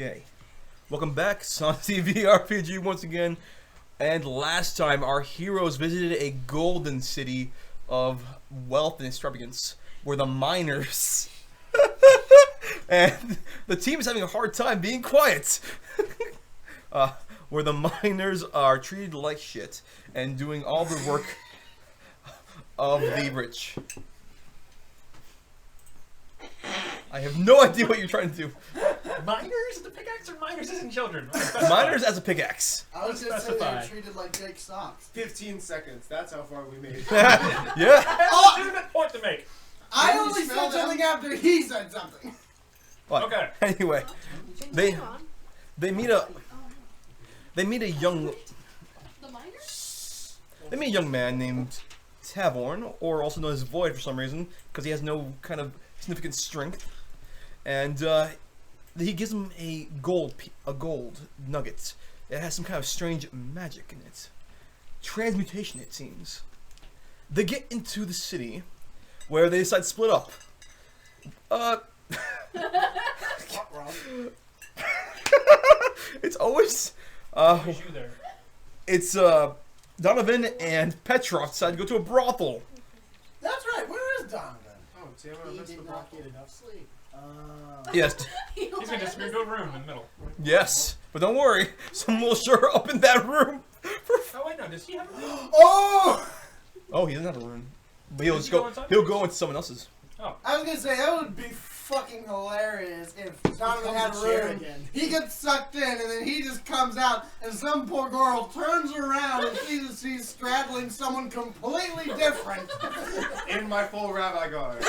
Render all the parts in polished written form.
Okay. Welcome back, Santi RPG once again. And last time, our heroes visited a golden city of wealth and extravagance, where the miners... and the team is having a hard time being quiet. Where the miners are treated like shit and doing all the work of the rich. I have no idea what you're trying to do. Miners as a pickaxe or miners as in children? Miners as a pickaxe. I was going to say they were treated like Jake socks. 15 seconds. That's how far we made it. Yeah. Oh, legitimate point to make. I only said something after he said something. What? Okay. Anyway, they meet a young man named Tavorn, or also known as Void for some reason, because he has no kind of significant strength, and he gives him a gold nugget. It has some kind of strange magic in it, transmutation it seems. They get into the city, where they decide to split up. It's always You there. it's Donavan and Petroph decide to go to a brothel. That's right. Where is Donovan? Oh, damn it, I He missed the did block. not get enough sleep. Yes, He's gonna disappear into a room in the middle. yes, but don't worry, someone will sure up in that room. Oh wait, no, does he have a room? Oh! Oh, he doesn't have a room, but he'll Does just he go go. inside? He'll go into someone else's. Oh. I was going to say, that would be fucking hilarious if Donovan had a becomes a chair room. again. He gets sucked in, and then he just comes out, and some poor girl turns around and she's straddling someone completely different. In my full rabbi guard.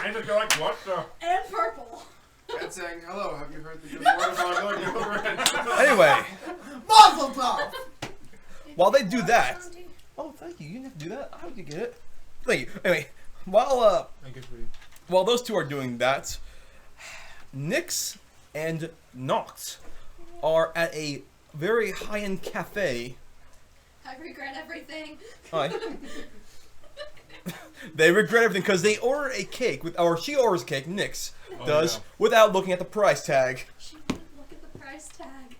And just go like, what the? And purple. And saying, hello, have you heard the good word of our Lord Jehovah? Anyway, Muzzle tov! while they do that, oh, thank you. You didn't have to do that. How did you get it? Thank you. Anyway, while those two are doing that, Nyx and Noct are at a very high-end cafe. I regret everything. Hi. They regret everything because they order a cake she orders a cake. Nyx does without looking at the price tag. She wouldn't look at the price tag.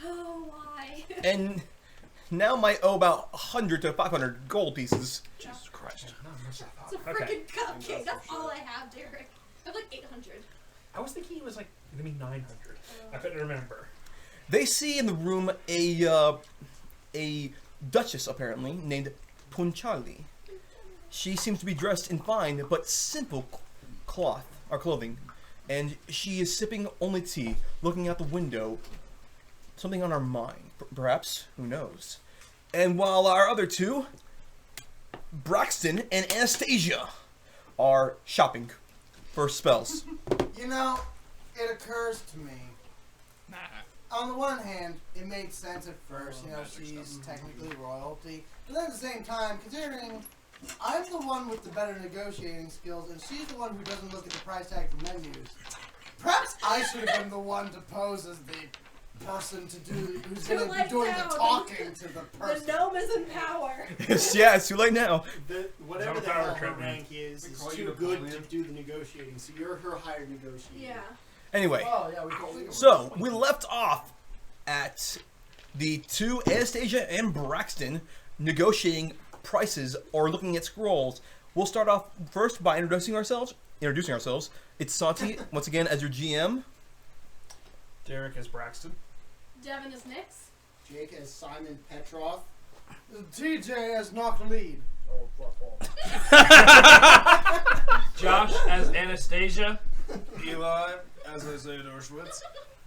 Oh, why? And now might owe about 100 to 500 gold pieces. Jesus Christ. It's a freaking cupcake. That's all I have, Derick. I have like 800. I was thinking it was like gonna be 900. I couldn't remember. They see in the room a duchess apparently named Punchali. She seems to be dressed in fine but simple clothing, and she is sipping only tea, looking out the window. Something on her mind, perhaps. Who knows? And while our other two, Braxten and Anastaysia, are shopping for spells. You know, it occurs to me. On the one hand, it made sense at first, you know, she's technically royalty. But then at the same time, considering I'm the one with the better negotiating skills, and she's the one who doesn't look at the price tag for menus, perhaps I should have been the one to pose as the person who's going to be doing the talking to the person. The gnome is in power. Yeah, it's too late now. Whatever the hell her rank is call you too good Napoleon. to do the negotiating, so you're her higher negotiator. Yeah. Anyway, Oh, yeah, we totally so we left off at the two, Anastaysia and Braxten, negotiating prices or looking at scrolls. We'll start off first by introducing ourselves. It's Santi, once again, as your GM. Derick is Braxten. Devyn is Nyx. Jake as Simon Petroph. TJ has knocked lead. Oh, fuck off. Josh as Anastaysia. Eli as Isaiah Dorshwits.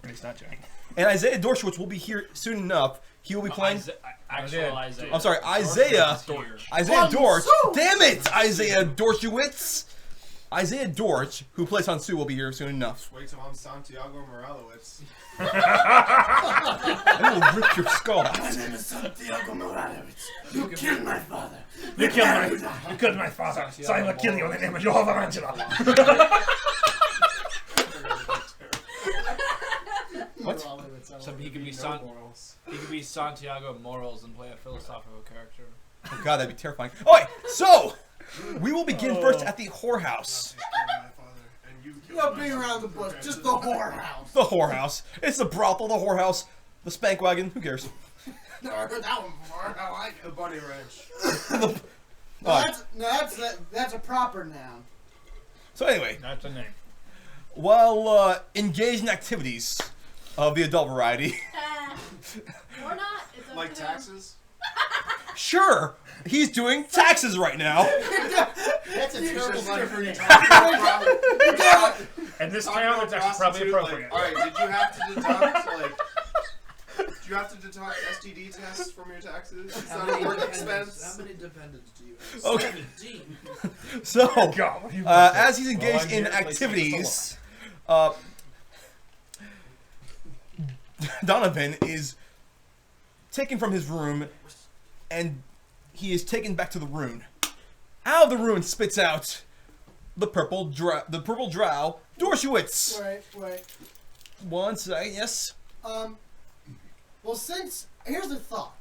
It's not Jack. And Isaiah Dorshwits will be here soon enough. He will be playing... Actual Isaiah. I'm sorry, Isaiah. Isaiah Dorsh. Damn it, Isaiah Dorshwits. Isaiah Dorsh, who plays Hun-Su, will be here soon enough. Wait till I'm Santiago Moralowitz. I will rip your skull out. My name is Santiago Moralowitz. You killed my father. You killed my father, so I will kill you in the name of Jehovah Angela. What? So he could be morals. He could be Santiago Morals and play a philosophical character. Oh god, that'd be terrifying. Alright, so we will begin first at the whorehouse. My father, and you You know, being around the bush, just the whorehouse. The whorehouse. It's the brothel, the whorehouse, the spank wagon. Who cares? Never heard that one before. I like The it. bunny ranch. That's a proper noun. So anyway, That's a name. while engaged in activities of the adult variety, Or not. It's up Like to them. taxes? sure, he's doing taxes right now. That's a terrible money for you. And this town, it's actually probably appropriate. Alright, did you have to deduct, like... Do you have to deduct STD tests from your taxes? Is that a work expense? How many dependents do you have? Okay. 17. So, God, what are you as he's engaged Well, I'm in here to play activities, Donavan is taken from his room, and he is taken back to the rune. Out of the rune spits out the purple drow, Dorshwits. Wait. One second, yes. Well, here's the thought.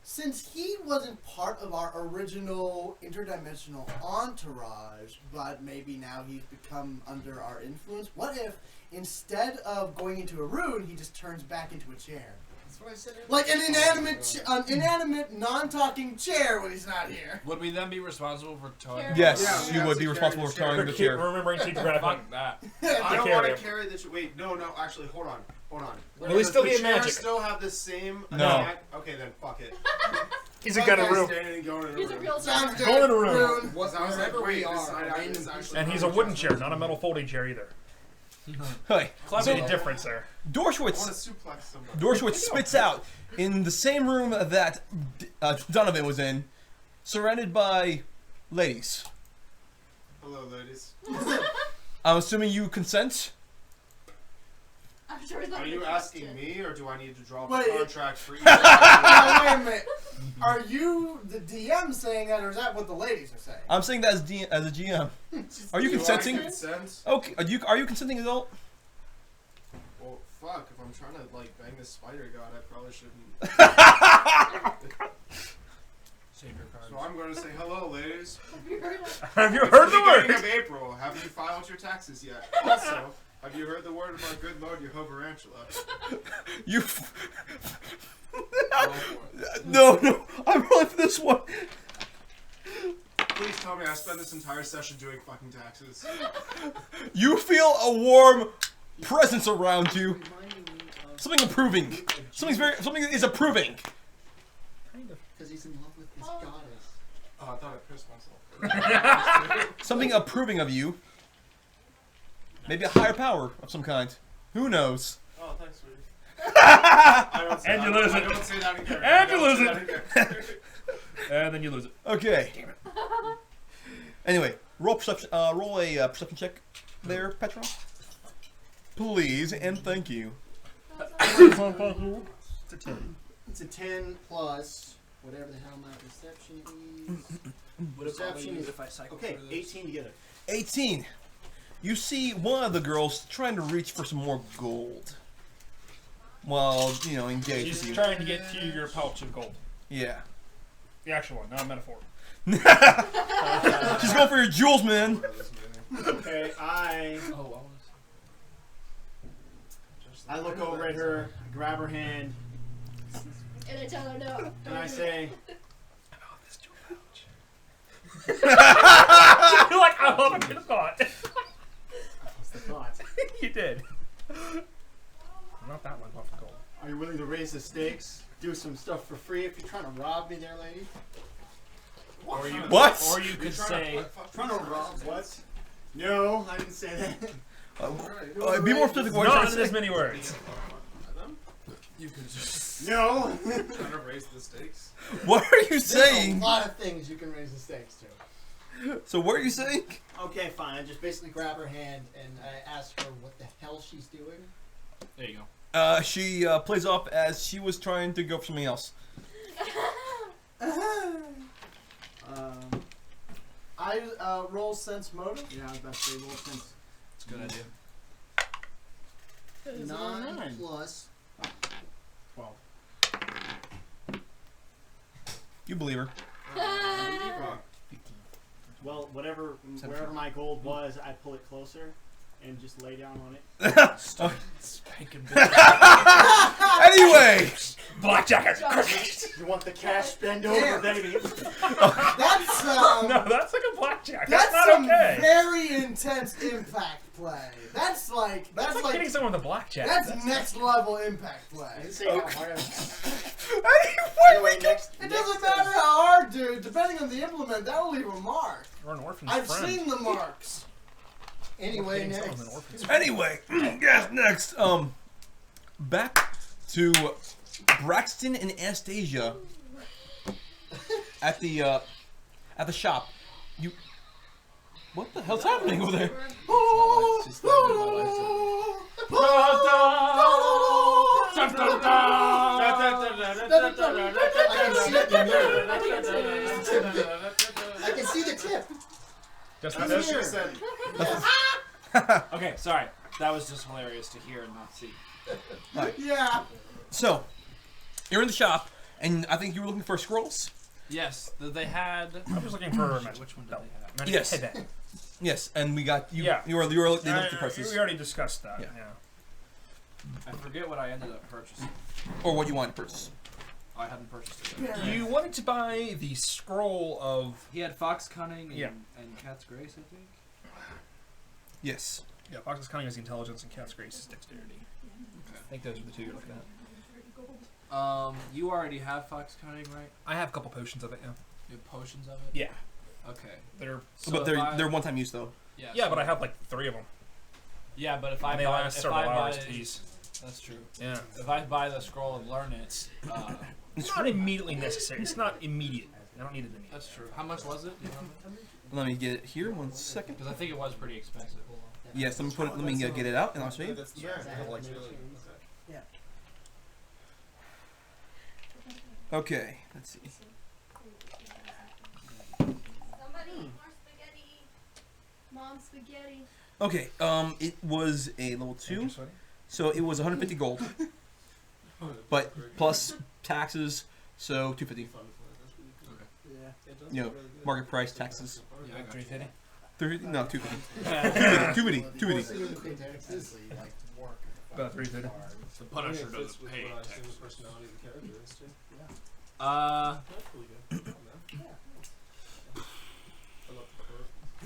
Since he wasn't part of our original interdimensional entourage, but maybe now he's become under our influence, what if instead of going into a rune, he just turns back into a chair? That's what I said. Like an inanimate, non-talking chair when he's not here. Would we then be responsible for towing? Chair. Yes, Yeah, you would be to responsible carry for the towing the Keep chair. remembering to grab him. Fuck that. I don't care want of to him. carry the... Wait, no, actually, hold on. Will he still Does be the in chair magic? still have the same... No. attack? Okay, then fuck it. He's a got a Fuck room. standing and going in a He's a room. real Sounds chair. good. Go in a room. Rune. Wherever we are, And he's a wooden chair, not a metal folding chair either. Hey, There's a difference there. I want to Dorshwits suplex somebody. Dorshwitz spits out in the same room that Donavan was in, surrounded by ladies. Hello, ladies. I'm assuming you consent? I'm sure he's not Are gonna you question. asking me, or do I need to draw up Wait. a contract for each? Now, wait a minute. Are you the DM saying that, or is that what the ladies are saying? I'm saying that as a GM. Are you Do I consenting? consent? Okay, are you consenting adult? Well, fuck. If I'm trying to like bang this spider god, I probably shouldn't. Save your cards. So I'm going to say hello, ladies. Have you heard of Have you It's heard the the beginning word? of April. Have you filed your taxes yet? Also, have you heard the word of our good Lord Jehovah Angela? You. No, I'm rolling for this one. Please tell me I spent this entire session doing fucking taxes. You feel a warm presence around you. Reminding me of Something approving. Something is approving. because he's in love with his Oh. goddess. Oh, I thought I pissed myself. Something approving of you. Maybe a higher power of some kind. Who knows? Oh, thanks, sweetie. I don't say And you that. lose I it. don't say that in character. And I you don't lose say it. that in character. And then you lose it. Okay. Anyway, roll perception. Roll a perception check there, Petroph. Please and thank you. It's a 10. It's a 10 plus whatever the hell my perception is. Would it Perception probably is- if I cycle Okay, through this? 18 together. 18. You see one of the girls trying to reach for some more gold. While, engaged with She's you. trying to get to your pouch of gold. Yeah. The actual one, not a metaphor. She's going for your jewels, man. Okay, I Oh, what was? look over at her, I grab her hand, And I tell her no. and I say, You're like, I love a good thought. what's the thought? You did. Not that one, off the gold. Are you willing to raise the stakes? Do some stuff for free if you're trying to rob me there, lady? Or you, What? Or you could say, Trying to rob what? No, I didn't say that. Be more specific. What Not you're in trying as to say. many words. you could just. No. Trying to raise the stakes. What are you There's a saying? lot of things you can raise the stakes to. So what are you saying? Okay, fine. I just basically grab her hand and I ask her what the hell she's doing. There you go. She plays off as she was trying to go for something else. I roll sense motive. Yeah, I was about to say roll sense. It's a good idea. 9 plus 12. You believe her. Well, wherever my gold was, I pull it closer. and just lay down on it. Spanking Anyway, Blackjack. You want the cash bend over, baby? That's No, that's like a blackjack. That's, that's not some okay. very intense impact play. That's like That's like hitting someone with a blackjack. that's next level impact I play. didn't say how hard. Anyway, it doesn't matter how hard, dude. Depending on the implement, that will leave a mark. You're an orphan's I've friend. seen the marks. Anyway, Hitting someone next. with an orphan's friend. anyway, yes, next, back to Braxten and Anastaysia at the shop. What the hell's happening over there? Just like my I can see the tip. Just That's like what she this. said. Okay, sorry. That was just hilarious to hear and not see. Yeah. So, you're in the shop, and I think you were looking for scrolls. Yes, they had. I'm just looking for a magic Which one did belt. they have? Magic Yes. headband. Yes, and we got you. Yeah. You were they looked at the prices, We already discussed that. Yeah. Yeah. I forget what I ended up purchasing. or what you wanted to purchase. I hadn't purchased it. Yet. You wanted to buy the scroll of He had Fox Cunning and, Yeah. and Cat's Grace, I think. Yes. Fox's Cunning is the intelligence and Cat's Grace is dexterity. I think those are the two you're looking at. You already have Fox Cunning, right? I have a couple potions of it. Yeah. You have potions of it? Yeah. Okay. They're So but if I- they're one-time use though. Yeah, yeah, so- but I have like 3 of them. Yeah, but if I And they buy, last if several I hours buy, piece. that's true. Yeah. If I buy the scroll and learn it, It's not immediately necessary. It's not immediate. I don't need it immediately. that's true. How much was it? Do you remember? Let me get it here. 1 second. Because I think it was pretty expensive. Yes, let me put it. Let me get it out, and I'll show you. Okay. Let's see. Somebody, more spaghetti. Mom spaghetti. Okay. It was a level 2, so it was 150 gold, but plus taxes, so 250. You know, market price taxes. Yeah, I got 350. 350? No, 250. 250. 250. About 350. The Punisher doesn't pay taxes.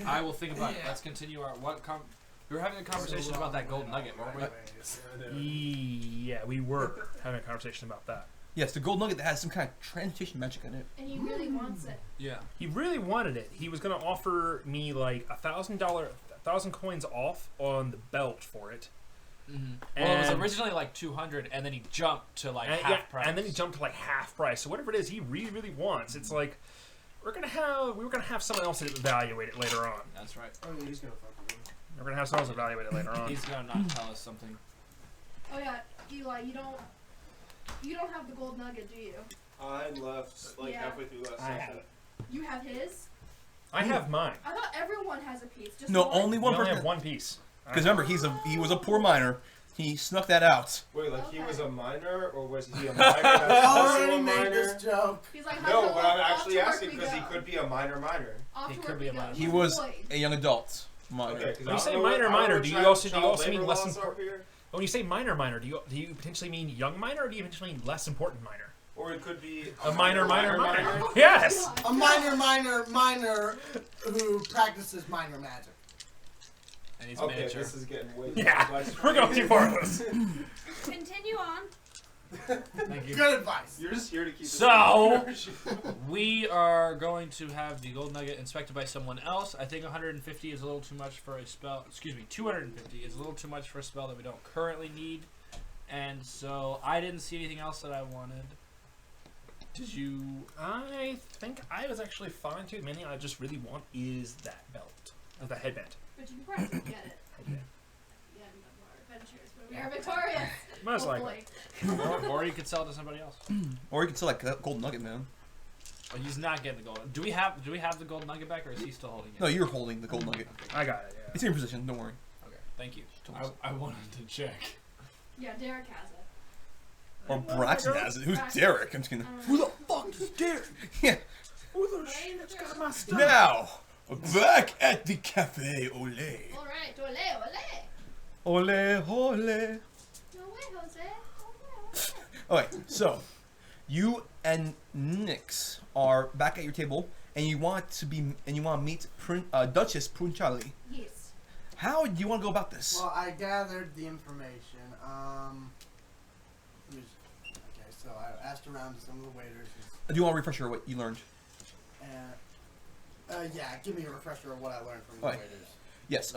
I will think about it. Let's continue our we were having a conversation about that gold nugget, weren't we? Yeah, we were having a conversation about that. Yes, the gold nugget that has some kind of transmutation magic in it. And he really wants it. Yeah. He really wanted it. He was going to offer me like $1,000 coins off on the belt for it. Mm-hmm. Well, it was And- originally like 200, and then he jumped to like and, half price. and then he jumped to like half price. So whatever it is, he really, really wants. It's like we were gonna have someone else evaluate it later on. That's right. Oh, yeah, he's gonna fucking win. We're gonna have someone else evaluate it later on. He's gonna not tell us something. Oh yeah, Eli, you don't have the gold nugget, do you? I left like Yeah. halfway through last I have session. it. You have his? I have mine. I thought everyone has a piece. Just No, one? only We one only person. have one piece. Because remember, he was a poor miner. He snuck that out. Wait, like he Okay. was a minor, or was he a minor? That's I also already a made minor. this joke. He's like, No, "How but to I'm work- actually off to asking work because we he go. could be a minor. Off He to could work be a we go. minor. He He's was employed. a young adult miner. Okay, 'cause When you I say don't know minor, what- I don't minor, know do you what also child mean labor less laws are important? here. When you say minor, do you potentially mean young minor, or do you potentially mean less important minor? Or it could be A minor. Yes. A minor who practices minor magic. And he's Okay, miniature. this is getting way Yeah. complex. We're going too far with this. Continue on. Thank you. Good advice. You're just here to keep. So- We are going to have the gold nugget inspected by someone else. I think 150 is a little too much for a spell. Excuse me, 250 is a little too much for a spell that we don't currently need. And so I didn't see anything else that I wanted. Did you? I think I was actually fine too. The main thing I just really want is that belt, the headband. But you can probably get it. Headband. The end of our adventures, but we are victorious. Most likely. Hopefully. or you could sell it to somebody else. Or you could sell that gold nugget, man. Oh, he's not getting the gold. Do we have the gold nugget back, or is he still holding it? No, you're holding the gold nugget. I got it. Yeah. It's in your position. Don't worry. Okay, thank you. I wanted to check. Yeah, Derick has it. Or Braxten has it. Who's Derick? I'm just kidding. Who the fuck is Derick? Yeah. Who the shit's got my stuff? Now, back at the Cafe Ole. Alright, ole, ole. Ole, ole. No way, Jose. Okay, so you and Nix are back at your table, and you want to meet Duchess Punchali. Yes. How do you want to go about this? Well, I gathered the information. Okay, so I asked around to some of the waiters. Do you want to refresher what you learned? Yeah, give me a refresher of what I learned from the Okay. waiters. Yes.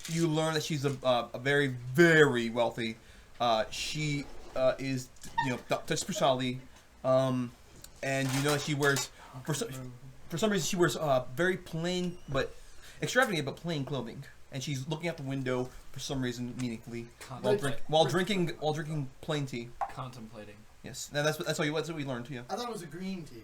You learn that she's a very, very wealthy. She is, Duchess Punchali, and you know that she wears for some reason she wears very plain but extravagant but plain clothing, and she's looking out the window for some reason meaningfully while drinking plain tea. Contemplating. Yes, and that's what we learned. Yeah. I thought it was a green tea.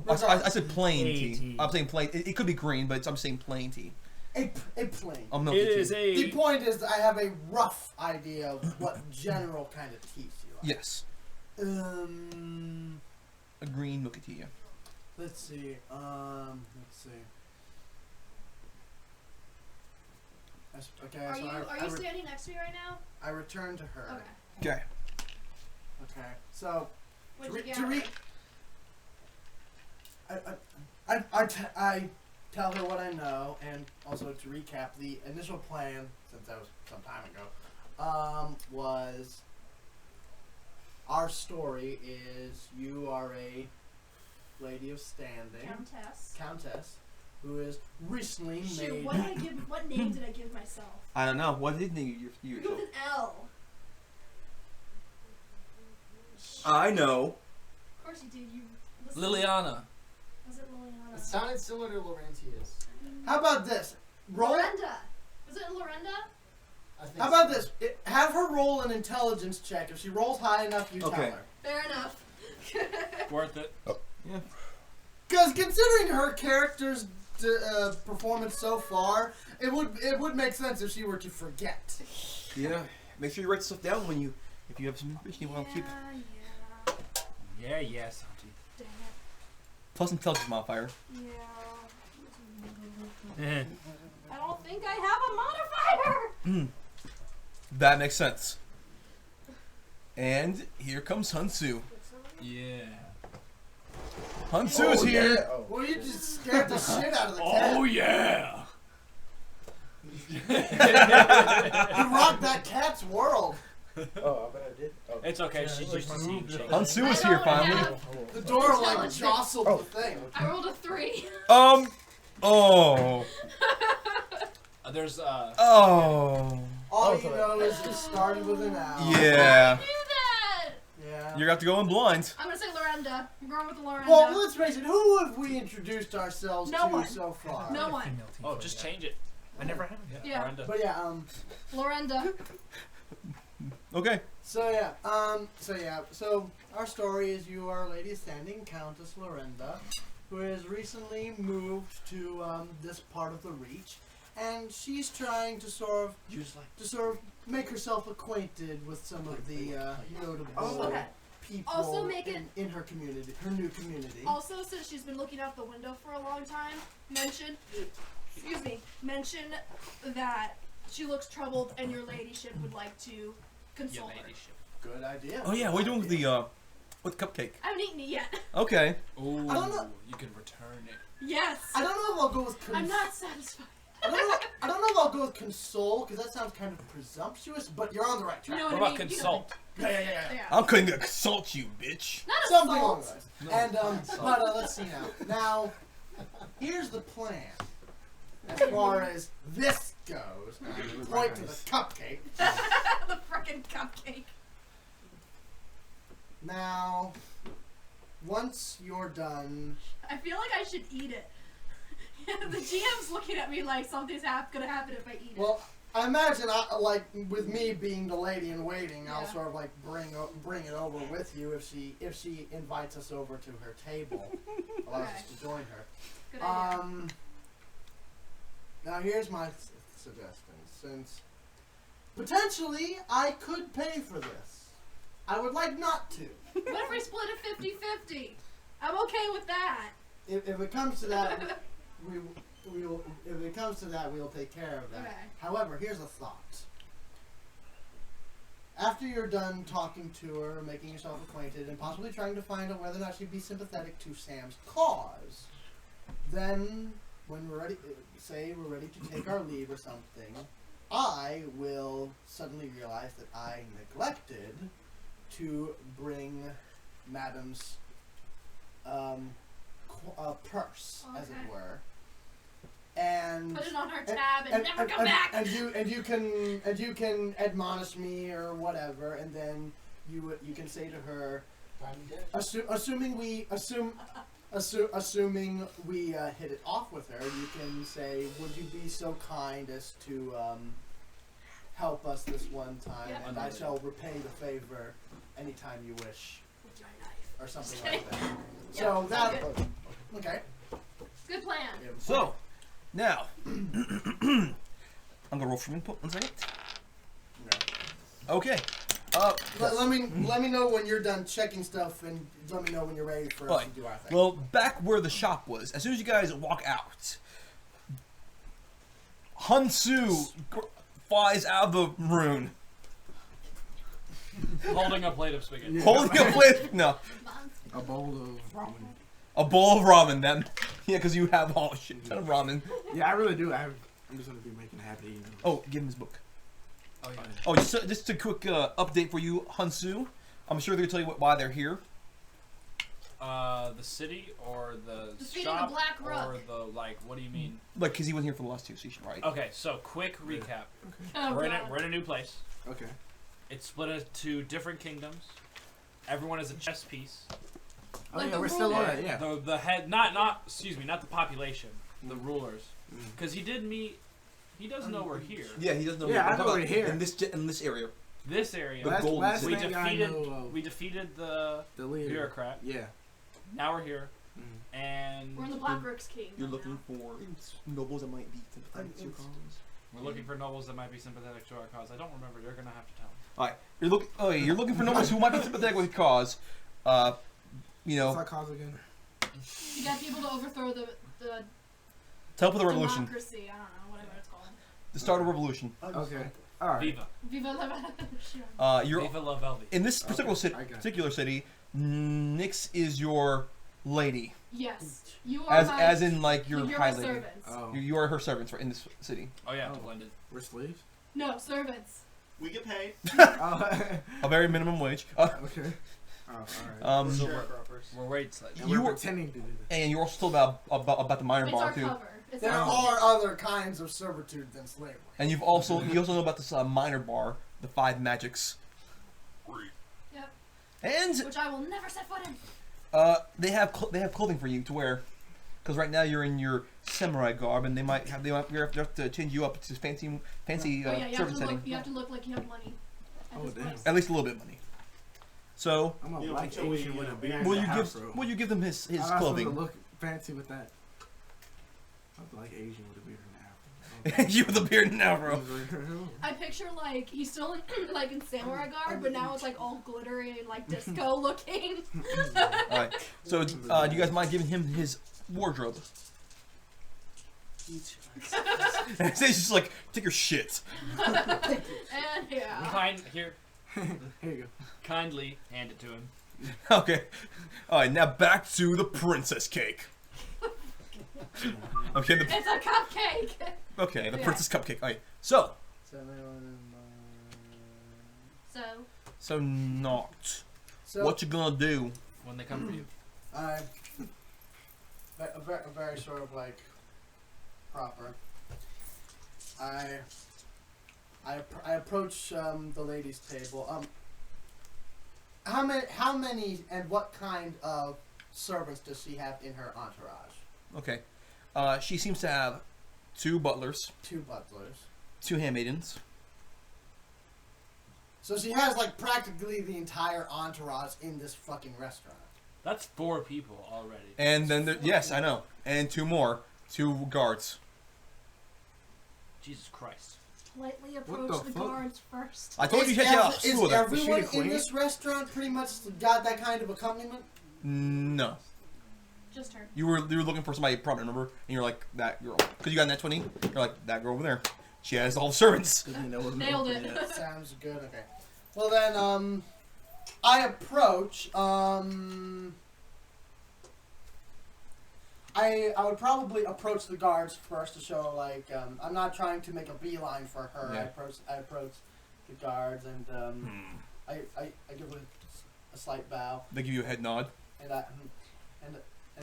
I said plain tea. tea. I'm saying plain. It could be green, but I'm saying plain tea. A plain. Milky It tea. is a. The point is, I have a rough idea of what general kind of teas you like. Yes, a green milky tea. Yeah. Let's see. Okay, Are so you I standing next to me right now? I returned to her. Okay. Okay. Okay, so What'd you get? to I tell her what I know, and also to recap, the initial plan, since that was some time ago, was our story is you are a lady of standing, countess, who is recently Shoot, made. what name did I give myself? I don't know. What did you? With an L. I know. Of course you did. Liliana. Was it It Liliana? sounded similar to Laurentius. How about this? Roll. Lorenda. Was it Lorenda? I think How about this? Have her roll an intelligence check. If she rolls high enough, you tell Okay. her. Fair enough. Worth it. Yeah. Because considering her character's performance so far, it would make sense if she were to forget. Yeah. Make sure you write stuff down if you have some information you want to keep. Yeah, Santi. Dang Plus intelligence modifier. it. Yeah. I don't think I have a modifier. That makes sense. And here comes Hun-Su. Yeah. Hun-Su is here. Yeah. Oh. Well, you just scared the shit out of the cat. Oh yeah. You rocked that cat's world. Oh, I bet I did. Oh. It's okay. She's used to seeing change. Hun-Su is I here don't finally. have- The door like Intelligence. jostled the thing. I rolled a 3. Oh. There's Oh. All you know is it started with an owl. Yeah. I knew that. Yeah. You're gonna have to go in blind. I'm gonna say Lorenda. I'm going with Lorenda. Well, let's face it. Who have we introduced ourselves No to one. so far? No one. Oh, just change it. I never have. Yeah. Miranda. But yeah, Lorenda. Okay. So our story is you are a lady of standing, Countess Lorenda, who has recently moved to this part of the Reach, and she's trying to sort of make herself acquainted with some of the notable Okay. people Also make it- in her community, her new community. Also, since she's been looking out the window for a long time, mention that she looks troubled and your ladyship would like to console her. Good idea. Oh yeah. What are you doing with the cupcake? I haven't eaten it yet. Okay. Ooh, I don't know. you can return it. Yes. I don't know if I'll go with I'm not satisfied. I don't know if I'll go with console because that sounds kind of presumptuous, but you're on the right You track. know What what about I mean? consult? Yeah. Yeah. I'm going to consult you, bitch. Not Something along assault. those lines. And but let's see now. Now, here's the plan. As far as this goes, point to the cupcake. The frickin' cupcake. Now, once you're done, I feel like I should eat it. The GM's looking at me like something's gonna happen if I eat it. well, I imagine like with me being the lady in waiting, I'll Yeah. sort of like bring it over with you if she invites us over to her table, allows us to join her. Good idea. Now here's my suggestion. Since potentially I could pay for this, I would like not to. What if we split it 50-50? I'm okay with that. If it comes to that, if it comes to that, we'll take care of that. Okay. However, here's a thought. After you're done talking to her, making yourself acquainted, and possibly trying to find out whether or not she'd be sympathetic to Sam's cause, then when we're ready, say we're ready to take our leave or something, I will suddenly realize that I neglected to bring Madam's purse, as it Okay. were. And Put it on our tab and never come back. And you can admonish me or whatever, and then you can say to her, assuming we hit it off with her, you can say, would you be so kind as to help us this one time, Yep. and I shall repay the favor anytime you wish, With your knife. or something like that. Yep, So that sounds good. okay. Good plan. So, now, I'm gonna roll from input. 1 second. Okay. Let me know when you're done checking stuff, and let me know when you're ready for us Fine. to do our thing. Well, back where the shop was, as soon as you guys walk out, Hun-Su flies out of the room, Holding a plate of spaghetti. holding a plate. No, A bowl of ramen. a bowl of ramen. Then, yeah, because you have all shit ton of ramen. Yeah, I really do. I'm just gonna be making happy. You know. Oh, give him his book. Oh yeah. Oh, just a quick update for you, Hun-Su. I'm sure they'll tell you why they're here. The city or the Defeating shop the Black or Rook. the what do you mean? Like, because he wasn't here for the last two, so you should write. Okay, so quick recap. Oh, we're God. in a new place. Okay. It's split into different kingdoms. Everyone is a chess piece. Oh Like yeah, the we're still on ruler. it. Yeah. The head, not excuse me, not the population, the rulers. Mm. Because he does know we're here. Yeah, he doesn't know. Yeah, I we're know talking we're about here. in this area. This area, The gold last city. we defeated the the leader. bureaucrat. Yeah. Now we're here, Mm. and We're in the Black Rook's kingdom. You're now. looking for nobles that might be sympathetic to your cause. we're looking for nobles that might be sympathetic to our cause. I don't remember. You're gonna have to tell me. All right, you're looking. Oh, yeah, you're looking for nobles who might be sympathetic with your cause. You What's know, our cause again? You got people to overthrow the to help with the revolution, democracy. I don't know, whatever it's called. the start of revolution. Okay. All right. Viva, Viva la revolution. You're Viva la Velvet. in this particular Okay, city. I got it. Particular city, Nyx is your lady, Yes. You are my, as in like your you're high my lady. servants. Oh. You are her servants right in this city. Oh yeah, Oh. blended. We're slaves. No, servants. We get paid. Oh. A very minimum wage. Okay. Oh, all right. We're wait slaves. And you we're were- pretending to do this. and you're also told about the minor It's bar our too. cover. It's There our are other kinds of servitude than slavery. And you also know about this minor bar, the 5 magics. Yep. And Which I will never set foot in. they have clothing for you to wear, because right now you're in your samurai garb, and they have to change you up to fancy Oh yeah, you have servant to setting. look. You have to look like you have money. At Oh, this damn. place. At least a little bit of money. So I'm a You know, black until we, Asian with a beard. will and you a give afro. them his How am I supposed clothing? to look fancy with that. I'm black Asian with a beard and an afro. You with a beard now, bro. I picture like he's still in like in samurai garb, but now it's like all glittery and like disco looking. All right. So do you guys mind giving him his wardrobe? It's just like take your shit. And yeah. Here, Here you go. kindly hand it to him. Okay. All right. Now back to the princess cake. Okay. It's a cupcake. Okay. The Yeah. princess cupcake. All right. So So Noct. So What you gonna do? When they come for you. I a very sort of like proper. I approach the ladies' table. How many and what kind of servants does she have in her entourage? Okay. She seems to have 2 butlers, 2 butlers. 2 handmaidens. So she has like practically the entire entourage in this fucking restaurant. That's 4 people already. And then yes, I know. And 2 more, 2 guards. Jesus Christ. politely the approach the fuck? guards first. I told you to Is check out is school there. everyone Is she the in queen? this restaurant pretty much got that kind of accompaniment? No. Just her. You were looking for somebody prominent, remember? And you're like, that girl. Because you got that 20. You're like, that girl over there. She has all the servants. Nailed it. Sounds good. Okay. Well then, I approach. I would probably approach the guards first to show like I'm not trying to make a beeline for her. Yeah. I approach the guards and I give a slight bow They give you a head nod. and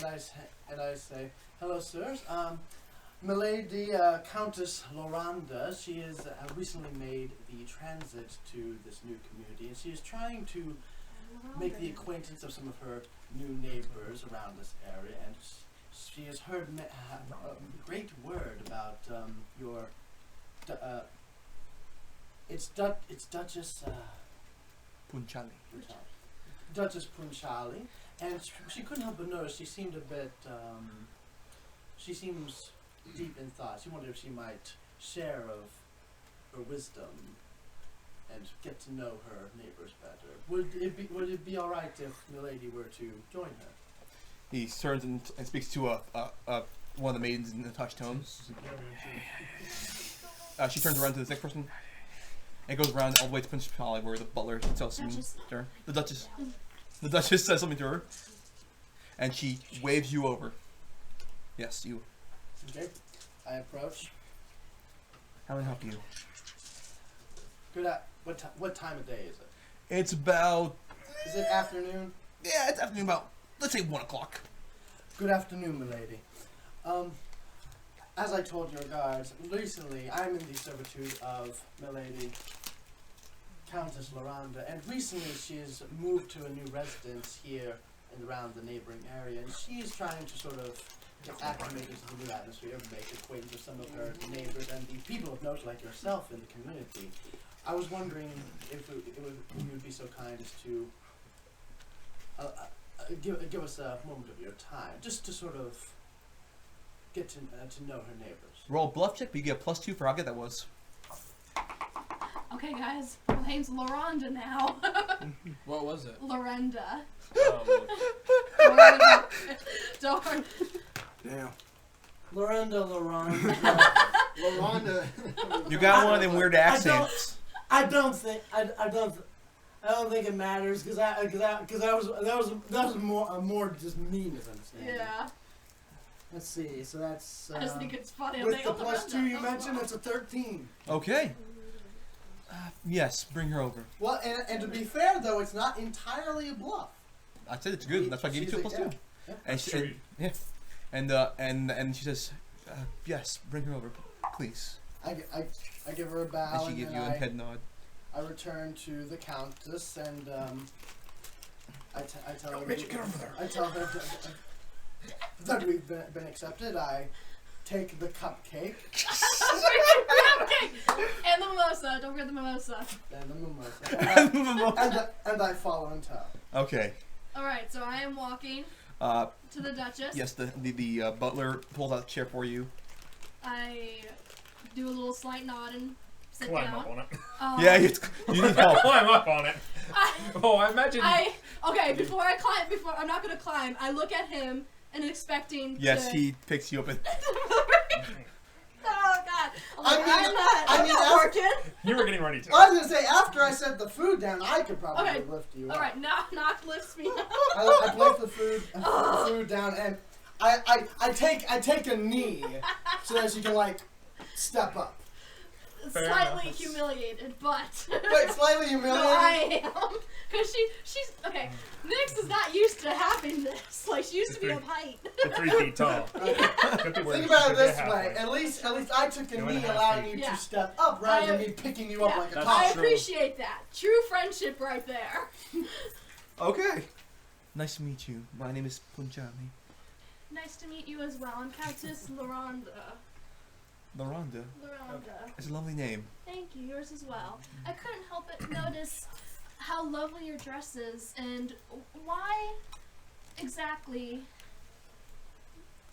I say, hello, sirs. Milady Countess Loranda. She has recently made the transit to this new community, and she is trying to make the acquaintance of some of her new neighbors around this area, and she has heard a great word about your. It's Duchess. Punchali. Duchess Punchali, and she couldn't help but notice she seemed a bit. She seems deep in thought. She wondered if she might share of her wisdom and get to know her neighbors better. Would it be all right if Milady were to join her? He turns and speaks to one of the maidens in a touch tone. She turns around to the next person and goes around all the way to Prince Charlie, where the butler tells something to her. The Duchess says something to her, and she waves you over. Yes, you. Okay, I approach. How can I help you? Good. What time of day is it? It's about. Is it afternoon? Yeah, it's afternoon about. Let's say 1 o'clock. Good afternoon, milady. As I told your guards, recently I'm in the servitude of milady Countess Loranda, and recently she has moved to a new residence here and around the neighboring area, and she's trying to sort of get acclimated to the new atmosphere, make acquaintance with some of her neighbors and the people of note like yourself in the community. I was wondering if you would be so kind as to give us a moment of your time, just to sort of get to know her neighbors. Roll a bluff check, but you get a +2 for how good that was. Okay, guys. My name's Loranda now. What was it? Lorenda. Oh, Don't worry. Damn. Loranda. You got one of them weird accents. I don't think it matters because that was more just me misunderstanding. Yeah. Let's see. So that's I just think it's funny. with the +2 you mentioned, it's a 13. Okay. Yes, bring her over. Well, and to be fair though, it's not entirely a bluff. I said it's good. That's why I gave you She's a +2. yeah. And she, and she says, yes, bring her over, please. I give her a bow And she gives then you a head nod. I return to the Countess and I tell her Richard, get over there. I tell her that we've been accepted. I take the cupcake And the mimosa. Don't forget the mimosa. and the mimosa and I follow in tow. Okay. Alright, so I am walking Uh, to the Duchess. yes, the butler pulls out a chair for you. I do a little slight nod and sit Climb down. up on it. Yeah, you need help. Climb up on it. I imagine. Before I'm not gonna climb. I look at him and expecting. Yes, to, he picks you up and. Oh God! I mean, I'm working. You were getting ready to. I was gonna say after I set the food down, I could probably lift you up. All right, Noct lifts me up. I place the food down and I take a knee so that she can like step up. Fair Slightly enough. humiliated, but. Wait, slightly humiliated. No, I am. Because she's okay. Nyx is not used to having this. Like, she used to be up height. You're 3 feet tall. Think about it this way. At least I took a Go knee, 1.5 allowing feet. you Yeah. to step up rather than me picking you up like a That's top. I true. appreciate that. True friendship right there. Okay. Nice to meet you. My name is Punjali. Nice to meet you as well. I'm Countess Loranda. Loranda. Loranda. It's a lovely name. Thank you. Yours as well. I couldn't help but notice how lovely your dress is and why exactly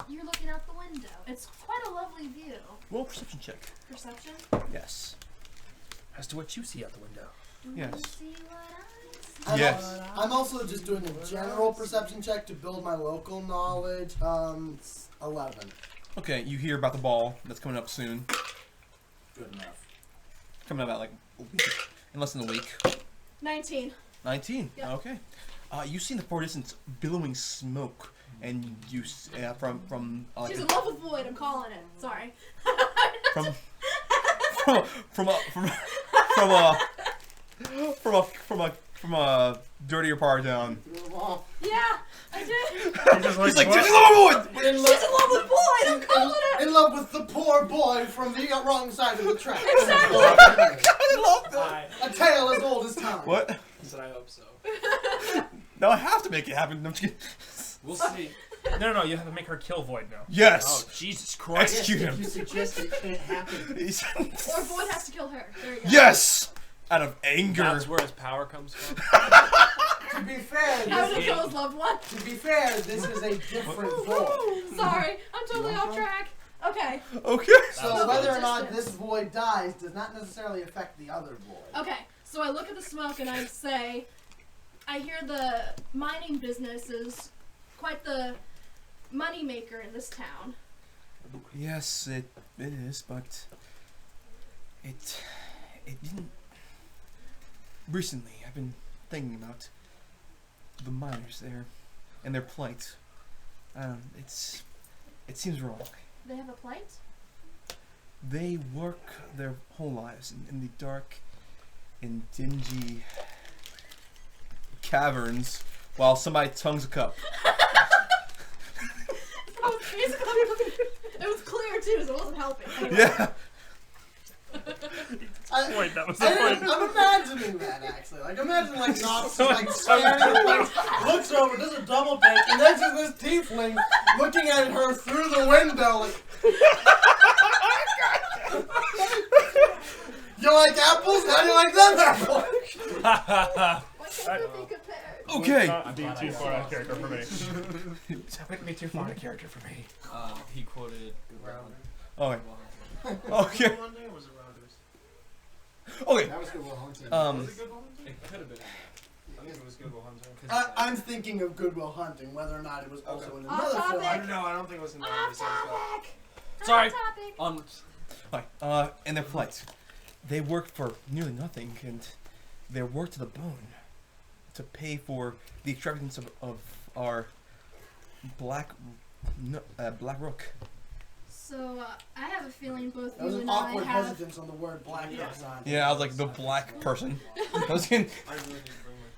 you're looking out the window. It's quite a lovely view. Roll a perception check. Perception? Yes. As to what you see out the window. Do Yes. you see what I see? Yes. I'm also just doing a general perception check to build my local knowledge. 11. Okay, you hear about the ball that's coming up soon. Good enough. Coming up about like a week, in less than a week. 19. 19. Yep. Okay. You see in the far distance billowing smoke, and you from She's in love with Void, I'm calling it. Sorry. from a dirtier part down. Yeah, I did. He's like, she's in love with In She's in love with Void, I'm calling it. In love with the poor boy from the wrong side of the track. Exactly. I love that. A tale as old as time. What? He said, I hope so. No, I have to make it happen. I'm just kidding. We'll see. No, you have to make her kill Void now. Yes. Oh, Jesus Christ. Execute him. You suggest it can't happen. Or Void has to kill her. There you go. Yes. Out of anger. That's where his power comes from. To be fair, How to kill his loved one. to be fair, this is a different void. Sorry, I'm totally off track. Okay. Okay. So whether or not this void dies does not necessarily affect the other void. Okay, so I look at the smoke and I say, I hear the mining business is quite the money maker in this town. Yes, it is, but it didn't. Recently, I've been thinking about the miners there and their plight. It seems wrong. They have a plight? They work their whole lives in the dark and dingy caverns while somebody tongues a cup. It was clear too, so it wasn't helping. Anyway. Yeah. That was the point. I'm imagining that actually. Like imagine like Noct like staring, like looks over, does a double take, and there's just this tiefling looking at her through the window like you like apples? How do you like them apples? Why can't they be compared? Okay. Not be too far out of character for me. Don't be too far out of character for me. He quoted. Okay. Okay. Hunting or was it Rounders? Okay. That was Good Will Hunting. Was it Good Will Hunting? It could have been. I think it was Good Will Hunting. I'm thinking of Good Will Hunting, whether or not it was also in Off another film. topic. I don't know. I don't think it was in Rounders. Topic. Sorry. Topic. On. Alright, and their flights. They work for nearly nothing, and they're worked to the bone to pay for the extravagance of our black rook. So, I have a feeling both That was you an and I awkward have... hesitance on the word black outside. Yeah, I was like the black person. I was forgetting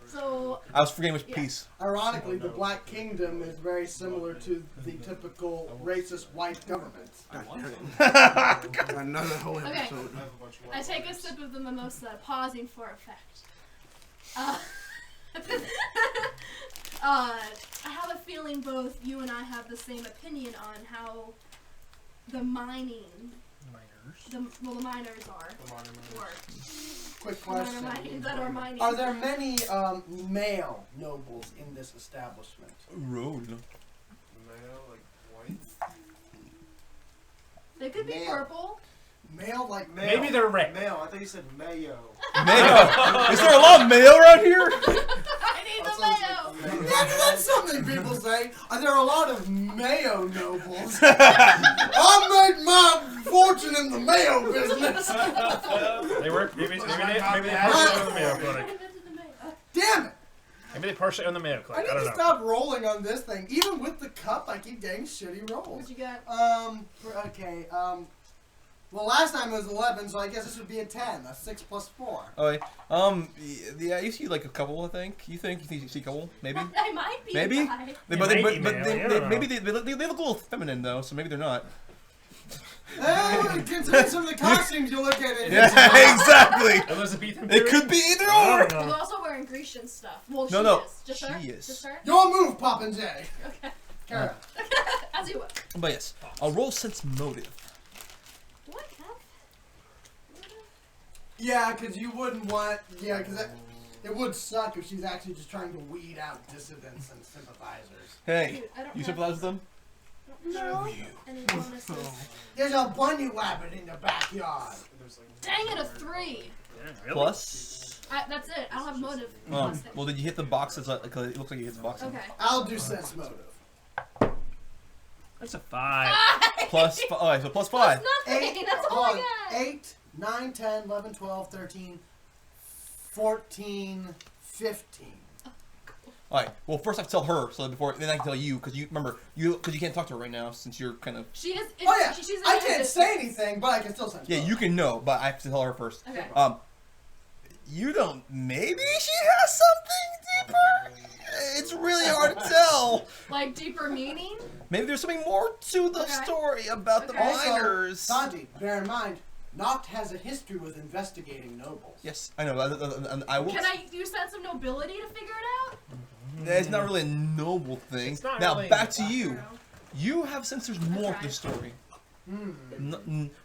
So, which Yeah. piece. Ironically, the Black Kingdom is very similar to the typical racist white government. Another whole Okay. episode. I take a sip of the mimosa, pausing for effect. I have a feeling both you and I have the same opinion on how the mining, the miners are. Work. Quick The minor question. mining, that are mining. Are there many male nobles in this establishment? Road. Mayo, like white. They could be Male. purple. Male like male. Maybe they're red. Mayo. I thought you said mayo. Mayo. Is there a lot of mayo around here? I need the mayo. Yeah, that's something people say. There are a lot of Mayo nobles. I made my fortune in the Mayo business. They work. Maybe they partially own the Mayo Clinic. Damn it! Maybe they partially own the Mayo I Clinic. need I don't to know. stop rolling on this thing. Even with the cup, I keep getting shitty rolls. What you got? Okay, well, last time it was 11, so I guess this would be a 10. A 6 plus 4. Okay. Yeah, you see like a couple. I think. You think you see a couple? Maybe. I might be. Maybe? Guy. Maybe they look a little feminine though, so maybe they're not. Considering some of the costumes you look at it. Yeah, exactly. Elizabethan It could be either or. You're also wearing Grecian stuff. Well, No, she is. Just her? she is. Just her? Your move, Pop J. Okay. Kara. As you will. But yes, I'll roll sense motive. What? Yeah, because you wouldn't want. Yeah, because it would suck if she's actually just trying to weed out dissidents and sympathizers. Hey, Dude, I don't you have sympathize with them? No. Any bonuses? There's a bunny rabbit in the backyard. Dang it, a 3. Yeah, really? Plus. That's it. I don't have motive. Well, did you hit the box? It looks like you hit the box. Okay. I'll do sense motive. That's a 5. Plus 5. Alright, so plus 5. Nothing. That's all I got. 8, 9, 10, 11, 12, 13, 14, 15. Alright, well, first I have to tell her, so that then I can tell you, because you can't talk to her right now, since you're kind of... She is... Oh yeah, she's in I her can't distance. say anything, but I can still sense Yeah, motive. you can know, but I have to tell her first. Okay. You don't... Maybe she has something deeper? It's really hard to tell. Like deeper meaning? Maybe there's something more to the story about the Okay. miners. Santi, bear in mind, Noct has a history with investigating nobles. Yes, I know. I will... Can I use sense of nobility to figure it out? It's not really a noble thing. It's not Now, really- back to you. You have sense there's more to the story.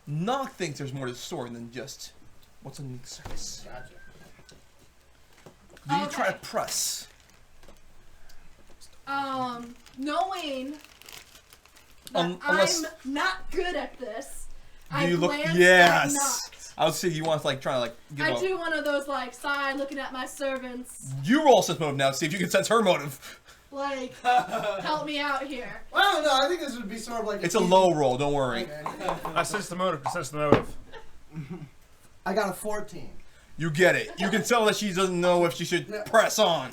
Noct thinks there's more to the story than just what's on the surface. Gotcha. Do you try to press? Knowing that Unless- I'm not good at this, Do I you look? glance at Yes. Noct. I would say you want to like try to like give I up. do one of those like side looking at my servants, You roll sense motive now. See if you can sense her motive. like help me out here. Well, I don't know. I think this would be sort of like It's a low roll. Don't worry. Okay. I sense the motive. Sense the motive. I got a 14. You get it. You can tell that she doesn't know if she should press on.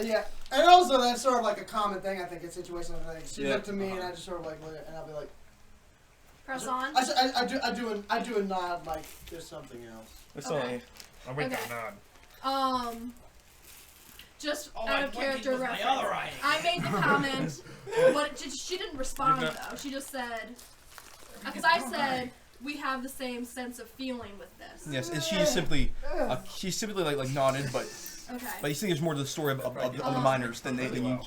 Yeah, and also that's sort of like a common thing I think in situations like she Yeah. looked at me and I just sort of like look at, and I'll be like, Press on. I do a nod like there's something else. It's Okay. only. I'm waiting Okay. for a nod. Just Oh, out of character reference. I made the comment, but she didn't respond You're though. She just said, because I said we have the same sense of feeling with this. Yes, and she's simply like nodded, but Okay. you think there's more to the story of the miners than you.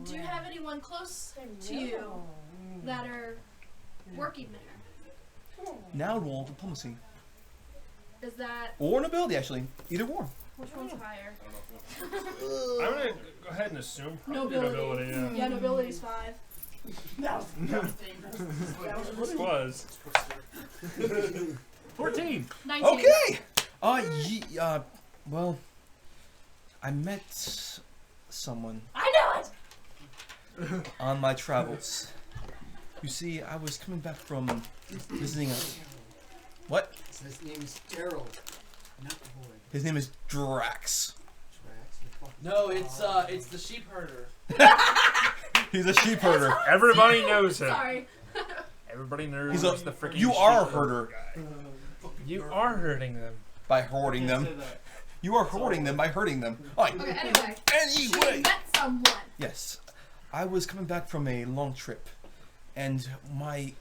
Do you have anyone close to you that are working there? Now roll diplomacy Is that or nobility actually. Either one. which one's higher? I'm gonna go ahead and assume probably Nobility. yeah. Yeah, nobility's 5. What was? 14. 19. Okay. Well, I met someone I know it. on my travels. You see, I was coming back from visiting a... What? His name is Gerald, not Boyd. His name is Drax. No, it's the sheep herder. He's a sheep herder. Everybody knows him. Sorry. Everybody knows He's a... the freaking. You are a sheep herder guy. You are hurting them. by hoarding them. You are hoarding them by hurting them. Alright. Okay, anyway. She Anyway. met someone. Yes. I was coming back from a long trip, and my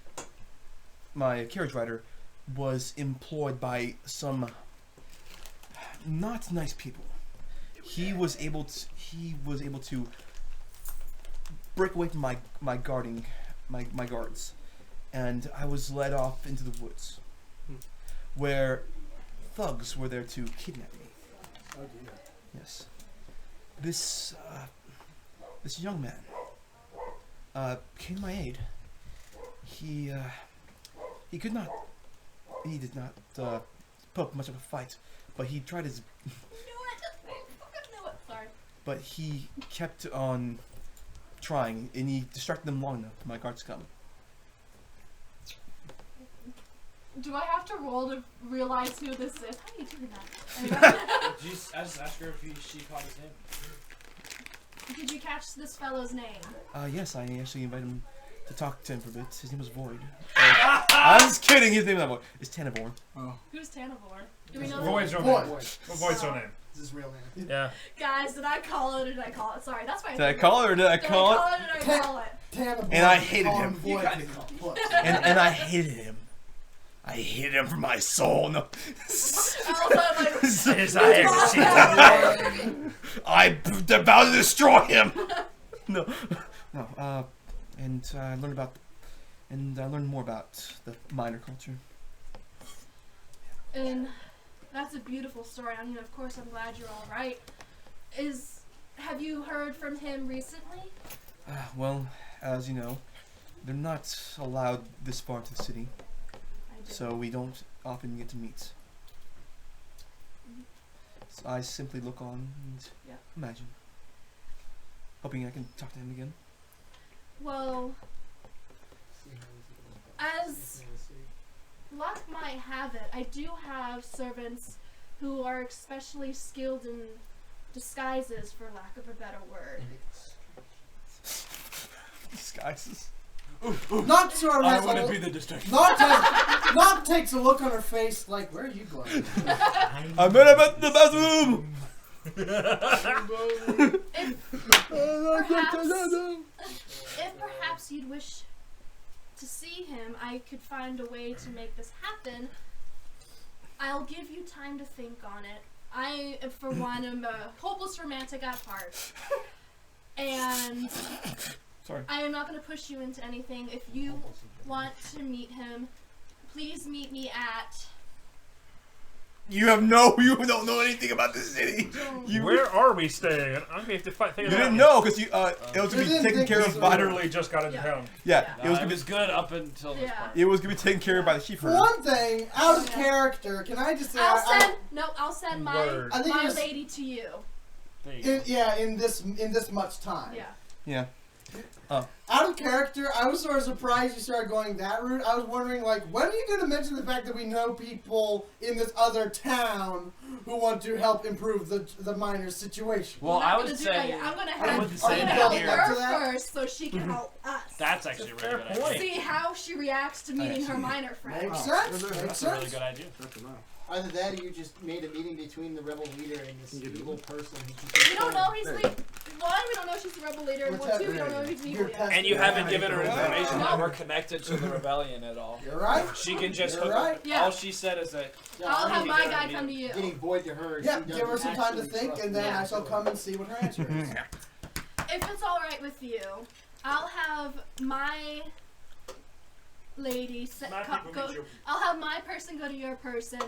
carriage rider was employed by some not nice people. He was able to break away from my guards, and I was led off into the woods, where thugs were there to kidnap me. Oh dear. Yes. This young man came to my aid. He did not put up much of a fight, but he tried his. I fucking knew it. Sorry. But he kept on trying, and he distracted them long enough for my guards to come. Do I have to roll to realize who this is? How do you do that? I just asked her if she called his name. Did you catch this fellow's name? Yes, I actually invited him to talk to him for a bit. His name was Void. I'm just kidding. His name is not Void. It's Tanivor. Who's Tanivor? Do we know Void's that? your name. Void. What Void's your name? This is his real name. Yeah. Guys, did I call it or did I call it? Sorry, that's why Did I call it or did I call it? Did I call it? Tanner And I Boyd, hated call him. Void You to kinda come close. And I hated him. I hated him from my soul. No. I'm about to destroy him. No. And I learned more about the miner culture. And that's a beautiful story. I mean, of course, I'm glad you're all right. Have you heard from him recently? Well, as you know, they're not allowed this far into the city, I do. so we don't often get to meet. I simply look on and Yeah. imagine. Hoping I can talk to him again. Well, as luck might have it, I do have servants who are especially skilled in disguises, for lack of a better word. Disguises. Noct sort of I has want a to be the distraction. Noct takes a look on her face like, where are you going? I met him at the bathroom! If perhaps you'd wish to see him, I could find a way to make this happen. I'll give you time to think on it. I, for one, am a hopeless romantic at heart. And Sorry. I am not going to push you into anything. If you want to meet him, please meet me at... You don't know anything about this city. You Where are we staying? I'm gonna have to figure You that out. didn't know because it was gonna be didn't taken think care this of was by over. Literally just got into town. yeah. Yeah. It was It gonna was good up until this Yeah. part. it was gonna be taken care of by the sheep For herder. one thing, out of character, can I just say I'll send my Word. I think my it was- lady to you. There you go. in this much time. Yeah. Yeah. Out of character, I was sort of surprised you started going that route. I was wondering, like, when are you going to mention the fact that we know people in this other town who want to help improve the miner's situation? Well, I'm not I gonna would do that say yet. I'm gonna I have, wouldn't say that here. Up to her that? first so she can help us. that's actually a really Fair good point. idea. See how she reacts to meeting her see. miner friend. Makes Oh, sense. that's Makes That's a really sense. good idea. That's enough. Either that or you just made a meeting between the rebel leader and this You do. evil person. We don't know he's one, we don't know she's the rebel leader, and We're two, we don't know if he's evil You're yet. And you haven't given her Yeah. information No. that we're connected to the rebellion at all. You're right. She can just You're hook right. up. Yeah. All she said is that I'll have need my to guy meet come to him. you. Getting void to her. Yeah, she give her doesn't some time to actually think, trust and then Yeah. I shall come and see what her answer is. If it's alright with you, I'll have my lady I'll have my person go to your person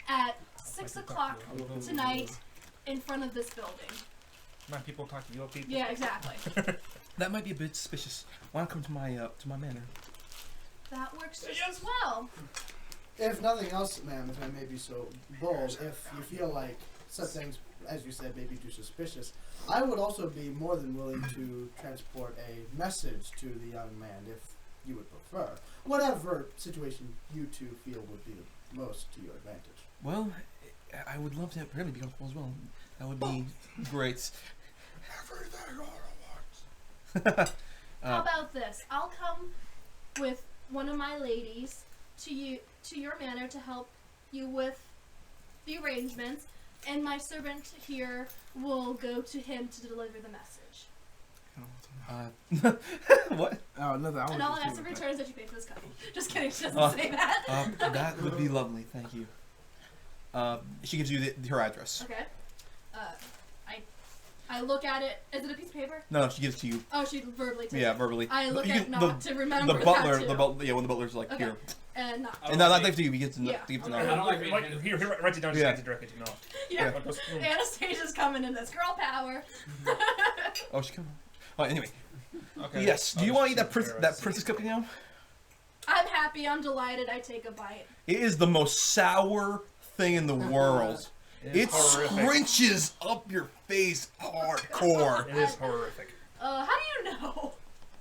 at 6 o'clock tonight in front of this building. My people talk to your people. Yeah, exactly. That might be a bit suspicious. Why not come to my manor? That works just as well. If nothing else, ma'am, if I may be so bold, if you feel like such things, as you said, may be too suspicious, I would also be more than willing to transport a message to the young man if you would prefer. Whatever situation you two feel would be the most to your advantage. Well, I would love to have him be comfortable as well. That would be great. Everything all at once. How about this? I'll come with one of my ladies to your manor to help you with the arrangements, and my servant here will go to him to deliver the message. What? Oh, nothing. And all I ask in return is that you pay for this coffee. Just kidding, she doesn't say that. That would be lovely. Thank you. She gives you her address. Okay. I look at it. Is it a piece of paper? No, she gives it to you. Oh, she verbally takes Yeah, it. verbally. I look You at can- Noct to remember the butler. that too. When the butler's like Okay. here, And Noct. I and don't not think- to you. He gives to Yeah, give to okay. Noct. I don't like being Like, here, write it down. Just Yeah. hand it directly to Noct. Yeah. Like this, boom. Anastasia's coming in this girl power. Oh, she come. Oh, anyway. Okay. Yes. Do you want to eat that princess cookie now? I'm happy. I'm delighted. I take a bite. It is the most sour thing in the world. It horrific. scrunches up your face hardcore. It is horrific. How do you know?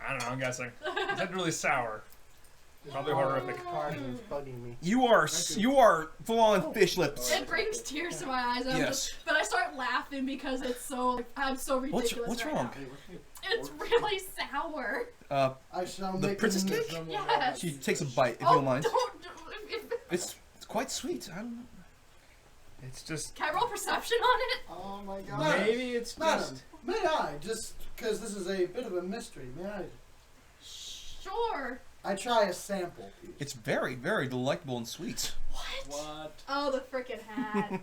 I don't know. I'm guessing. It's not really sour. Probably horrific. Pardon, it's bugging me. You are full on fish lips. It brings tears to my eyes. Yes. But I start laughing because it's so. I'm so ridiculous. What's right wrong? now. It's really sour. I shall The make princess an- cake? Yes. She takes a bite if you Oh, don't mind. if- It's quite sweet. I don't know. It's just. Can I roll perception on it? Oh my god. Madam, Maybe it's Madam, just. may I, just because this is a bit of a mystery, may I? Sure. I try a sample piece. It's very, very delectable and sweet. What? What? Oh, the frickin' hat.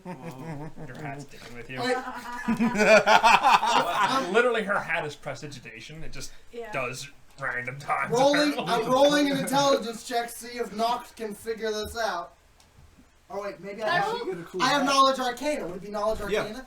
Your hat's sticking with you. Wait, Literally, her hat is prestidigitation. It just Yeah. does random times. rolling, apparently. I'm rolling an intelligence check to see if Noct can figure this out. Oh wait, maybe Can I I roll? have. Get a cool I have hat. knowledge arcana. Would it be knowledge arcana?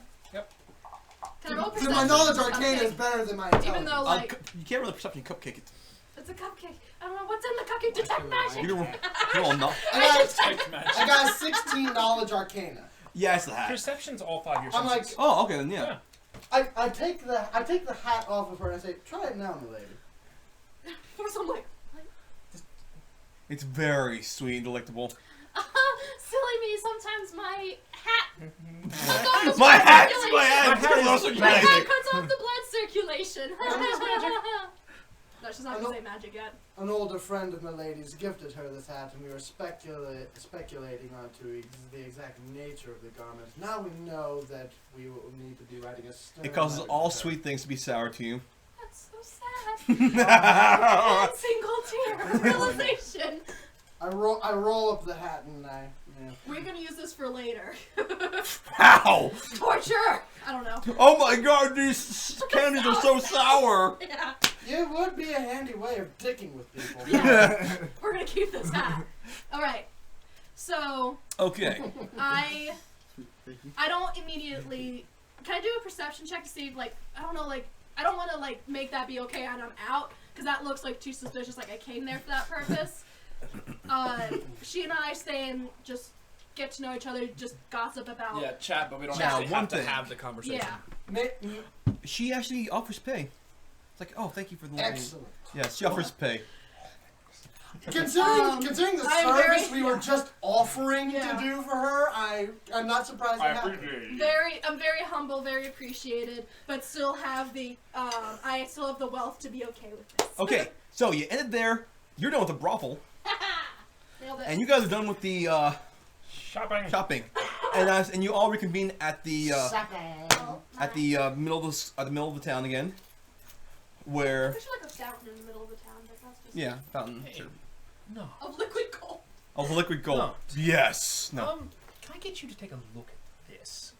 Can I roll So perception? my knowledge on arcana is cupcake? better than my Even intelligence. though, like, You can't really perception cupcake it. it's a cupcake. I don't know what's in the cupcake. Detect magic. You're all not. I got, Text match. I got 16 knowledge arcana. Yeah, it's the hat. Perception's all 5 years. I'm like, Oh, okay then. Yeah. I take the hat off of her and I say, try it now, milady. First I'm like, It's very sweet and delectable. silly me, sometimes my hat... My hat My hat is also My magic. hat cuts off the blood circulation. No, she's not going to say magic yet. An older friend of milady's gifted her this hat, and we were speculating onto the exact nature of the garment. Now we know that we will need to be writing a stern It causes letter all to her. sweet things to be sour to you. That's so sad. One single tear of realization. I roll up the hat and I. Yeah. We're going to use this for later. How? Torture! I don't know. Oh my god, these candies are so sour! Yeah. It would be a handy way of dicking with people. Yeah. We're going to keep this hat. Alright. So, Okay. I don't immediately... Can I do a perception check to see if, like, I don't know, like, I don't want to, like, make that be okay and I'm out, because that looks, like, too suspicious, like I came there for that purpose. She and I stay and just get to know each other, just gossip about... Yeah, chat, but we don't Now, actually one have to thing. have the conversation. Yeah. She actually offers pay. It's like, oh, thank you for the Excellent. Yes, she offers pay. Considering the I'm service very- we were just offering Yeah. to do for her, I'm not surprised it happened. I'm very humble, very appreciated, but still have the, I still have the wealth to be okay with this. Okay, so you ended there. You're done with the brothel, Nailed it. and you guys are done with the Shopping. shopping, and you all reconvene at the Oh, at the middle of the town again, where There's like a fountain in the middle of the town, but that's just yeah, fountain Hey. No. of liquid gold. of liquid gold. No. Yes. No. Can I get you to take a look at this?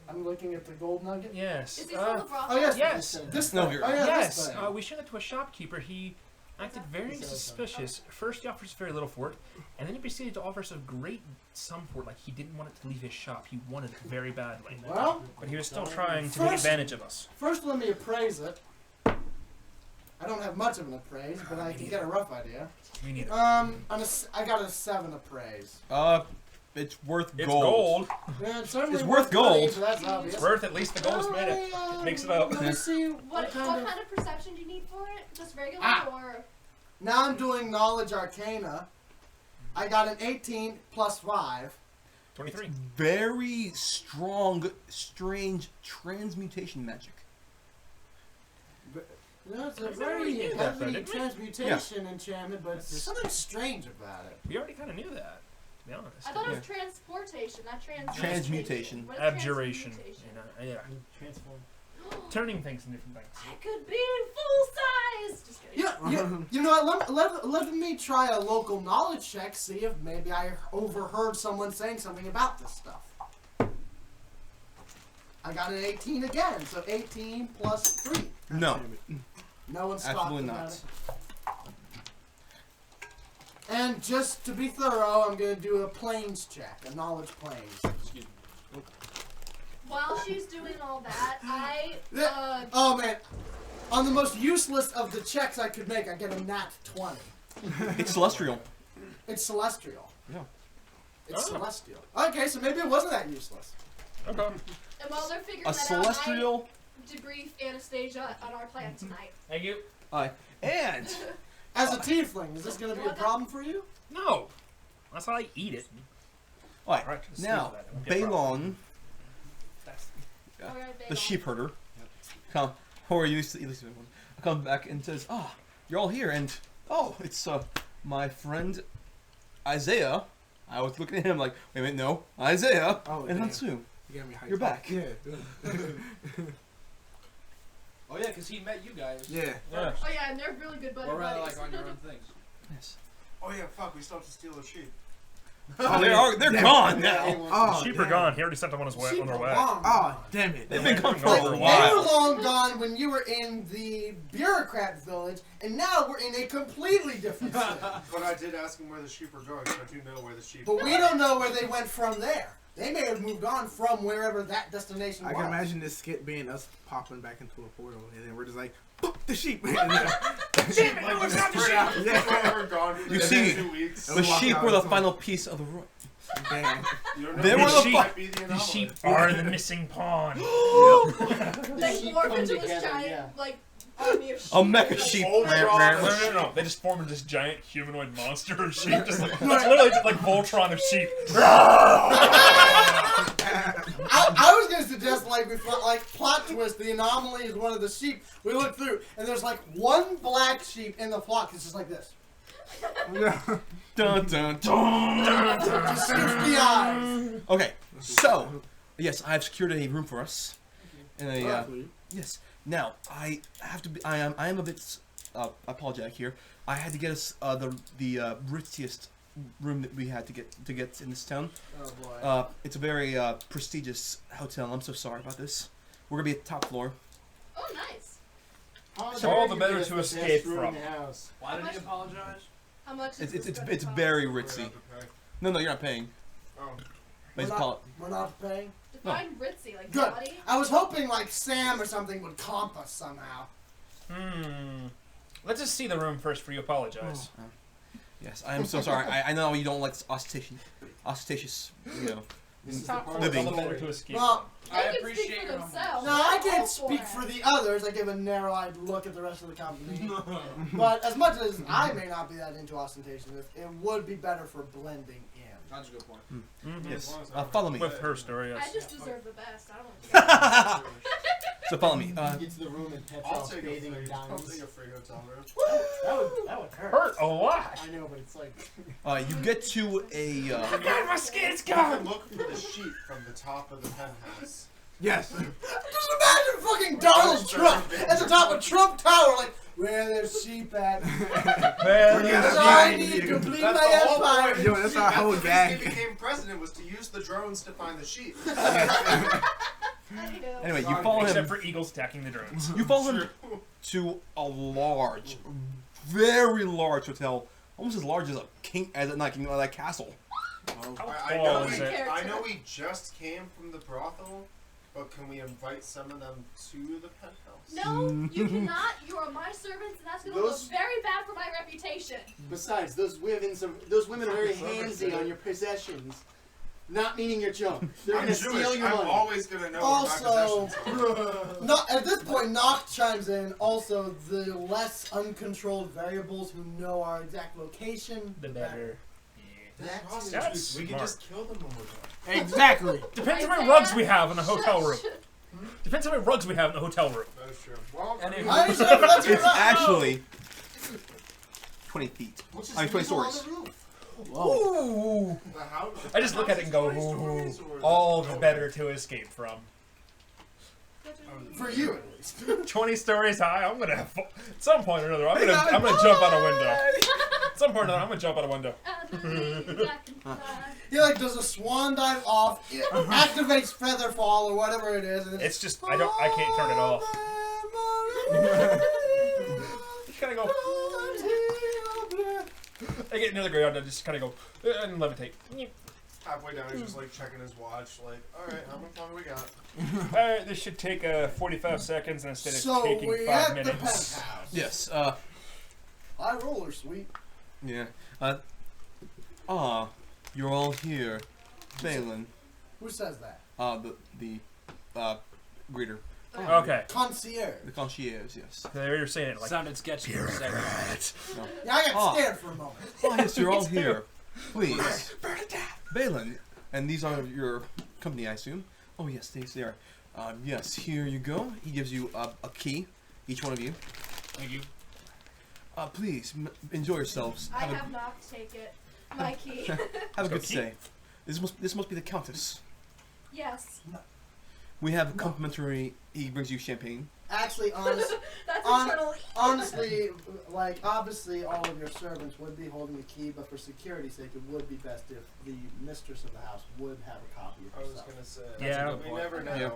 I'm looking at the gold nugget. Yes. Is he from the brothel? Oh yes, Yes. This No, thing. here. Oh yeah, Yes, this thing. we showed it to a shopkeeper. He acted very suspicious. First, he offers very little for it, and then he proceeded to offer us a great sum for it. Like he didn't want it to leave his shop. He wanted it very badly. Well, But he was still trying to take First- advantage of us. first let me appraise it. I don't have much of an appraise, but I can get a rough idea. Me neither. I got a 7 appraise. It's worth It's gold. gold. Yeah, it's certainly It's worth money, gold. so that's obvious. It's worth at least the gold is made it. Makes it up. Let me see What kind of perception do you need for it? Just regular or? Now I'm doing knowledge arcana. I got an 18 plus 5. 23. Very strong, strange transmutation magic. No, it's a I already very knew that, though, heavy didn't we? transmutation enchantment, but there's something strange about it. We already kind of knew that, to be honest. I thought it was transportation, not transmutation. Transmutation. What is Abjuration. transmutation? You know, yeah. Transform. Turning things into different things. I could be full size. Just kidding. You know what? Let me try a local knowledge check, see if maybe I overheard someone saying something about this stuff. I got an 18 again, so 18 plus 3. No, No one's absolutely talking about not. it. And just to be thorough, I'm going to do a planes check, a knowledge planes. Excuse me. While she's doing all that, Oh man, on the most useless of the checks I could make, I get a nat 20. It's celestial. It's celestial. Yeah. It's Oh. celestial. Okay, so maybe it wasn't that useless. Okay. and while they're figuring A that celestial. out, I debrief Anastaysia on our plan tonight. Thank you. And As a tiefling, is this going to be a problem for you? No. That's how I eat it. all right, Right, just now leave that. It won't be a problem. Balon, Alright, the Balon. sheep herder, or you used to one, comes back and says, "Ah, you're all here, and oh, it's my friend Isaiah." I was looking at him like, "Wait a minute, no, Isaiah Oh, and damn. Hun-Su, You got me hyped you're up. back." Yeah. Oh yeah, because he met you guys. Yeah. Yeah. Oh yeah, and they're really good buddies. Or rather, like on your own things. Yes. Oh yeah, fuck, we still have to steal the sheep. They're gone now. Oh, The sheep damn. are gone. He already sent them on his way. Sheep On their are way. long Oh, gone. damn it. They've been gone for They a were They while. were long gone when you were in the bureaucrat village, and now we're in a completely different city. But I did ask him where the sheep are going, so I do know where the sheep But we don't know where they went from there. They may have moved on from wherever that destination I was. can imagine this skit being us popping back into a portal, and then we're just like, "Boop, the sheep." And then, Damn it, no, it's not the sheep! yeah. We're gone for You the see, next 2 weeks. The walk sheep out were the and final piece of the ruin. Damn. You don't know They if were the the sheep fu- might be the These anomaly. sheep are the missing pawn. The They sheep morph come into this together, giant, yeah. like, army of sheep. A mecha sheep. No. They just form this giant humanoid monster of sheep. Just like, it's literally just like Voltron of sheep. I was gonna suggest like we thought like plot twist. The anomaly is one of the sheep. We look through and there's like one black sheep in the flock. It's just like this. Dun, dun, dun. Just shoots the eyes. Okay, so yes, I've secured a room for us. And a yes. Now I have to be. I am a bit apologetic here. I had to get us the ritziest room that we had to get in this town. Oh boy. It's a very prestigious hotel. I'm so sorry about this. We're gonna be at the top floor. Oh, nice. So all the better to escape from. Why did he apologize? How much is It's this gonna it's cost? very We're gonna ritzy. have to pay. No, you're not paying. Oh. But it's We're not paying. Define ritzy, like Good. body. I was hoping like Sam or something would comp us somehow. Let's just see the room first before you apologize. Yes, I am so sorry. I know you don't like ostentatious, you know. This is the Top part floor, Living. all the better to escape Well, They I can appreciate speak for your themselves. no, I All can't speak it. for the others. I give a narrow-eyed look at the rest of the company. But as much as I may not be that into ostentation, it would be better for blending in. That's a good point. Yes. Follow me. With her story, I yes. just deserve the best. I don't care. So follow me. You get to the room and I'll Petroph take bathing in I'll diamonds. take a free hotel room. That would hurt. Hurt a lot. I know, but it's like. You get to a. God, my skin's You can gone. look for the sheep from the top of the penthouse. Yes. Just imagine fucking Donald Trump at the top of Trump Tower, like, where there's sheep at? I need to complete That's my the whole empire. point. Yo, that's our That's whole the reason gag. he became president was to use the drones to find the sheep. Anyway, you follow Except him. for eagles attacking the drones. You follow him to a large, very large hotel, almost as large as a king, as a not king, like castle. I tall know is we, it? I know we just came from the brothel, but can we invite some of them to the penthouse? No, you cannot. You are my servants, and that's going to Those- look very bad for my reputation. Besides, those women are very handsy on your possessions. Not meaning your junk. They're I'm gonna Jewish. steal your I'm money. always gonna know Also, where my possessions are. not, at this point, Noct chimes in. Also, the less uncontrolled variables who know our exact location, The better. That's That's We can smart. just kill them when we're done. Exactly. Depends how many Isaiah, rugs we have in the hotel room. shush. Depends how many rugs we have in the hotel room. That is true. Well, And if- I understand, but that's It's right. actually 20 feet. Which is I mean, 20 legal on stories. the roof. Ooh. the house, I just look at it and go, ooh, all the better to escape from. For you, at least. 20 stories high, I'm gonna have, at some point or another, I'm gonna jump out a window. At some point or another, I'm gonna jump out a window. I believe I can fly. He like does a swan dive off, it activates feather fall or whatever it is. And then It's just, I can't turn it off. Just kind of go, I get near the ground, I just kind of go, and levitate. halfway down, he's just like checking his watch, like, alright, how much longer we got? Alright, this should take 45 seconds instead of So taking we 5 at the minutes. penthouse. Yes. High roller, sweet. Yeah. You're all here, Balin. Who says that? The greeter, Okay, Concierge. the concierge. Yes. there you're saying it like, Sounded sketchy for a second. Yeah, I got Ah. scared for a moment. Oh yes, you're all here. Please, Balin, and these are your company, I assume. Oh yes, they are. Yes, here you go. He gives you a key, each one of you. Thank you. Please enjoy yourselves. I have not take it. My key. Have a good key. stay. This must be the Countess. Yes. We have complimentary. He brings you champagne. Actually, That's On- eternal. honestly, like, obviously all of your servants would be holding the key, but for security's sake, it would be best if the mistress of the house would have a copy I of was herself. gonna say, Yeah. we never know. Yeah.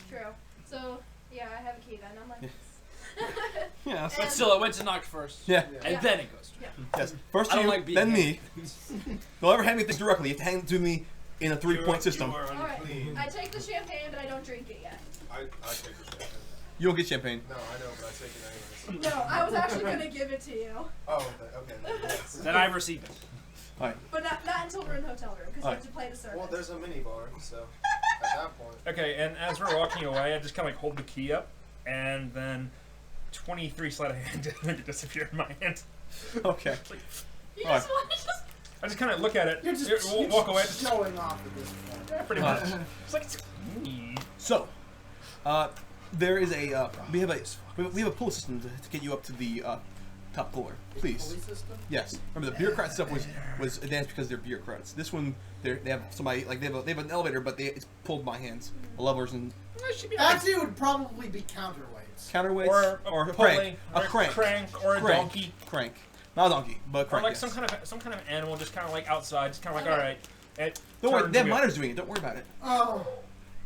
True. So, yeah, I have a key then. I'm like, Yes. But still, I went to Noct first. Yeah. And Yeah. then it goes to Yes. First I to don't you, like being then handed me. Don't ever hand me things directly. You have to hand it to me in a 3-point system. You are Alright, unclean. I take the champagne, but I don't drink it yet. I take the champagne. You don't get champagne. No, I know, but I take it anyways. No, I was actually gonna give it to you. Oh, okay. Yes. Then I receive it. Alright. But not until we're in the hotel room, because you have to play the service. Well, there's a mini bar, so at that point. Okay, and as we're walking away, I just kind of like hold the key up, and then 23 sleight of hand to disappear in my hand. Okay. You Alright. just want to just... I just kind of look at it, You're just walk away. showing off at this point. Yeah, pretty much. It's like So, there is a we have a pull system to get you up to the top floor. Please. Pulley system? Yes. Remember the bureaucrat stuff was advanced because they're bureaucrats. This one they have somebody like they have an elevator, but it's pulled by hands. The levers and Actually, it would probably be counterweights. counterweights or a pulley, crank, or a donkey, crank, not a donkey, but a crank. or like yes. some kind of animal, just kind of like outside, just kind of like all right. It Don't worry, turns they have wheel. miners doing it. Don't worry about it. Oh.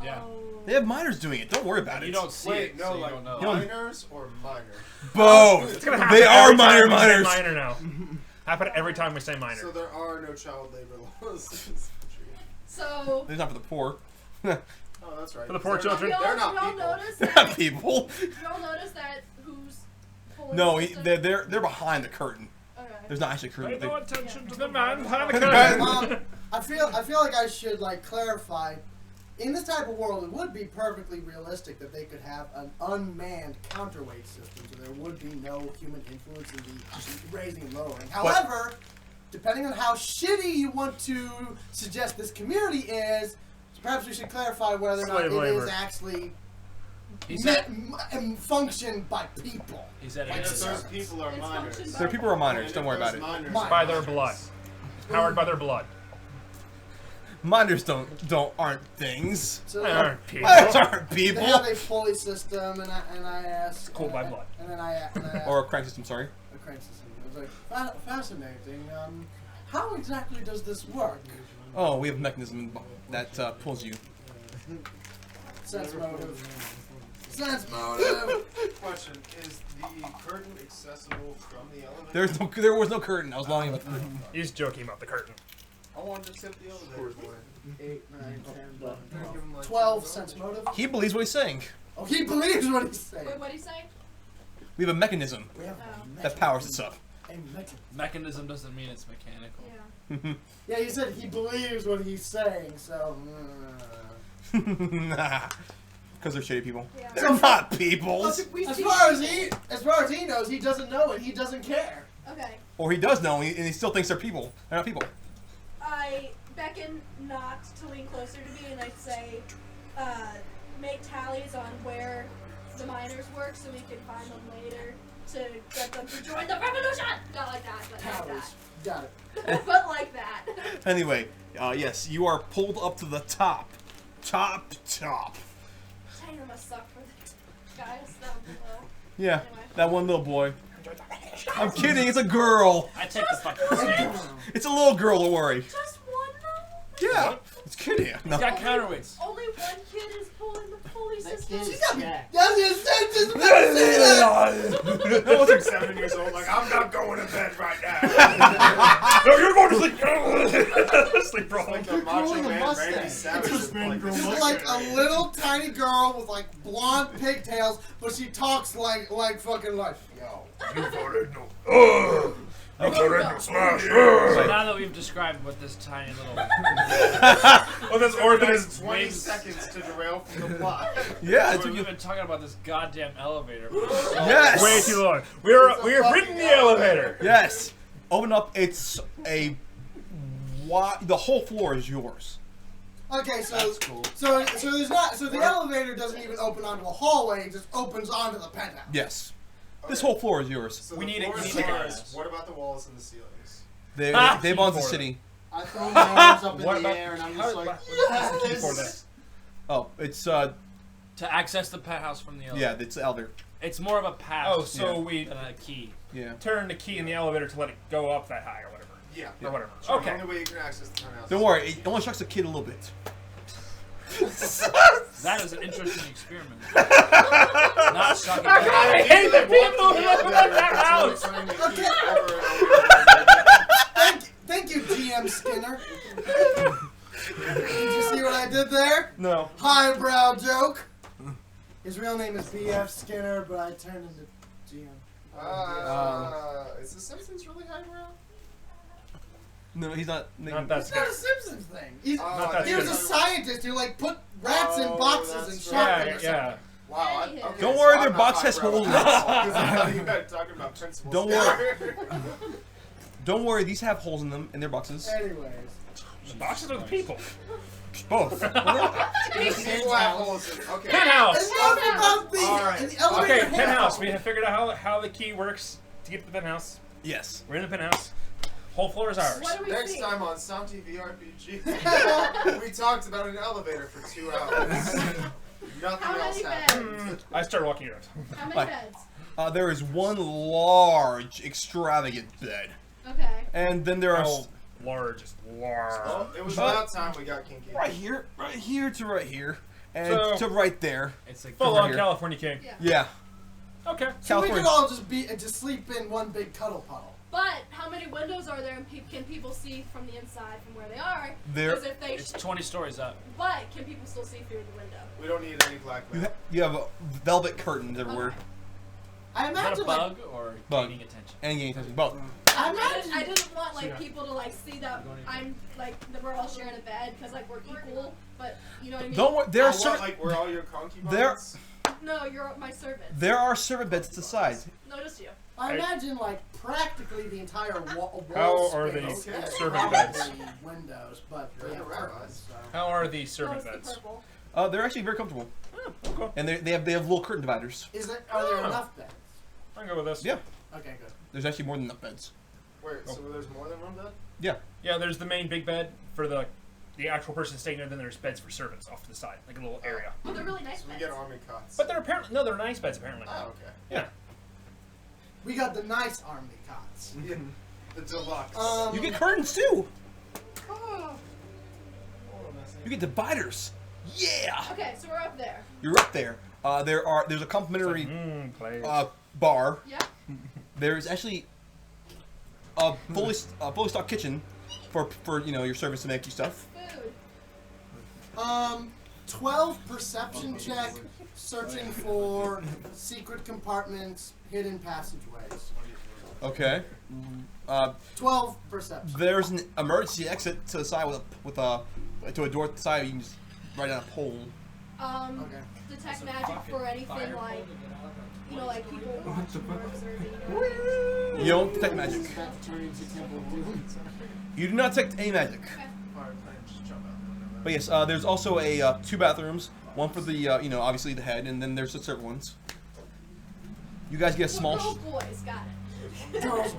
Yeah. They have miners doing it. Don't worry about You it. don't see Wait, it, no, so you like don't know. minors or minor? Both. It's gonna happen They are every time we say miners. Minor now. Happen every time we say minor. So there are no child labor laws. So... It's not for the poor. Oh, that's right. For the poor They're not- children. Y'all They're not people. notice They're that... not people. Y'all notice that who's pulling No, the system? they're behind the curtain. Okay. There's not actually a Pay curtain. no They- attention to the man behind the The curtain. man- I feel like I should like clarify. In this type of world, it would be perfectly realistic that they could have an unmanned counterweight system, so there would be no human influence in the raising and lowering. However, depending on how shitty you want to suggest this community is, perhaps we should clarify whether or not Slave it labor. is actually He said, functioned by people. he said And it if is. those people are It's minors. functioned Their people are minors. And Don't if worry about those it. minors By By their minors- blood. Powered by their blood. Miners aren't things. So They aren't people. Miners aren't they people. have a pulley system, and I asked. Cooled by blood. And then I asked. Or a crank system. Sorry. A crank system. I was like, fascinating. How exactly does this work? Oh, we have a mechanism that pulls you. Sense motive. Sense motive. Question: is the curtain accessible from the elevator? There was no curtain. I was lying about the curtain. He's joking about the curtain. I wanted to tip the elevator. 8, 9, 10, 11, Give 12. him, like, 12 $10. sense motive. He believes what he's saying. Oh, he believes what he's saying. Wait, what'd he say? We have a mechanism We have Oh. that powers us up. a mechanism. Mechanism doesn't mean it's mechanical. Yeah. Yeah, he said he believes what he's saying, so. Nah, because they're shitty people. Yeah. They're not people. As far as he knows, he doesn't know it. He doesn't care. Okay. Or he does know, and he still thinks they're people. They're not people. I beckon Noct to lean closer to me and I say, make tallies on where the miners work so we can find them later to get them to join the revolution! Not like that, but like Powers. Got it. that. But like that. Anyway, yes, you are pulled up to the top. Top. Dang, that must suck for the guys down below. Yeah, Anyway. that one little boy. I'm kidding, it's a girl. I take the fucking stairs. It's a little girl, don't worry. Just one though? Yeah, it's kidding. No. He's got counterweights. Only one kid is pulling the pulley system. She's got me. That's his sentence. About to say that. I was like 7 years old. Like I'm not going to bed right now. No, you're going to sleep. Sleep wrong. Like the Macho Growing a Man mustache. Randy Savage. It's like, Just like a little tiny girl with like blonde pigtails, but she talks like fucking like yo. You voted no. I voted no. Smash. So now that we've described what this tiny little Well, this orphan There's is 20 seconds to derail from the plot. Yeah, so it's we've been talking about this goddamn elevator. Yes. way too long. We have ridden the elevator. Yes. Open up. It's a. The whole floor is yours. Okay, so That's cool. so there's not so the elevator doesn't even open onto a hallway; it just opens onto the penthouse. Yes. This Okay. whole floor is yours. So We the need it- floor we is need it, yours. guys. What about the walls and the ceilings? They Ah, belong to the for city. I throw my arms up in What the about- air and I'm how- just like, what's the key for yes! Oh, it's To access the penthouse from the elevator. yeah, it's the elevator. It's more of a pass Oh, so we than a key. Yeah. turn the key in the elevator to let it go up that high or whatever. Yeah. Or whatever. The Okay. only way you can access the penthouse. Don't worry, it only shocks the kid a little bit. That is an interesting experiment. Not shocking. I hate the people who live in that house. Thank you, GM Skinner. Did you see what I did there? No. Highbrow joke. His real name is B.F. Skinner, but I turned into GM. Is The Simpsons really highbrow? No, he's not. Not that It's not a Simpsons thing. He Not that was a good. scientist who like put rats in Oh, boxes and that's shot Yeah, them. or yeah. Wow. Anywho. Okay, Don't so worry, I'm their not box has highbrow holes in at it. all, 'cause I thought you guys talking about principles. Don't there. Don't worry, these have holes in them in their boxes. Anyways. The boxes are the people. Both. People have holes in. Okay. Penthouse. Enough about the, All right. the elevator Okay, handle. penthouse. We have figured out how the key works to get to the penthouse. Yes. We're in the penthouse. Whole floor is ours. What do we Next see? time on Santi VRPG, we talked about an elevator for 2 hours. Nothing How else many happened. beds? I start walking around. How many Like- beds? There is one large, extravagant bed, Okay. and then there are How large is large. Well, it was about time we got kinky. right here to right here, and So- to right there. It's like Full over on here. California king. Yeah. Yeah. Okay. So we California. could all just sleep in one big cuddle puddle. But how many windows are there, and can people see from the inside from where they are? There- Because if they, It's 20 stories up. but can people still see through the window? We don't need any black men. You have velvet curtains everywhere. Okay. I Is that a imagine like bug or Bug. gaining attention? And getting attention. Both. I I imagine didn't want like people to like see that I'm like that we're all sharing a bed because like we're equal, but you know what I mean. Don't worry. There are What, certain. like, we're all your concubines? There- No, you're my servant. There are servant beds to the side. No, just you. I imagine like practically the entire wall How are space the is servant probably beds? windows, but You're they in have the right curtains, eyes. so. How are the servant Notice the beds? purple. They're actually very comfortable, Okay. and they have little curtain dividers. Are there Oh. enough beds? I can go with this. Yeah. Okay, good. There's actually more than enough beds. Wait, so there's more than one bed? Yeah, there's the main big bed for the actual person staying there. Then there's beds for servants off to the side, like a little area. But they're really nice So we beds. get army cots. But they're apparently they're nice beds apparently. Oh, okay. Yeah. We got the nice army cots. Yeah, the deluxe. You get curtains too. Oh. You get dividers. Yeah. Okay, so we're up there. You're up there. There's a complimentary Play. bar. Yeah. There's actually a fully stocked kitchen for your servants to make you stuff. Food. 12 perception check, searching for secret compartments, hidden passageways. Okay. 12 perception. There's an emergency exit to the side to a door at the side. You can just write down a pole. Okay. Detect magic for anything like like people watching or observing. Or... You don't detect magic. About to turn into Temple of Doom. You do not detect any magic. But yes, there's also a 2 bathrooms. One for the obviously the head, and then there's the servant ones. You guys get a small. Girls, boys, got it. Girls,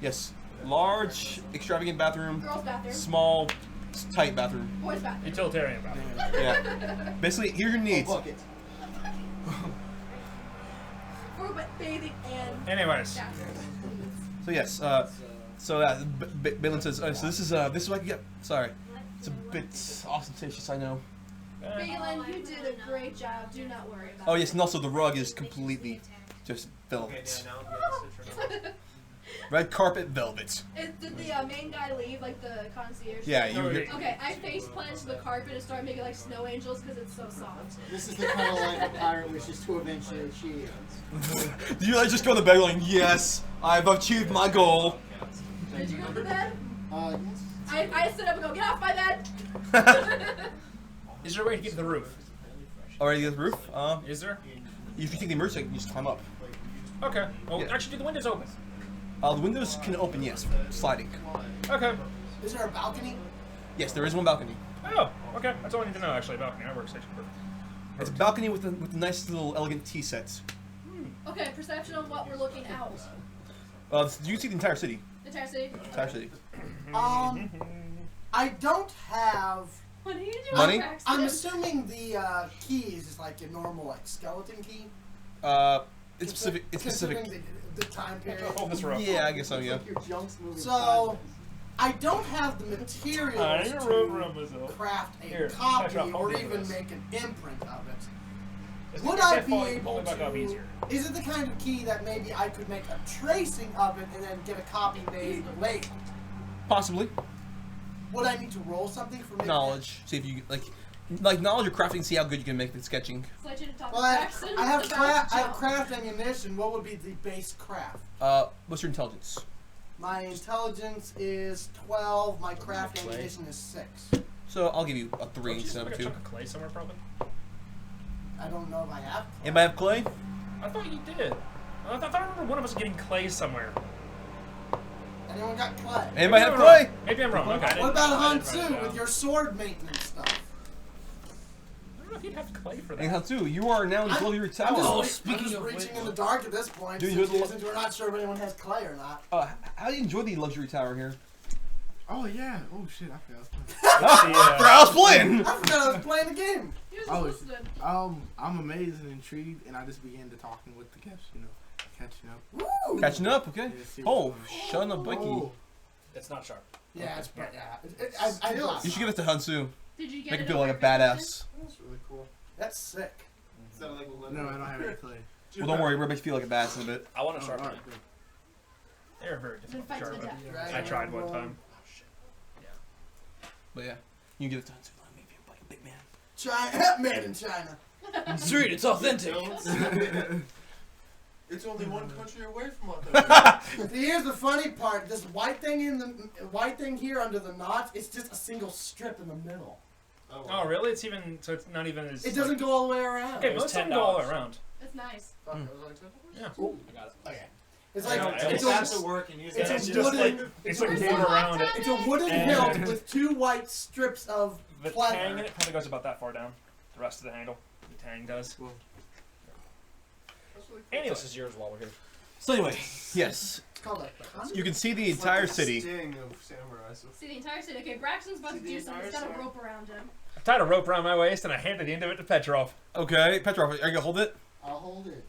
Yes, large, extravagant bathroom. Girls' bathroom. Small, tight bathroom. Boys' bathroom. Utilitarian bathroom. Yeah. Basically, here's your needs. Bucket. For bathing and Anyways, bathrooms. So yes, Balin says, so this is what I get. Sorry, it's a bit ostentatious, I know. Balin, you did a great job. Do not worry about Oh it. yes, and also the rug is completely just velvet. Red carpet velvet. Did the main guy leave, like the concierge? Yeah, you get. Okay, I face plunged the carpet and started making like snow angels because it's so soft. This is the kind of life a pirate wishes to eventually achieve. Do you just go on the bed going, yes, I've achieved my goal. Did you go to bed? Yes. I stood up and go, get off my bed! is there a way to get to the roof? Already get the roof? Is there? If you take the emergency, you can just climb up. Okay. Well, Yeah. actually, do the windows open? The windows can open, yes, sliding. Okay. Is there a balcony? Yes, there is one balcony. Oh, okay. That's all I need to know, actually, about balcony. That works actually perfect. It's a balcony with a nice little elegant tea set. Okay, perception on what we're looking out. You can see the entire city. Entire city? Entire city. I don't have. What are you doing, Money? Braxten? I'm assuming the keys is like a normal like skeleton key. It's specific. It's specific. Considering the time period. Hold this rope. Yeah, I guess so. It's Yeah. like your junk's moving So, I don't have the materials to craft a Here, copy Petroph, hold or me to even this. make an imprint of it. If Would you I can't be fall, able pull it back up to? easier. Is it the kind of key that maybe I could make a tracing of it and then get a copy made later? Possibly. would I need to roll something for making Knowledge. See if you like knowledge or crafting. See how good you can make the sketching. So I should talk Well, to I Braxten have about I have jump. craft ammunition. What would be the base craft? What's your intelligence? My intelligence is 12. My craft Clay. ammunition is 6. So I'll give you a 3 Don't you just instead have of a 2. chunk of clay somewhere, probably? I don't know if I have. Anybody have clay? I thought you did. I thought I remember one of us getting clay somewhere. Anyone got clay? Anybody have I'm clay? wrong. Maybe I'm wrong. Okay. I What didn't- about I didn't write it Hun-Su down. with your sword maintenance stuff? I don't know if you'd have clay for that. And Hun-Su, you are now in the your I'm tower. just, I'm just reaching in the dark at this point, Dude, you're since we're not sure if anyone has clay or not. How do you enjoy the luxury tower here? Oh yeah. Oh shit, I forgot. Let's see, I was playing. I forgot I was playing the game. He was Oh, just listening. I'm amazed and intrigued, and I just began to talking with the guests, catching up. Woo! Catching up, okay. Yeah, see Oh, what's going shun of Blicky. Oh. It's not sharp. Yeah, it's I You should give it to Hun-Su. Did you get Make it him feel like a over your badass. That's really cool. That's sick. Is that like a No, I don't have any clay. Well, don't worry, we're gonna make you feel like a badass in a bit. I want a Oh, sharp alright, one. good. They're very Then difficult fight to to the sharpen. death. I tried one time. But yeah, you can give it to Hun-Su. Make him feel like a big man. China, made in China. Sweet, it's authentic. It's only one country away from authentic. Here's the funny part. This white thing here under the notch, it's just a single strip in the middle. Oh, really? It's even so. It's not even as. It doesn't go all the way around. Okay, It was most of them go all the way $10. around. It's nice. Fuck, it was like $10? Yeah. I got it. Okay. It's I like know, I it's just have a, to work and use it's that. a just wooden It's like Where's wood the hot around it. tub it's a wooden And- hilt with 2 white strips of The tang in pleather. it probably goes about that far down. The rest of the handle, the tang does. Well, That's really cool. Anyway, This is yours while we're here. So anyway, yes, It's called a you can see the It's entire like the city. Sting of samurai. So See the entire city. Okay, Braxton's about See to the do something. He's got a entire rope around him. I tied a rope around my waist and I handed the end of it to Petroph. Okay, Petroph, are you gonna hold it? I'll hold it.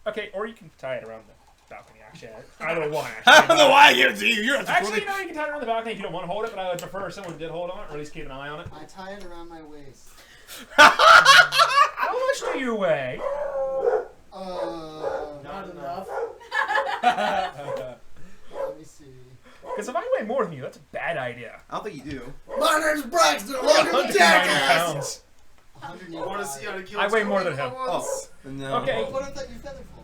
Okay, or you can tie it around the balcony. Actually, either one. I don't know why I give it to you. You're Actually, no, you can tie it around the balcony if you don't want to hold it, but I would prefer if someone did hold on it, or at least keep an eye on it. I tie it around my waist. How much do you weigh? Not enough. Let me see. Because if I weigh more than you, that's a bad idea. I don't think you do. My name's Braxton. Welcome to 190 Jackass. pounds. you want to see how to kill I weigh two more than people him. at once? No. Okay, What if that you feather fall?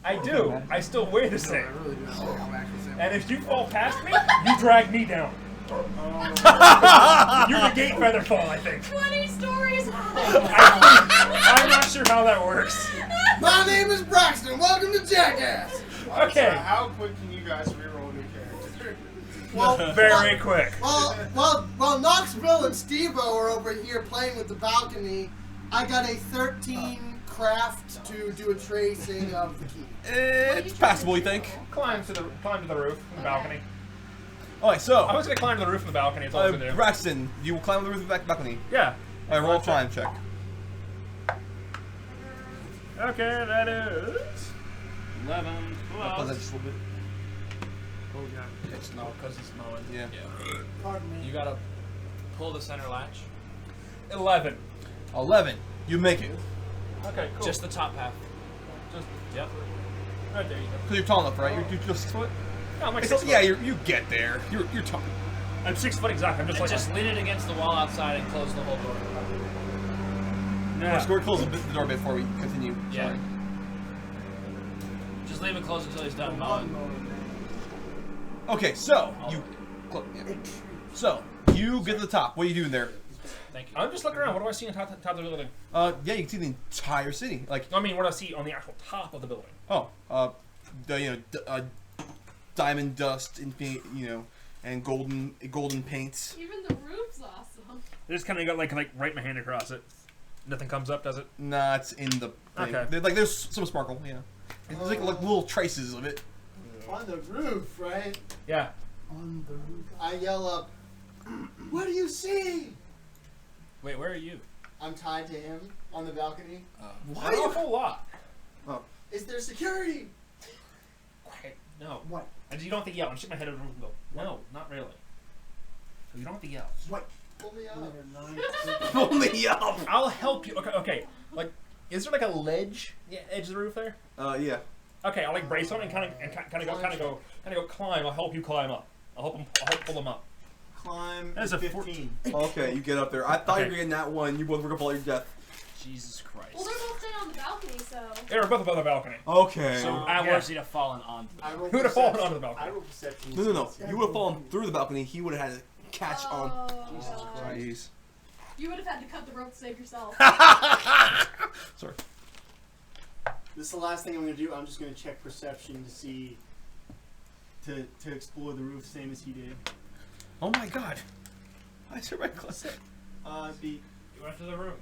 I do. I still weigh the no, I same. really do. I'm actually saying. And if you fall past me, you drag me down. You negate feather fall, I think. 20 stories I'm not sure how that works. My name is Braxton. Welcome to Jackass. Okay. So how quick can you guys reroll new characters? Well, Very quick. While Knoxville and Steve-O are over here playing with the balcony, I got a 13 craft to do a tracing of the key. It's passable, you think? Climb to the roof from the balcony. Alright, so, I was gonna climb to the roof of the balcony. That's all I was gonna do. Braxton, you will climb the roof of the balcony. Yeah. Alright, roll a climb check. Okay, that is 11 I'll pause that just a little bit. Oh god. It's no, because it's mowing. Yeah. Pardon me. You gotta pull the center latch. 11. 11. You make it. Okay, cool. Just the top half. Just Yep. right there you go. Because you're tall enough, right? You're 6 foot? No, I'm like It's 6 yeah, foot. you get there. You're tall. I'm 6 foot exactly. I'm just And like just lean it against the wall outside and close the whole door. We're going to close the door before we continue. Yeah. Sorry. Just leave it closed until he's done mowing. Okay, so you get to the top. What are you doing there? Thank you. I'm just looking around. What do I see on top of the building? Yeah, you can see the entire city. Like, I mean, what do I see on the actual top of the building? diamond dust and and golden paints. Even the roof's awesome. I just kind of got like right my hand across it. Nothing comes up, does it? Nah, it's in the thing. Okay. There's some sparkle. Yeah, it's like little traces of it. On the roof, right? Yeah. On the roof. I yell up, what do you see? Wait, where are you? I'm tied to him on the balcony. Not a whole lot. Is there security? Quiet. No. What? And you don't have to yell. I'm shake my head over the roof and go, no, not really. So you don't have to yell. What? Pull me up. Pull me up. I'll help you. Okay. Like, is there like a ledge? Yeah, edge of the roof there. Yeah. Okay, I'll like brace on it and kind of go climb. I'll help you climb up. I'll help pull him up. climb That's is a 15. Okay, you get up there. I thought you Okay. were getting that one. You both were gonna fall to your death. Jesus Christ. Well, they're both staying on the balcony, so. They were both above the balcony. Okay. So at Yeah. worst, he'd have fallen onto I them. roll Who would have fallen perception. onto the balcony? I roll perception. No. You would have fallen through the balcony. He would have had to catch on. Oh, Jesus God. Christ. Jeez. You would have had to cut the rope to save yourself. Sorry. This is the last thing I'm going to do. I'm just going to check perception to see, to explore the roof, same as he did. Oh my God. I should right class. The You went to the room.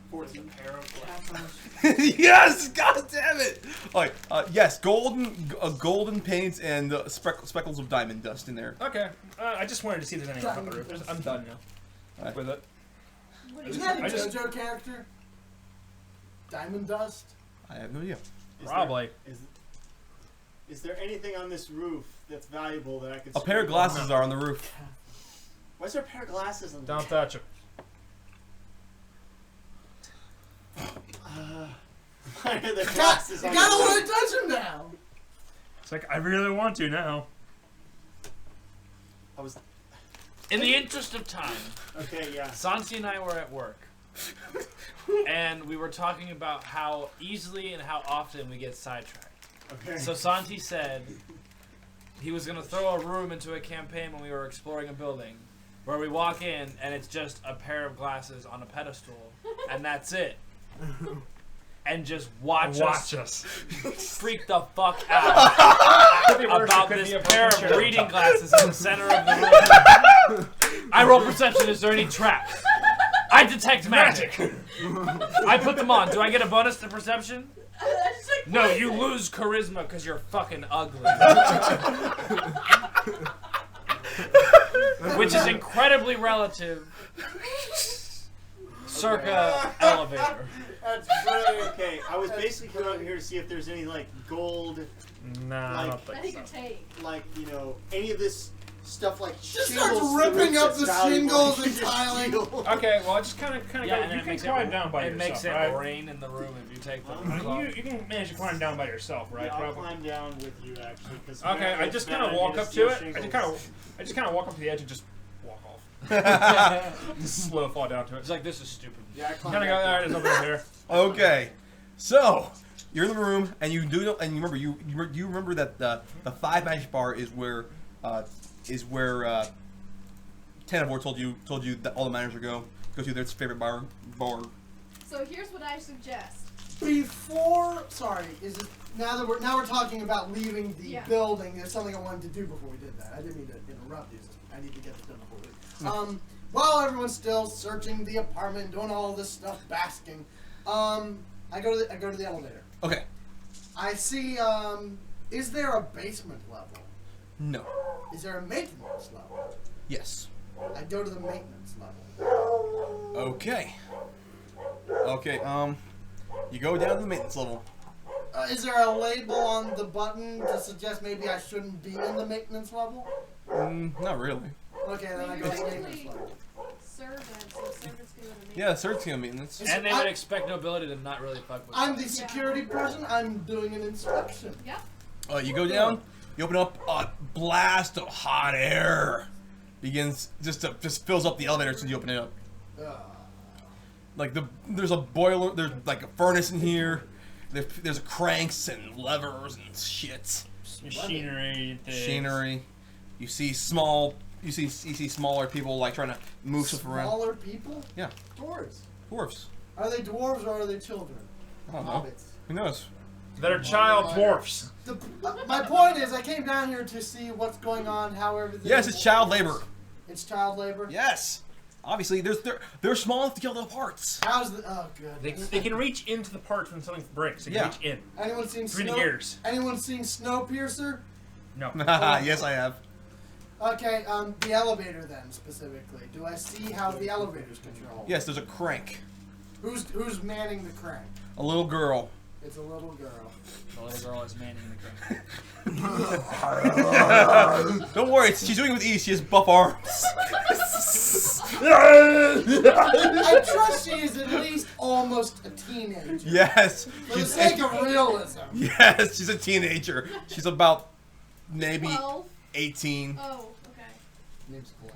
14. Pair of glasses. Yes! God damn it! Alright, yes, golden paint and speckles of diamond dust in there. Okay. I just wanted to see if there's anything on the roof. I'm done now. Alright. With it. What do Isn't you that a I just- JoJo character? Diamond Dust? I have no idea. Is Probably. Is there anything on this roof that's valuable that I could A pair of scrape glasses off? are on the roof. Why is there a pair of glasses on the Don't roof? touch it. Why are there You glasses on gotta the roof? want to touch him now! It's like, I really want to now. I was... In the interest of time, Okay, yeah. Santi and I were at work. And we were talking about how easily and how often we get sidetracked. Okay. So Santi said he was going to throw a room into a campaign when we were exploring a building where we walk in and it's just a pair of glasses on a pedestal and that's it. And just watch us freak the fuck out about this pair of reading glasses in the center of the room. I roll perception. Is there any traps? I detect magic. I put them on. Do I get a bonus to perception? No, you lose charisma because you're fucking ugly. Which is incredibly relative. Circa elevator. That's brilliant. Okay, I was basically coming out here to see if there's any, like, gold, Nah, I don't that he think could so. take? like, you know, any of this stuff like Just shingles starts to ripping roof up that's the valuable. shingles and Just tiling. steal. Okay, well, just kind of Yeah, go. and You it can makes climb down by it makes yourself, it right? rain in the room if you take the Uh-huh. roof off. You can manage to climb down by yourself, right? Yeah, I'll Probably. climb down with you, actually. Cause Okay, I just kind of walk up to it. I just kind of walk up to the edge and just walk off. Just slow fall down to it. It's like, this is stupid. Yeah, I climb Kind of go. back Alright, down. there's nothing here. Okay, so you're in the room, and you do know, and you remember you remember that the 5 magic bar is where Tenavor told you that all the miners go to their favorite bar. So here's what I suggest. Sorry, is it now we're talking about leaving the Yeah. building? There's something I wanted to do before we did that. I didn't mean to interrupt you. I need to get this done before we leave. While everyone's still searching the apartment, doing all this stuff, basking, I go to the elevator. Okay. I see. Is there a basement level? No. Is there a maintenance level? Yes. I go to the maintenance level. Okay. Okay. You go down to the maintenance level. Is there a label on the button to suggest maybe I shouldn't be in the maintenance level? Not really. Okay, then I go to the maintenance level. Servants, so servants go to the Yeah, search team maintenance. Is- And they I- would expect nobility to not really fuck with I'm them. the security person. I'm doing an inspection. Yep. You go down. You open up. A blast of hot air begins just fills up the elevator as soon as you open it up. Like there's a boiler. There's like a furnace in here. There's cranks and levers and shit. Machinery. Machinery. You see smaller people like trying to move stuff around. Smaller people? Yeah. Dwarves. Dwarfs. Are they dwarves or are they children? I don't know. Hobbits. Who knows? That are child dwarfs. My point is, I came down here to see what's going on, how everything. Yes, it's child labor. It's child labor. Yes. Obviously, they're small enough to kill the parts. How's the? Oh, good. They can reach into the parts when something breaks. They can Yeah. reach in. Anyone seen Through the Snow? ears. Anyone seen Snowpiercer? No. Yes, I have. Okay, the elevator then specifically. Do I see how the elevator's controlled? Yes, there's a crank. Who's manning the crank? A little girl. It's a little girl. The little girl is manning the crank. Don't worry, she's doing it with ease. She has buff arms. I trust she is at least almost a teenager. Yes. For the sake of realism. Yes, she's a teenager. She's about maybe 12. 18. Oh, okay. Name's Gladys.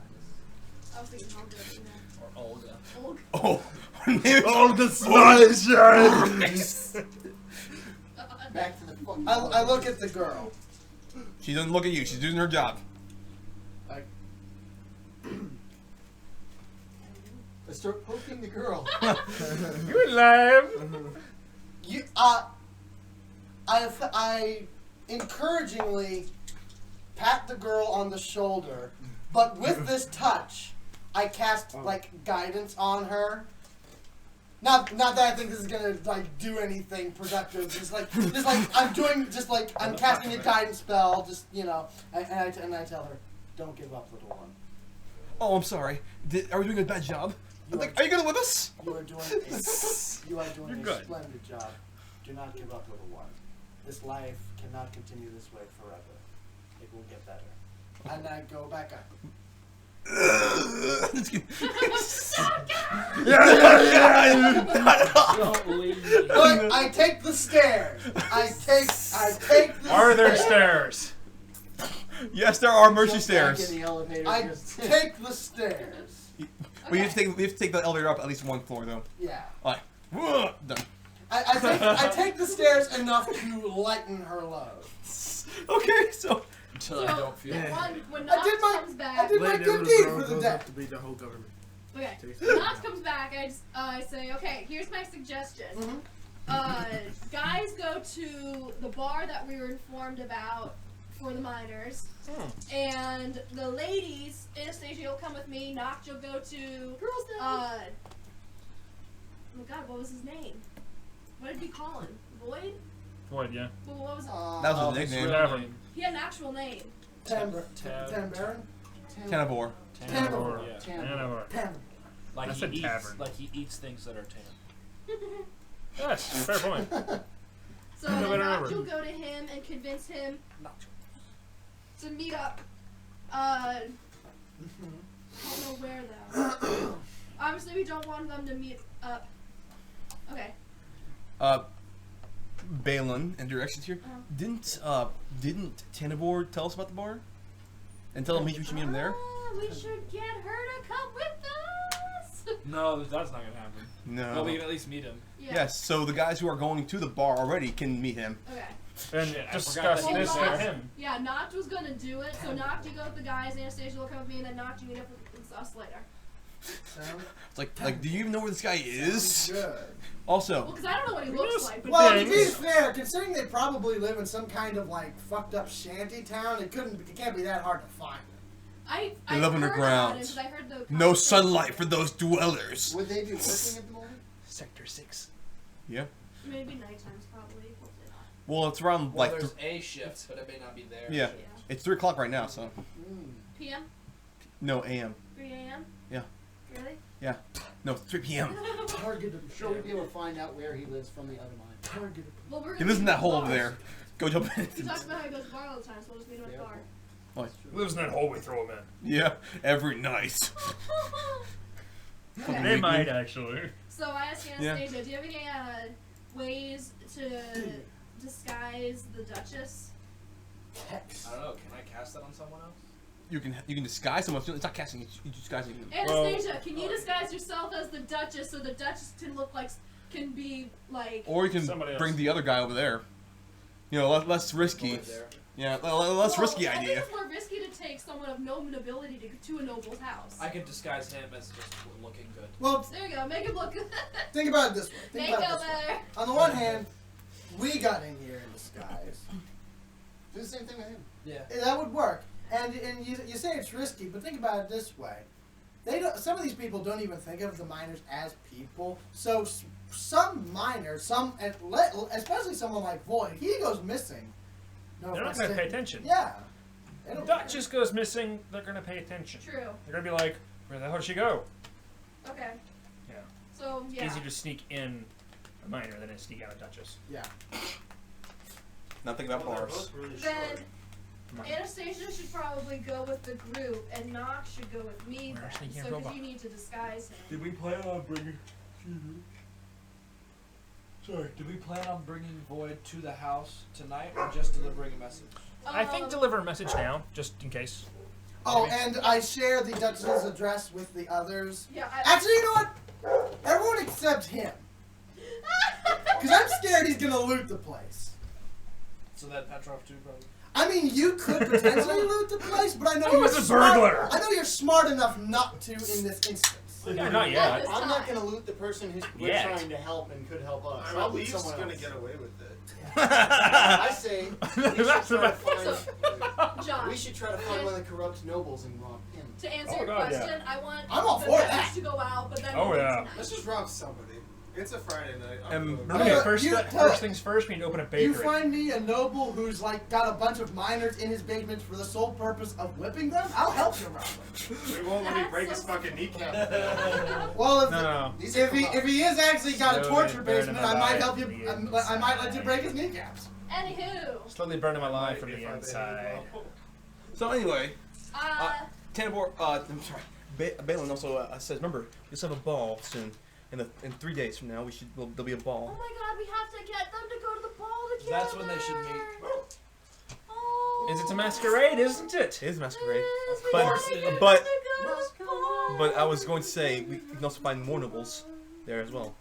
was thinking Olga, you know. Or Olga. Olga. Oh, her name is the smile Back to the fucking. I look at the girl. She doesn't look at you. She's doing her job. I start poking the girl. You're alive. You, I encouragingly pat the girl on the shoulder, but with this touch, I cast like guidance on her. Not that I think this is gonna like do anything productive. Just like I'm casting a guidance spell. Just and I tell her, don't give up, little one. Oh, I'm sorry. Are we doing a bad job? Are you gonna with us? You are doing a splendid job. Do not give up, little one. This life cannot continue this way forever. It will get better. And I go back up. Don't leave me. Look, I take the stairs. I take the Are there stairs. stairs? Yes, there are mercy Jump back stairs. in the elevator. I just- take the stairs. We have to take the elevator up at least one floor though. Yeah. Alright. Done. I take the stairs enough to lighten her load. Okay, so Until I don't feel it. When I did Noct my- comes back, I did my good deed for the day. to be the whole government. okay. When Noct comes back, I say, okay, here's my suggestion. Mhm. Guys go to the bar that we were informed about for the miners, and the ladies, Anastaysia will come with me. Noct, you'll go to Girls Day. oh my God, what was his name? What did we call him? Void? Void, yeah. Well, what was it? that was his nickname. Whatever. He had an actual name. Tambaron? Cannibore. Tanavor. Yeah. Tanavor. Tam. Like I he said eats, tavern. like he eats things that are tan. Yes, fair point. So No, then whatever. Noct will go to him and convince him to meet up. I don't know where though. Obviously, we don't want them to meet up. Okay. Balin and directions here. Didn't Tanivor tell us about the bar? And tell him we should meet him there? We should get her to come with us. No, that's not gonna happen. No. But we can at least meet him. Yeah. Yes, so the guys who are going to the bar already can meet him. Okay. And Shit, I discuss forgot that this he with was- him. Yeah, Noct was gonna do it. So Noct, you go with the guys. Anastaysia will come with me, and then Noct, you meet up with us later. It's like, do you even know where this guy is? Good. Well, Also, because I don't know what he looks like. But Well, to Yeah, be he's- fair, considering they probably live in some kind of like fucked up shanty town, it can't be that hard to find. I They live heard underground. about it 'cause I heard the no conversation. sunlight for those dwellers. Would they be working at the moment? Sector 6. Yeah. Maybe night times, probably. Hopefully not. Well, it's around Well, like there's a shift, but it may not be there. Yeah. Yeah. it's 3 o'clock right now. So PM? no AM. 3 a.m.? Yeah. Really? No, 3 p.m. Target him. Sure, we'd be able to find out where he lives from the other mine. Target him. Well, we're He gonna lives in meet that at hole the over bar. there. Go jump in. He talks about how he goes to the bar all the time, so we'll just meet him at the bar. Lives in that hole we throw him in. Yeah, every night. Okay. They might actually. So I asked Anastaysia, do you have any ways to disguise the Duchess? Hex. I don't know. Can I cast that on someone else? You can disguise someone. It's not casting. You disguising. Anastasia, can you disguise yourself as the Duchess so the Duchess can be like? Or you can Somebody else. bring the other guy over there. You know, less risky. Over there. Yeah, less risky I think idea. it's more risky to take someone of no nobility to a noble's house. I can disguise him as just looking good. Well, There you go. Make him look good. think about it this way. Think Make about him it this way. better. On the one hand, we got in here in disguise. Do the same thing with him. Yeah. That would work. And you say it's risky, but think about it this way. Some of these people don't even think of the miners as people. So some miners, especially someone like Void, he goes missing. No They're not offense going to to- pay attention. Yeah. They don't Duchess goes missing, they're going to pay attention. True. They're going to be like, where the hell did she go? Okay. Yeah. So yeah. Easier to sneak in a minor than to sneak out a Duchess. Yeah. Nothing about Well, they're bars. both really Then short. Anastasia should probably go with the group, and Noct should go with me Where's then. the So robot? because you need to disguise him. Did we plan on bringing? Sorry. Did we plan on bringing Void to the house tonight, or just delivering a message? I think deliver a message now, just in case. Oh, and I share the Duchess's address with the others. Yeah, Actually, you know what? Everyone except him. Because I'm scared he's going to loot the place. So that Petroph too, probably. I mean, you could potentially loot the place, but I know Oh, you're it's a smart. burglar. I know you're smart enough not to in this instance. Yeah, not yet. I'm not going to loot the person who's we're Yet. trying to help and could help us. I'm I'll at loot least someone gonna else. get away with it. I say we should That's try to about- find. John, We should try to find one of the corrupt nobles and rob him. to answer Oh, your God, yeah. question, I want I'm all the for message that. to go out, but then Oh, we'll do yeah. tonight. Let's just rob somebody. It's a Friday night. I'm closed. Okay, Yeah, first, you- first things first, we need to open a You bakery. find me a noble who's like got a bunch of miners in his basement for the sole purpose of whipping them. I'll help you rob them. We won't let me That's break so his fucking kneecap. Well, if, No. These are if he is actually got a Slowly torture burning basement, my I might life help you. from the I might let you inside. break his kneecaps. Anywho, Slowly burning my life from If the I inside. So anyway, uh, Tannibor, I'm sorry. Balin also says, remember, we just have a ball soon. In 3 days from now, there'll be a oh ball. my god, we have to get them to go to the ball together. That's when they should meet. Oh. It's a masquerade, isn't it? It is a masquerade. Yes, we But- have to get but- them to go to the ball. But I was going to say, we can also find more nobles there as well.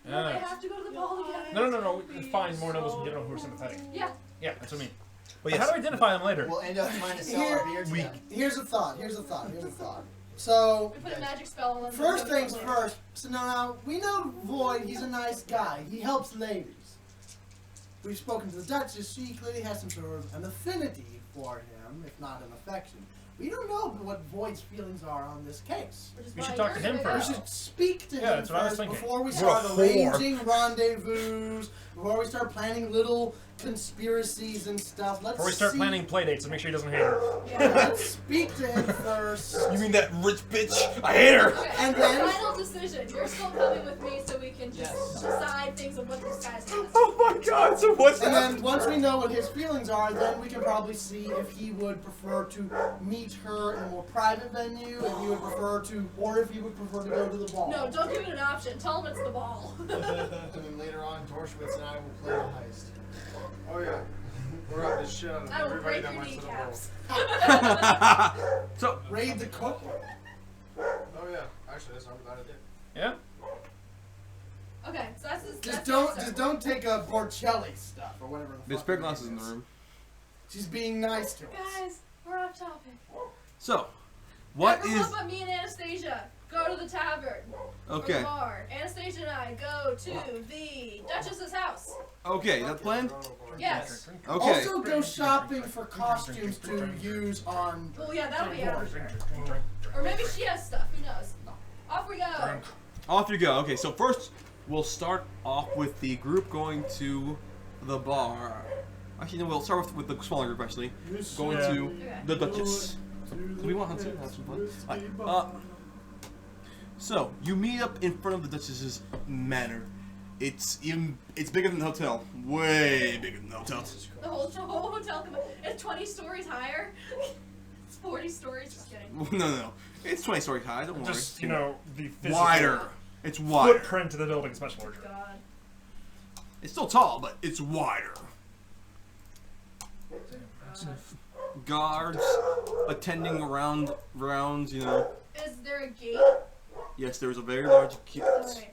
No, they have to go to the ball together. No. We can find more nobles in general who are sympathetic. Yeah. Yeah, that's what I mean. But How yes, do I identify them later? We'll end up trying to sell our beer to them. Here's a thought. So, We put a magic spell on them. first things first. So now we know Void. He's a nice guy. He helps ladies. We've spoken to the Duchess. She clearly has some sort of an affinity for him, if not an affection. We don't know what Void's feelings are on this case. Which is We why should talk to you're him gonna We first. go. should speak to Yeah, him that's what I was first thinking. before we We're start a whore. arranging rendezvous, before we start planning little conspiracies and stuff. Let's Before we start see- planning playdates, so make sure he doesn't hate her. Yeah. Let's speak to him first. you mean that rich bitch? I hate her! Okay, And then- final decision. You're still coming with me so we can just Yes. decide things of what this guy's doing. Oh my god, so what's And that? then once we know what his feelings are, then we can probably see if he would prefer to meet her in a more private venue, if he would prefer to, or if he would prefer to go to the ball. No, don't give it an option. Tell him it's the ball. And then later on, Dorshwits and I will play the heist. Oh yeah. We're out this shit out of I will everybody break that your went to the bowl. kneecaps. So, Raid the cook. Oh yeah. Actually, that's not a bad idea. Yeah? Okay, so that's Just that's don't take a Borcelli stuff or whatever. The there's fuck spare her glasses name in the is. room. She's being nice to us. Guys, we're off topic. So, what Everyone is... but me and Anastaysia go to the tavern. Or the Okay, bar. Anastasia and I go to the Duchess's house. okay, that plan? Yes. Okay. Also go shopping for costumes to use on. Well, yeah, that'll be after. Or maybe she has stuff. Who knows? Off we go. Off you go. Okay, so first we'll start off with the group going to the bar. Actually, no, we'll start with the smaller group actually. Going Yeah. to Okay. the Duchess. Do we want Hun-Su? Have some fun. Alright, so you meet up in front of the Duchess's manor. It's bigger than the hotel. Way bigger than the hotel. The whole hotel. It's 20 stories higher. It's 40 stories. Just kidding. No. It's 20 stories high. Don't worry. Just, the physical wider. It's wider. footprint of the building is much larger. God. It's still tall, but it's wider. Guards attending around rounds, Is there a gate? Yes, there is a very large gate. Okay.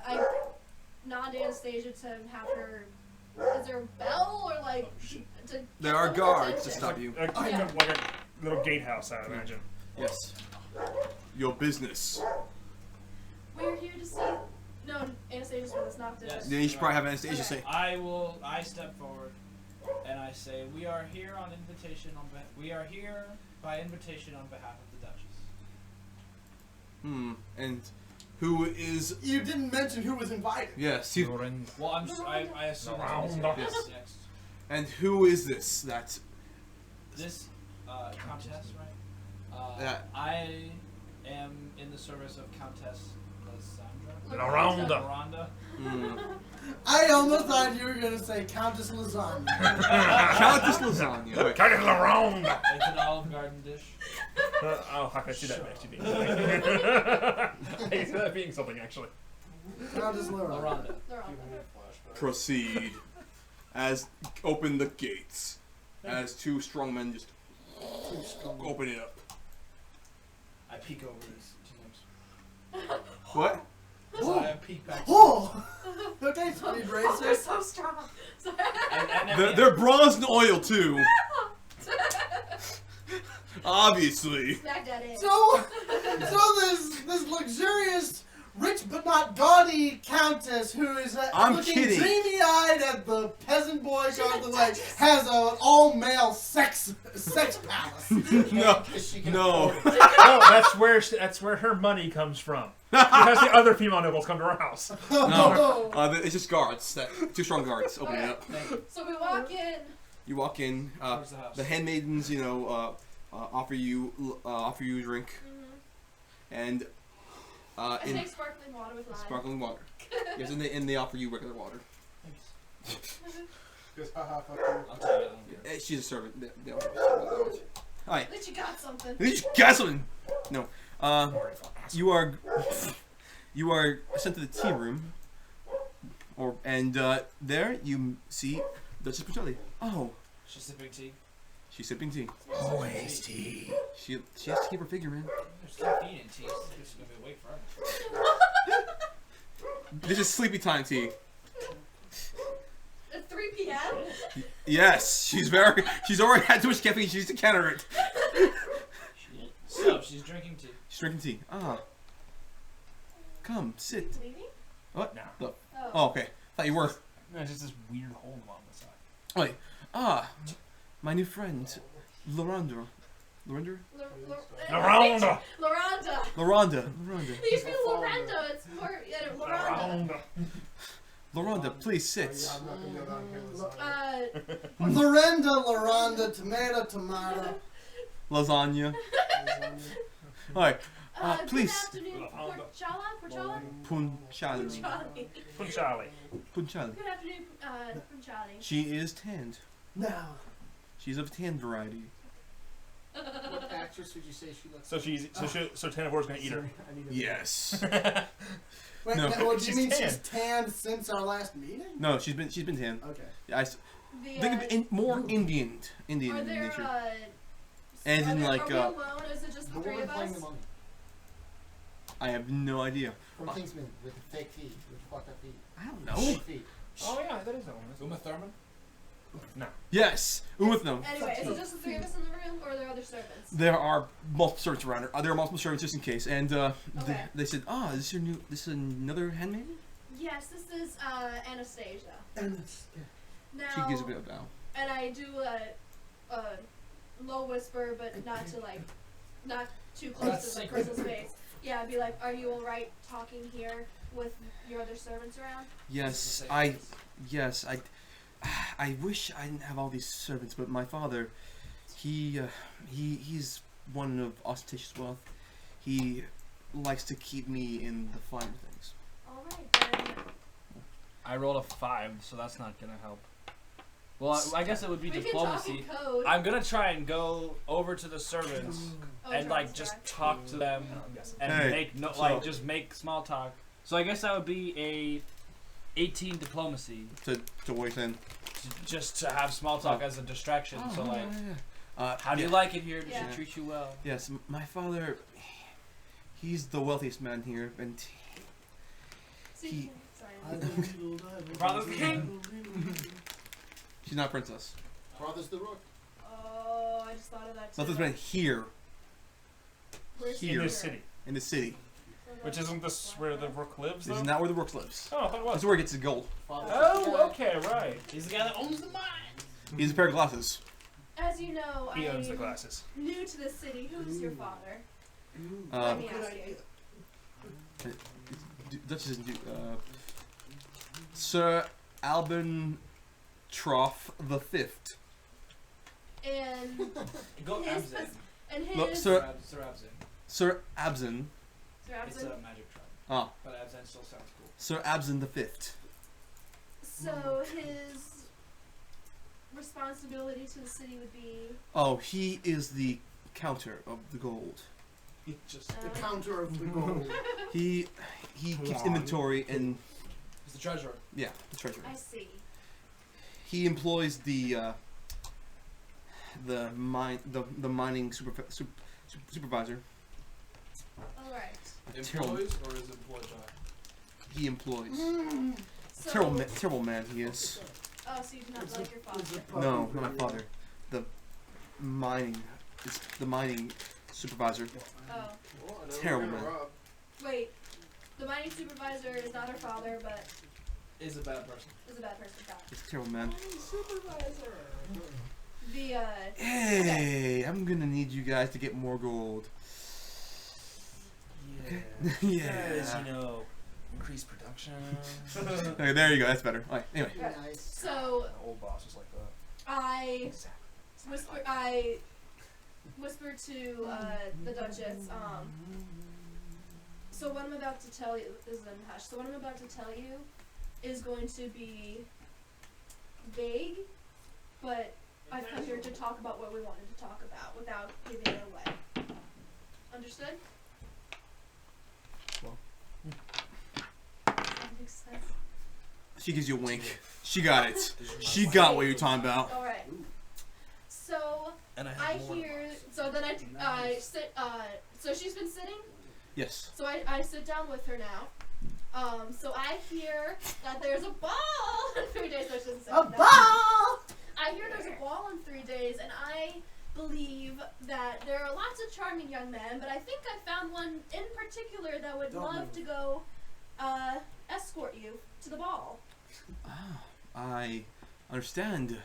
I nod to Anastasia to have her. Is there a bell or like? To There are guards to stop you. Like Yeah. a little gatehouse, I imagine. Yes. Your business. We're here to see. No, Anastasia's with us, not to. Yes. Then you should probably have Anastasia Okay. say, I step forward and I say, we are here on invitation we are here by invitation on behalf of the Duchess. and who is... You didn't mention who was invited. Yes, Well, I assume that's Around. what's Yes. next. and who is this? That... This contest, right? Yeah. I am in the service of Countess Lysandra. Laranda. Laranda. I almost thought you were gonna say Countess Lasagna. Countess Lasagna. Wait. Kind of around. It's an Olive Garden dish. Oh, I can see that actually. I can see that being something actually. Countess Lasagna. Laranda. They're all Proceed. As open the gates. As two strong men just... Too strong. Open it up. I peek over his jams. What? So I peek back. Oh! Okay, speed They're racer. so strong. They're bronze and oil too. Obviously. Smack that in. So this luxurious, rich but not gaudy countess who is I'm looking kidding. dreamy-eyed at the peasant boy across the way has an all-male sex palace. No. She can No. afford it. Oh, that's where her money comes from. Because the other female nobles come to her house. No. It's just guards. Two strong guards. Open it up. So we walk in. You walk in. Towards the house. The handmaidens, offer you a drink, and I in take sparkling water with lime. sparkling water. Yes, and they offer you regular water. Just haha, fuck I'll take it. I don't care. She's a servant. They offer you. Hi. At least you got something. You just got something. No. You are sent to the tea room, and there you see Duchess Pacelli. Oh, She's sipping tea. she's sipping tea. Always tea. She has to keep her figure, man. There's caffeine in tea. So she's gonna be awake forever. This is sleepy time tea. At 3 p.m. Yes, she's already had too much caffeine. She needs to counter it. So she's drinking tea. She's drinking tea. Ah. Come, sit. Leaving? What? No. The- Oh. Oh, okay. Thought you were. No, it's just this weird hole along the side. Wait. Ah, my new friend, Loranda. Loranda? Loranda! Loranda. Loranda. They used to be Loranda. It's more Loranda. Loranda, please sit. I'm not gonna go down here with this. Loranda, tomato, tomato. Lasagna. Alright. Please. Good afternoon, Porchala? Punchali. Punchali. Punchali. Good afternoon, Punchali. She is tanned. No. She's of tan variety. What actress would you say she looks So Tanavor's gonna eat her. Yes. Wait, No. well, do you She's mean tanned. she's tanned since our last meeting? No, she's been tan. Okay. Think of more Indian Are in there, nature. are And in there- like, are we alone, or is it just the The three woman of playing the us? mummy I have no idea. from Kingsman with the fake feet, with fucked up feet. I don't know. Fake feet. Oh yeah, that is that one. Uma Thurman? Yes, with them. Anyway, is it just the three of us in the room, or are there other servants? There are multiple servants around her. There are multiple servants just in case. And Okay. they said, this is another handmaiden? Yes, this is Anastaysia. Now, She gives a bit of bow. and I do a low whisper, but not too close That's to the sacred. person's face. Yeah, I'd be like, "Are you all right talking here with your other servants around?" Yes, I wish I didn't have all these servants, but my father, he's one of ostentatious wealth. He likes to keep me in the finer things. All right, then. I rolled a 5, so that's not gonna help. Well, I guess it would be We can diplomacy. talk in code. I'm gonna try and go over to the servants Oh, and try like to just distract. talk to them and Hey, just make small talk. So I guess that would be a 18 diplomacy, To voice in. just to have small talk as a distraction. So like, how do you yeah. like it here? Does Yeah. she treat you well? Yes, my father, he's the wealthiest man here, and See, he- sorry. Brother's the king. she's not a princess. Brothers the Rook. Oh, I just thought of that too. Wealthiest man here, Where's here. In this city. in the city. Which isn't this where the Rook lives, This though? is not where the Rooks lives. Oh, I thought it This was. is where he gets his gold. Oh, okay, right. He's the guy that owns the mine. He has a pair of glasses. As you know, He owns the I'm glasses. new to the city. Who's your father? Uh, Let me ask you. Duchess isn't Sir Alban Troff the Fifth. And Go his Abzan. and his Look, Sir Sir Abzan. Sir Abzan. Sir It's a Absent. magic tribe. Ah, But Abzan still sounds cool. Sir Abzan the Fifth. So his responsibility to the city would be Oh, he is the counter of the gold. He just The counter of the gold. He keeps inventory and he's the treasurer. yeah, the treasury. I see. He employs the the mining supervisor. All right. Employees or is employed by? He employs. So, Terrible man he is. Oh, so you do not like your father? No, not my father. The mining supervisor. Oh. Terrible man. Wait. The mining supervisor is not her father, but Is a bad person. is a bad person. Got it. He's a terrible man. The Hey, I'm gonna need you guys to get more gold. Yeah. Yeah. Guys, you know, increase production. Okay, there you go. That's better. Alright, anyway. Nice. So The old boss was like that. I whisper to the Duchess. So what I'm about to tell you this is in hush. So what I'm about to tell you is going to be vague, but I've come here to talk about what we wanted to talk about without giving it away. Understood? Well. That makes sense. She gives you a wink. She got it. She got what you're talking about. All right. So And I hear. So then I sit. So she's been sitting. Yes. So I sit down with her now. So I hear that there's a ball in 3 days. So she doesn't say A that. ball! I hear there's a ball in 3 days, and I believe that there are lots of charming young men, but I think I found one in particular that would Don't love move. to go escort you to the ball. Ah, I understand.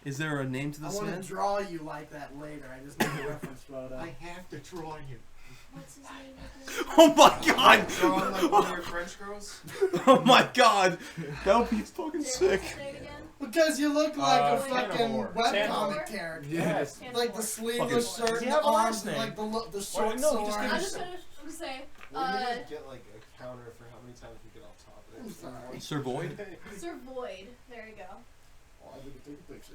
Is there a name to I this want man? to draw you like that later. I just need a reference photo. I have to draw you. What's his name again? Oh my god! Drawing like one of your French girls? Oh my god! That would be fucking sick. What's his name again? Because you look like a Sandor. fucking Sandor. webcomic character. Yes. Like the sleeveless Fucking- shirt, Does he and have the a arms, last and name? like the short no, he just sword. I'm just gonna say, Well, you didn't get like a counter for how many times we get off top of it. I'm sorry. Sir Void? Sir Void. There you go. Oh, I didn't take a picture.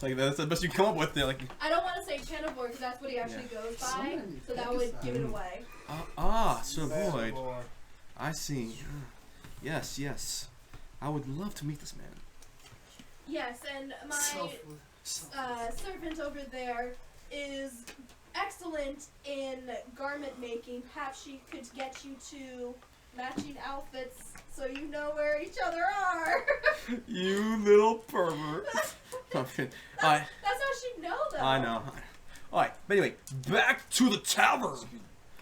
Like, that's the best you can come up with. They're like, I don't want to say Canivore because that's what he actually goes by, Someone so that focus would give it away. Sir Void. I see. Yes, yes. I would love to meet this man. Yes, and my servant over there is excellent in garment making. Perhaps she could get you to matching outfits so you know where each other are. You little pervert. Okay. That's how she'd know, though. I know. Alright, but anyway, back to the tavern.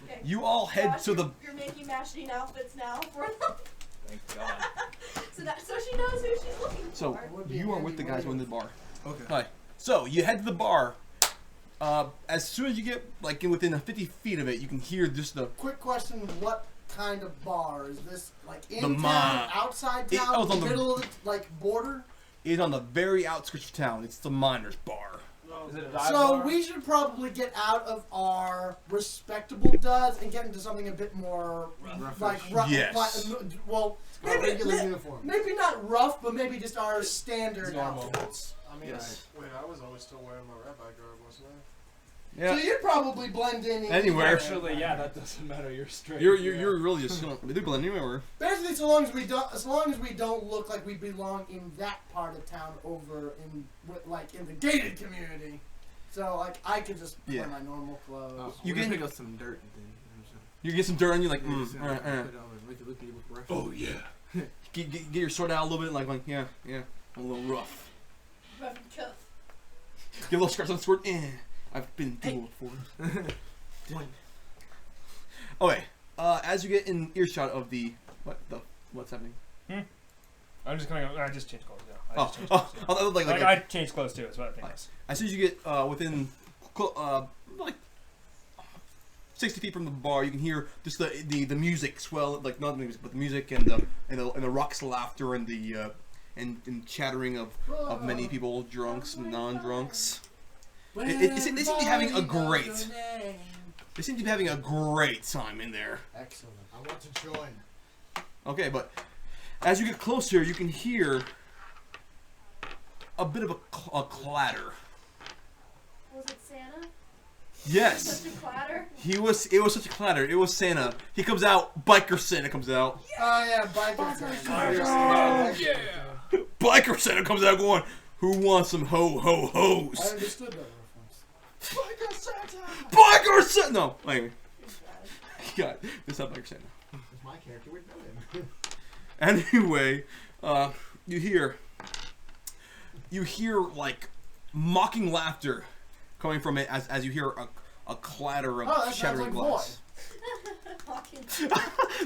Okay. You all head Josh, to the. You're making matching outfits now for them. Thank God. So she knows who she's looking So, for. you are with the guys who in the bar. Okay. Alright, so you head to the bar. As soon as you get like within 50 feet of it, you can hear just the. Quick question: what kind of bar is this? Like in The town, outside town, was on the- middle of the, like border? It is on the very outskirts of town. It's the miners' bar. Is it a dive So bar? we should probably get out of our respectable duds and get into something a bit more like rough. Yes. Well, Our maybe, regular uniform. maybe not rough, but maybe just our standard Normal. outfits. I mean, Yes. wait, I was always still wearing my rabbi garb, wasn't I? Yeah. So you'd probably blend in Anywhere. Actually, yeah, that doesn't matter. You're straight. You're really just they do blend anywhere. Basically, so long as we don't look like we belong in that part of town over in like in the gated community. So like I could just wear my normal clothes. Oh, You you can can- pick up some dirt and then. You get some dirt on you, like, Put it on and make it look rough. Oh yeah. Get your sword out a little bit, like yeah, a little rough. Rough and tough. Get a little scratch on the sword. I've been dueled before. Okay. As you get in earshot of the what's happening? I'm just gonna go. I just changed clothes. Yeah. I Oh, just changed clothes, yeah. like I changed clothes too. Is what I think. Nice. As soon as you get within like 60 feet from the bar, you can hear just the music swell, like not the music, but the music and the raucous laughter and the and chattering of many people, drunks and non-drunks. They seem to be having a great. They seem to be having a great time in there. Excellent. I want to join. Okay, but as you get closer, you can hear a bit of a clatter. Was it Santa? Yes. Such a clatter? It was such a clatter. It was Santa. He comes out. Biker Santa comes out. Oh yeah, biker. Biker Santa comes out going, Who wants some ho-ho-hos? I understood that reference. Biker Santa! No, anyway. God, this is not Biker Santa. If my character would know him. Anyway, you hear like mocking laughter coming from it as you hear a clatter of that shattering sounds like glass. Walking.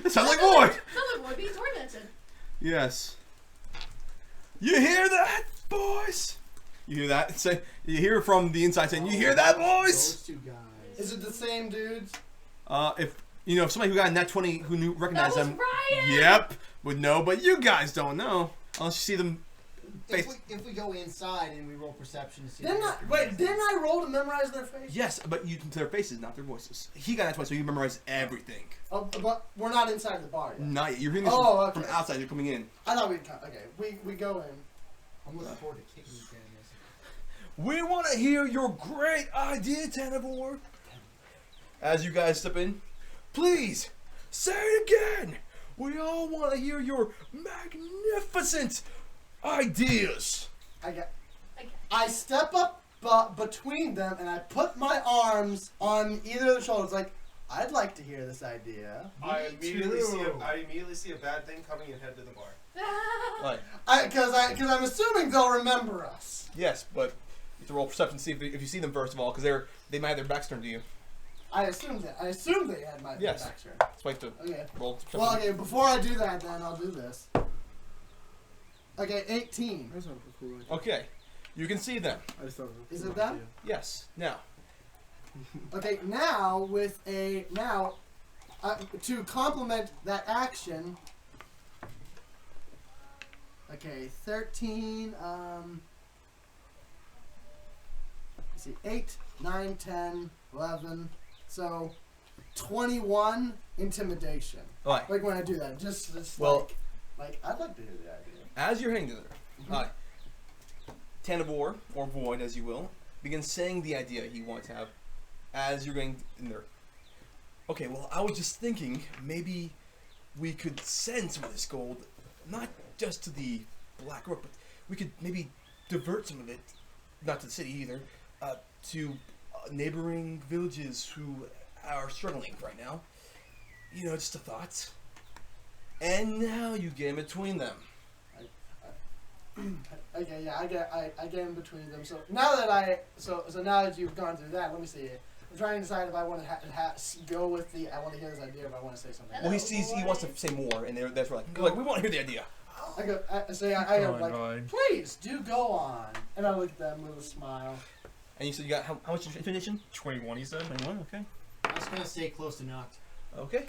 That sounds like Void! Another boy being tormented. Yes. You hear that, boys? You hear that? Say, you hear from the inside saying, "You hear that, boys?" Those two guys. Is it the same dudes? If you know, if somebody who got a net 20 who recognized That was them, Ryan! yep, would know. But you guys don't know unless you see them. If we go inside and we roll perception to see. Didn't I roll to memorize their face? Yes, but you their faces, not their voices. He got that 20, so you memorize everything. Oh, but we're not inside the bar yet. Not yet. You're hearing this Okay. from outside. You're coming in. I thought we'd come. Okay, we go in. I'm looking forward to kicking these guys. We want to hear your great idea, Tanivore. As you guys step in, please say it again. We all want to hear your magnificent ideas. I step up between them and I put my arms on either of their shoulders. Like, I'd like to hear this idea. I immediately see a bad thing coming and head to the bar. Right. Because I'm assuming they'll remember us. Yes, but you have to roll perception to see if you see them first of all, because they might have their backs turned to you. I assumed they had my Yes. back turn. That's why you have to Okay. roll perception. Well, okay. Before I do that, then I'll do this. Okay, 18. That's not a cool idea. Okay, you can see them. I just thought it was a cool Is it that? idea. Yes. Now, Okay, now to complement that action. Okay, 13. Let's see, 8, 9, 10, 11. So, 21 intimidation. all right. Like when I do that, just Well- like I'd like to hear the idea. As you're hanging there, all right. Tanivore, or Void as you will, begins saying the idea he wants to have as you're going in there. Okay, well, I was just thinking maybe we could send some of this gold, not just to the Black Rook, but we could maybe divert some of it, not to the city either, to neighboring villages who are struggling right now. You know, just a thought. And now you get in between them. Okay, yeah, I get in between them. So now that now that you've gone through that, let me see. I'm trying to decide if I want to go with the. I want to hear this idea, if I want to say something. Well, he wants to say more, and that's where like we want to hear the idea. I go like, please do go on, and I look at them with a smile. And you said you got how much intimidation? 21, he said. 21. Okay. I was gonna stay close to Noct. Okay.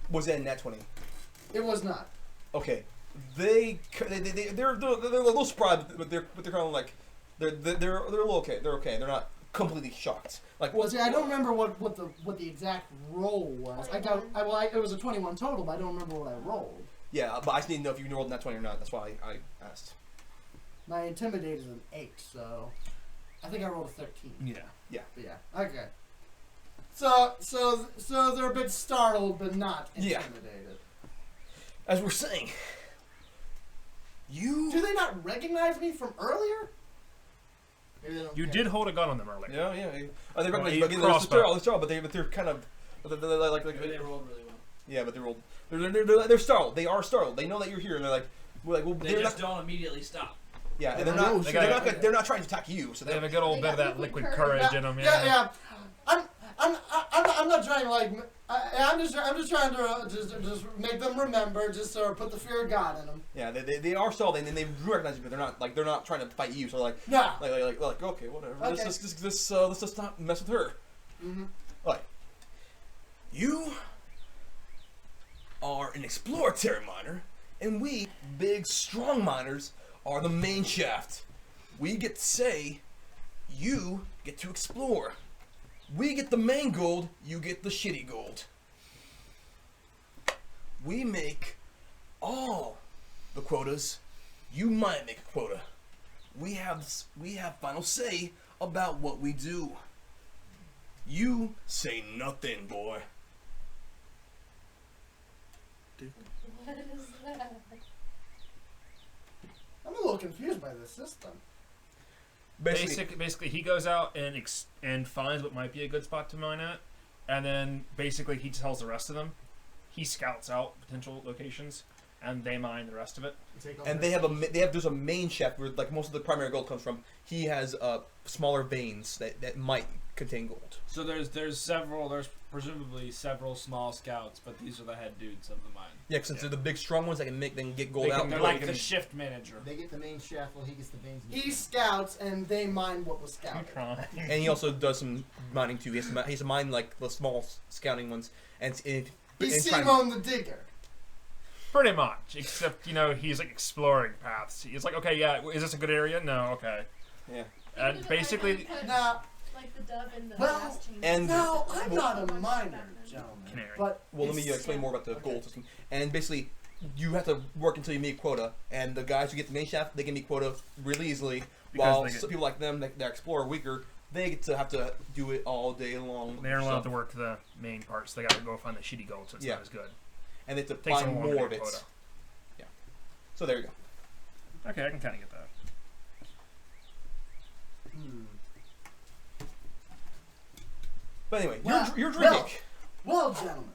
Was that a nat 20? It was not. Okay. They're a little surprised, but they're kind of like they're a little okay. They're okay. They're not completely shocked. Like, Well, see, I don't remember what the exact roll was. It was a 21 total, but I don't remember what I rolled. Yeah, but I just need to know if you rolled nat 20 or not. That's why I asked. My intimidate is an 8, so I think I rolled a 13. Yeah. But yeah. Okay. So they're a bit startled, but not Yeah. intimidated. As we're saying, Do they not recognize me from earlier? Maybe they don't You care. did hold a gun on them earlier. yeah. They recognize Well, you again. crossbow. They're startled, but they're kind of like Maybe they rolled really well. yeah, but they're startled. They are startled. They know that you're here, and they're like, well, They they're just not. don't immediately stop. Yeah, and they're I know, not. so They're not trying to attack you. So They have a they good old They bit of got that liquid liquid courage. courage in them. Yeah. I'm not trying to like. I'm just trying to just make them remember. Just sort of put the fear of God in them. yeah, they are startled, and they recognize you, but they're not trying to fight you. So like No. like okay, whatever. Okay. Let's just not mess with her. Mm-hmm. Like, you are an exploratory miner, and we, big, strong miners, are the main shaft. We get to say, you get to explore. We get the main gold, you get the shitty gold. We make all the quotas. You might make a quota. We have final say about what we do. You say nothing, boy. What is that? I'm a little confused by the system. Basically, he goes out and finds what might be a good spot to mine at, and then basically he tells the rest of them. He scouts out potential locations, and they mine the rest of it. And there's a main shaft where like most of the primary gold comes from. He has smaller veins that might contain gold. So there's presumably several small scouts, but these are the head dudes of the mine. Yeah, since they're the big strong ones that can get gold They out. can- They're Well, like they the can- shift manager. They get the main shaft while he gets the veins. He scouts and they mine what was I'm scouted. trying. And he also does some mining too. He has to mine like the small scouting ones, and He's trying- Simone the Digger. Pretty much, except he's like exploring paths. He's like, okay, yeah, is this a good area? No, okay. Yeah. And Maybe basically, they put, Now, like the dove in the Well, gas chamber. and- now I'm well- not a miner, gentlemen. Canary. But Well, let me it's- explain more about the Okay. gold system. And basically, you have to work until you meet quota. And the guys who get the main shaft, they can meet quota really easily. Because While they get- some people like them, that explore weaker, they get to have to do it all day long. they're allowed to So- work the main parts. They gotta go find the shitty gold, so it's Yeah. not as good. And they have to Takes find them longer more to of get it. quota. So there you go. Okay, I can kind of get that. But anyway, Well, you're drinking. Well, gentlemen,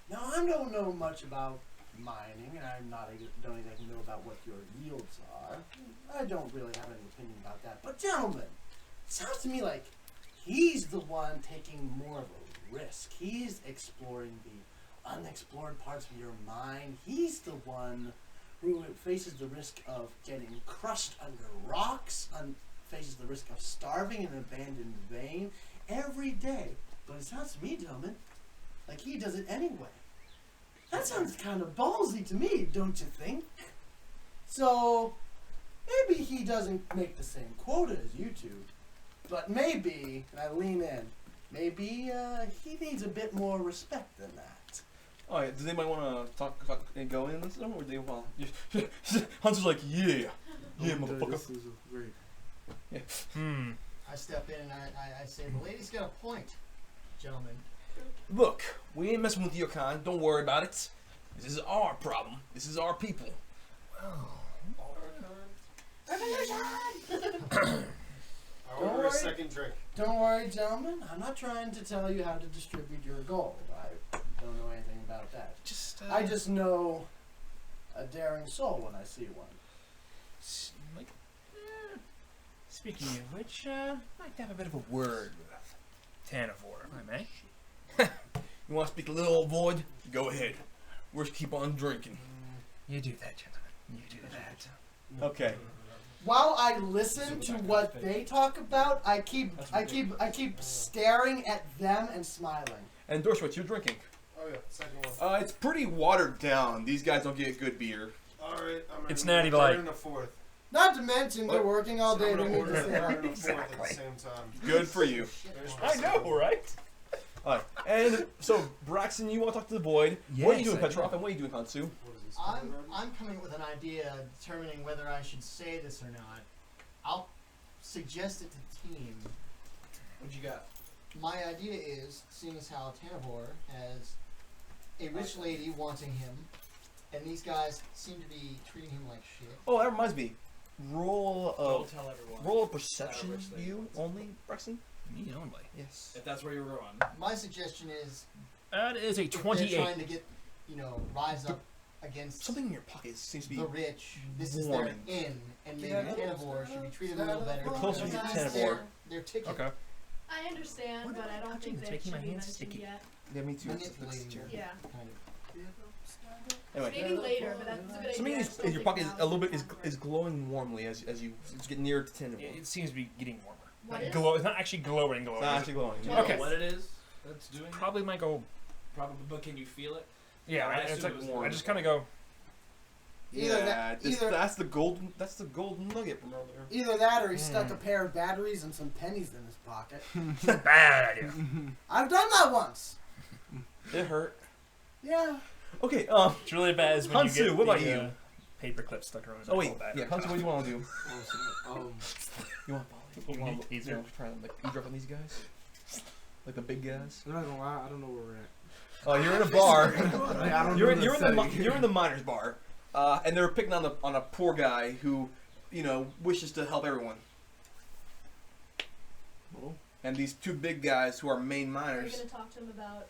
now I don't know much about mining, and don't exactly know about what your yields are. I don't really have any opinion about that. But gentlemen, it sounds to me like he's the one taking more of a risk. He's exploring the unexplored parts of your mine. He's the one who faces the risk of getting crushed under rocks, faces the risk of starving in an abandoned vein every day. But it sounds to me, gentlemen, like he does it anyway. That sounds kind of ballsy to me, don't you think? So, maybe he doesn't make the same quota as you two, but maybe, and I lean in, maybe he needs a bit more respect than that. Oh, yeah. Does anybody want to talk and go in this one, or do they want? Hunter's like, yeah, motherfucker. This is great. I step in and I say, the lady's got a point, gentlemen. Look, we ain't messing with your kind. Don't worry about it. This is our problem. This is our people. I Don't order a worry. second drink. Don't worry, gentlemen. I'm not trying to tell you how to distribute your gold. I don't know anything about that. I just know a daring soul when I see one. Speaking of which, I'd like to have a bit of a word with Tanivore, if I may. You want to speak a little old void? Go ahead. We'll just keep on drinking. You do that, gentlemen. You do that. Okay. While I listen to what they talk about, I keep staring at them and smiling. And Dorshwits, you're drinking. Oh yeah, second one. It's pretty watered down. These guys don't get good beer. All right, I'm It's in- Natty I'm Light. in a fourth. Not to mention they're What? working all So day. I'm They gonna need order to a stay third out. and a fourth at the same time. Good for you. Finish my I know, second one. right? Alright. And so, Braxten, you want to talk to the void. What are you Yes, doing, I Petroph? do. And what are you doing, Hun-Su? What is this? I'm coming up with an idea, determining whether I should say this or not. I'll suggest it to the team. What you got? My idea is, seeing as how Tanivore has a rich lady wanting him, and these guys seem to be treating him like shit. Oh, that reminds me. Roll Don't tell everyone. roll a perception Rich lady view wants only, Braxten? Me only. Yes. If that's where you were going. My suggestion is, That is a if they're 28. trying to get, rise up against Something in your pocket seems to be the rich, this is warming. their in, and maybe Yeah. Tanivore should be treated a little better. The closer you because get to it's their- Tanivore. their ticket. Okay. I understand, What but am I I don't touching? think It's that making should my be hands mentioned sticky. yet. Yeah, me too. Manipulating It's- you. Yeah. Kind of. Anyway. Maybe later, but that's a good idea. Something I is, still in your think pocket is now a little bit is is glowing warmly as you get near to Tanivore. It seems to be getting warmer. What Like, is? It's not actually glowing. It's not actually glowing. Do you Okay. know what it is that's doing it? Probably my gold. Probably, but can you feel it? Yeah, I it's assume like it was I warm. just kind of go. Either That's the golden nugget from earlier. Either that, or he stuck a pair of batteries and some pennies in his pocket. Bad idea. I've done that once. It hurt. Yeah. Okay. It's really bad is when Hun-Su, you get what about the, you? Paper clip stuck around. Oh wait, yeah, Hun-Su, what do you want to do? Um, You want You volley? need taser. You know, try to like eavesdrop on these guys, like the big guys. I'm not gonna lie, I don't know where we're at. Oh, you're in a bar. I don't you're know in the miners bar, and they're picking on a poor guy who wishes to help everyone. Oh. And these two big guys who are main Are you miners gonna talk to him about?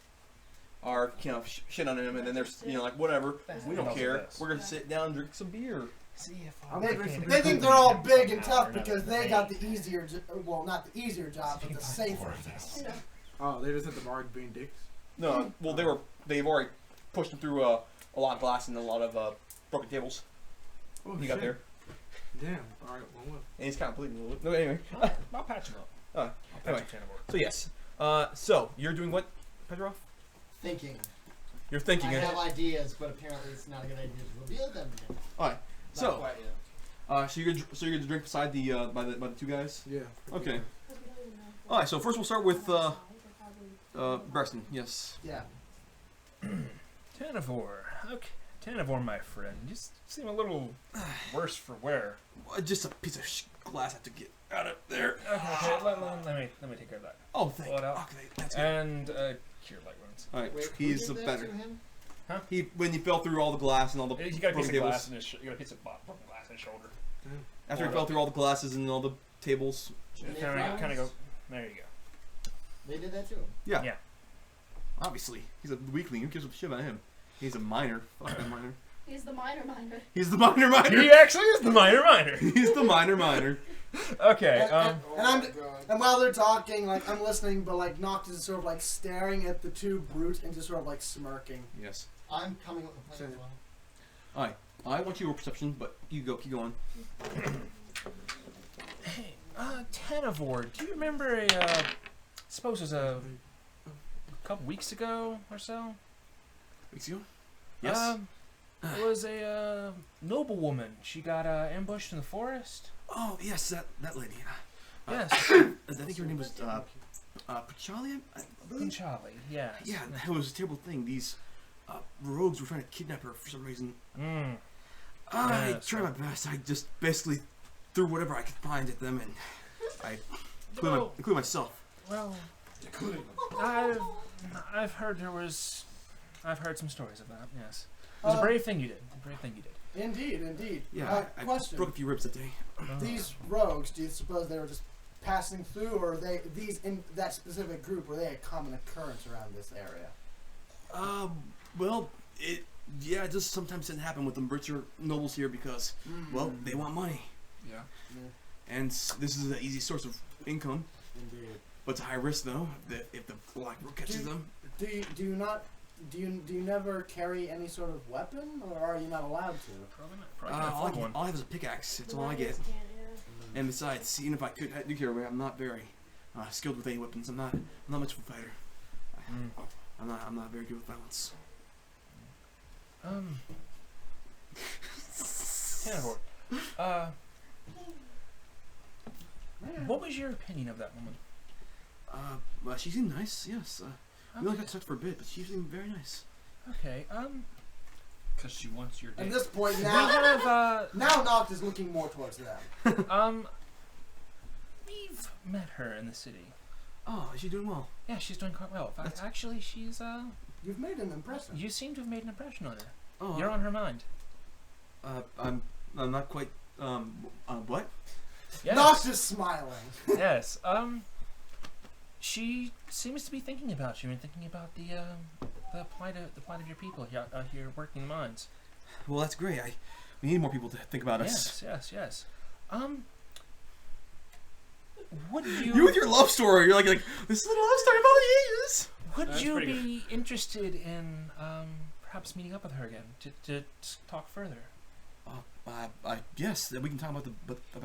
are, shit on him, and then there's, like, whatever. We don't care. We're gonna Yeah. sit down and drink some beer. See if They think they're all big and tough because they got the easier, well, not the easier job, but the safer. Yeah. Oh, they just at the bar being dicks. No, well, they've already pushed them through a lot of glass and a lot of broken tables. Oh, He got there, Damn. All right. One more. and he's kind of bleeding a little bit. No, anyway. I'll patch him up. Uh, I'll anyway. patch him Tanavor. So yes. So you're doing what, Petroph? Thinking. You're thinking I it. have ideas, but apparently it's not a good idea to reveal them yet. All right. Not So, quite yet. so you're gonna drink beside the by the two guys. Yeah. Okay. 'Cause we don't even know if All right. So first we'll start with they're probably- Braxten. Yes. Yeah. Tanavor. Okay. Tanavor, my friend. You seem a little worse for wear. Just a piece of glass I have to get out of there. Okay, let me take care of that. Oh, thank you. Pull it out. Okay, that's good. And cure light wounds. All right. Wait, who He's did the that better. to him? When he fell through all the glass and all the You got a piece of broken tables. glass in his. You got a piece of broken glass in his shoulder. After he fell through all the glasses and all the tables. And they Kind of frowns? go. There you go. They did that to him. Yeah. Yeah. Obviously, he's a weakling. Who gives a shit about him? He's a minor. Fuck that minor. He's the minor. He's the minor. He actually is the minor. He's the minor. Okay. And while they're talking, like, I'm listening, but like Noct is sort of like staring at the two brutes and just sort of like smirking. Yes. I'm coming with the plan as well. All right. I want you to roll perception, but you go. Keep going. Hey, Tanavor, do you remember suppose it was a couple weeks ago or so? Weeks ago. Yes. It was a noblewoman. She got ambushed in the forest. Oh yes, that lady. Yes. I think her name was Pachali. I believe. Charlie, yeah. Yeah, that was a terrible thing. These rogues were trying to kidnap her for some reason. I Yes, tried my best. I just basically threw whatever I could find at them, and I, including myself. Well, I've heard I've heard some stories of that. Yes, it was a brave thing you did. Indeed. Yeah, I Question: broke a few ribs that day. These rogues, do you suppose they were just passing through, or these in that specific group, were they a common occurrence around this area? Well, it just sometimes didn't happen with the richer nobles here because, well, they want money. Yeah. And this is an easy source of income. Indeed. But it's a high risk though. If the black rook catches them. Do you never carry any sort of weapon, or are you not allowed to? Probably not All afford one. I have is a pickaxe. It's all I get. And besides, even if I could, I do carry away. I'm not very skilled with any weapons. I'm not much of a fighter. I'm not very good with violence. Tanavor, what was your opinion of that woman? Well, she seemed nice. Yes. We only got touched for a bit, but she seemed very nice. Okay. Because she wants your dick. At this point We now, have now Noct is looking more towards them. we've met her in the city. Oh, is she doing well? Yeah, she's doing quite well. In fact, That's- actually, she's You've made an impression. you seem to have made an impression on her. Oh, You're on her mind. I'm not quite. What? Yes. Noct is smiling. Yes. She seems to be thinking about you and thinking about the plight of your people here, here working mines. Well, that's great. We need more people to think about us. Yes. Would you? You with your love story. You're like this is a love story about the ages. Would That's you pretty be interested in perhaps meeting up with her again to talk further? Yes, we can talk about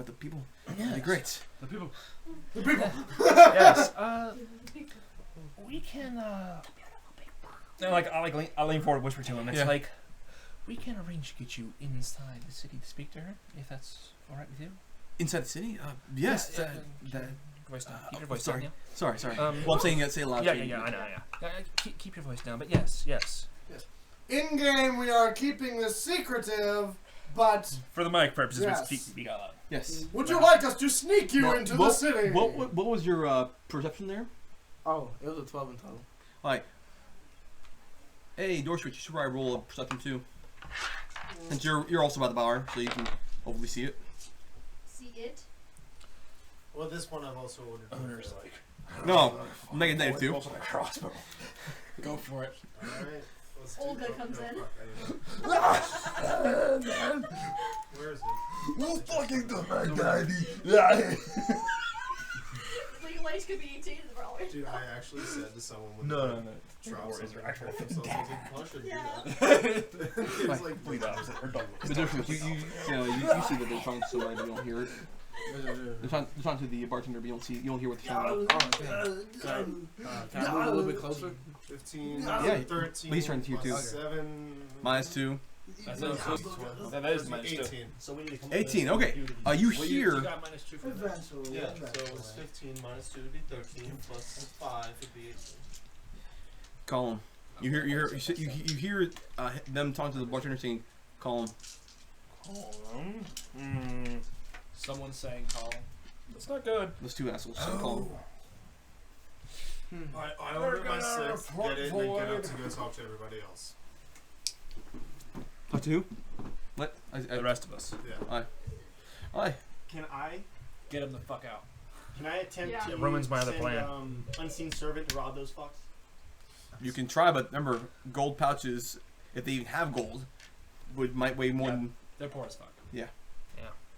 the people. That'd be Yes. great. The people. Yes. We can. And I lean forward, whisper to him. It's Yeah. like we can arrange to get you inside the city to speak to her, if that's all right with you. Inside the city? Yes. Yeah, that, Voice down. Keep your oh, voice sorry. down. Sorry. Um, Well, I'm saying it. Say it loud. Yeah. I know. Yeah. Keep your voice down. But yes. In game, we are keeping this secretive, but For the mic purposes, Yes. speak out loud. Yes. would you like us to sneak you into the city? What was your perception there? Oh, it was a 12 in total. Like, hey, Dorshwits, you should probably roll a perception too. Since you're also by the bar, so you can hopefully see it. it? Well, this one I've also ordered. Owner's like, No, negative 2. also a crossbow. Go for it. Alright. Let's do Olga that. comes in. Where is it? We'll fucking do my daddy. Legal age could be 18, probably. Dude, I actually said to someone when No. drop Or is something there actually for themselves, I was like, "Probably shouldn't Yeah. do that." It was like, Complete opposite. Or double. The difference, you see that they're talking to somebody, but you don't hear it. They're talking to the bartender, but you don't hear what they're saying. Can I move a little bit closer? 15, Yeah, 13, but he's turning to you, plus too. 7, Minus 2. That's no, it. plus That is minus 2. 18. So we need to come 18, up with okay. a- You Well, you hear... got minus 2 for that. Eventually. Yeah, so it's 15 minus 2 would be 13, plus 5 would be 18. Call him. You hear them talking to the bartender saying, call him. Someone saying call. That's not good. Those two assholes. Call him. I ordered my 6, get it, and then get up to go talk to everybody else. Talk to who? What? The rest of us. Yeah. Aye. Can I Get him the fuck out. attempt Yeah. to It ruins my other send, plan. unseen servant to rob those fucks? You can try, but remember, gold pouches, if they even have gold, might weigh more Yeah. than... They're poor as fuck. Yeah.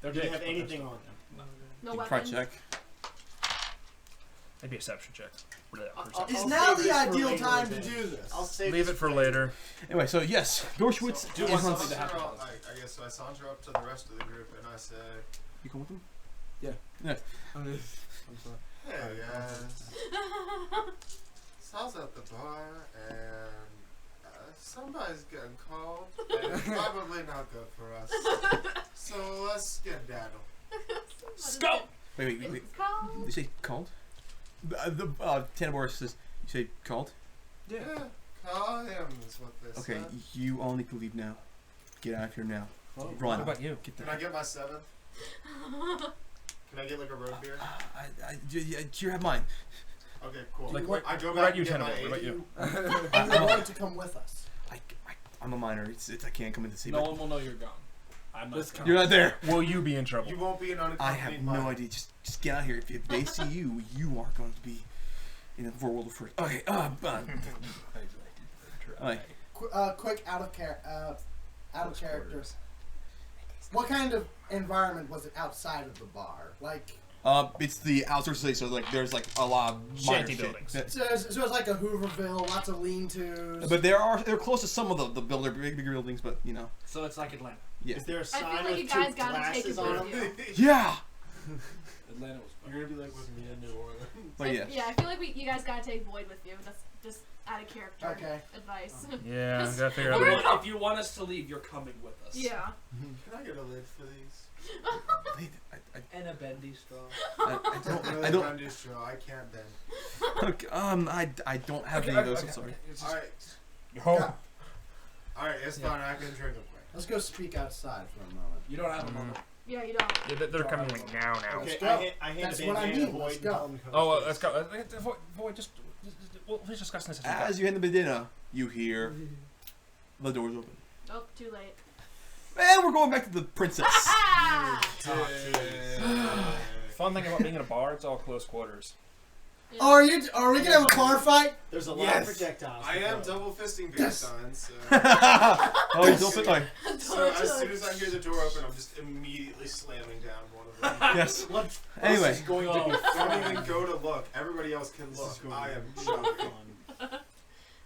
They're Do they dicks, have but they're anything still- on them? No You can try weapons. check. Maybe a perception check. Is I'll now save the this for ideal later time to then. do this? I'll save Leave this it for later. Anyway, so yes, Dorshwits Do is want on... something to happen. I guess so. I saunter up to the rest of the group and I say, You come with them? I'm sorry. "Hey guys, Sal's at the bar and somebody's getting cold and probably not good for us. So let's skedaddle." Scope! Wait. Call. You say called? Tanabor says, you say called? Yeah, call him is what they Okay, said. you all need to leave now. Get out of here now. What Run. about you? Get Can I get my 7th? Can I get like a road beer? You have mine. Okay, cool. Like, I go what back about you, and get my Tannibal? What about 8. you? You're going to come with us. I'm a minor. It's I can't come in to see. No but one will know you're gone. I'm not Let's gone. you're not there. Will you be in trouble? You won't be an unaccompanied I have no minor. idea. Just get out here. If they see you, you are going to be in the world of fruit. Okay. Quick out of character. What kind of environment was it outside of the bar? Like, It's the outdoors city, so like there's like a lot of minor Shanty shit. buildings. Yeah. so it's like a Hooverville, lots of lean-tos. But they're close to some of the bigger buildings, but you know. So it's like Atlanta. Yeah. Is there a I sign feel like with you guys two gotta take glasses it on with them? you. Yeah. Atlanta was fun. You're gonna be like with me in New Orleans. But yeah. Yeah, I feel like you guys gotta take Void with you. That's just out of character Okay. advice. Yeah, I gotta figure out. We're a way- not- If you want us to leave, you're coming with us. Yeah. Can I get a lid for these? And a bendy straw. I don't. Bendy straw. I can't bend. Okay, I don't have any of those. I'm sorry. All right. You're home. All right. It's fine. I can drink them quick. Let's go speak outside for a moment. You don't have a moment. Yeah, you don't. Yeah, they're coming like now. Okay, Let's go. I hand That's a what I bandana mean, to let's Void go. and tell him to come Oh, upstairs. let's go. Void, just we'll finish discussing this. As you hand the banana, you hear the doors open. Oh, too late. And we're going back to the princess. Ah! Fun thing about being in a bar, it's all close quarters. Oh, are we gonna have a bar fight? There's a lot Yes. of projectiles. I am double fisting beer signs. So. Oh, you don't fit like. So as soon as I hear the door open, I'm just immediately slamming down one of them. Yes. What Anyway. is going to be Don't even go to look. Everybody else can look. I am shocking.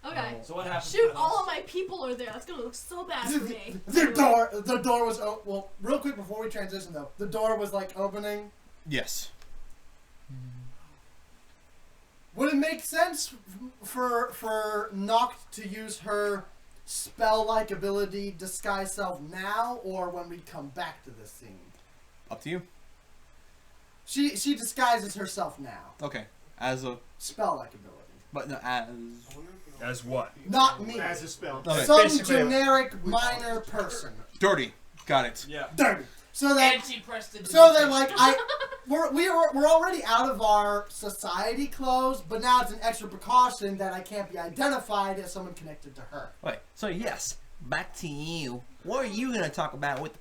Okay. So what happens? Shoot, to all us? of my people are there. That's gonna look so bad for me. The door was well. Real quick before we transition though, the door was like opening. Yes. Would it make sense for Noct to use her spell-like ability disguise self now, or when we come back to this scene? Up to you. She disguises herself now. Okay. As a. Spell-like ability. But no, as. As what? Not me. as a spell. Okay. Some Basically- generic minor person. Dirty. Got it. Yeah. Dirty. So that Anti-Preston. like we're already out of our society clothes, but now it's an extra precaution that I can't be identified as someone connected to her. Wait. So yes, back to you. What are you gonna talk about with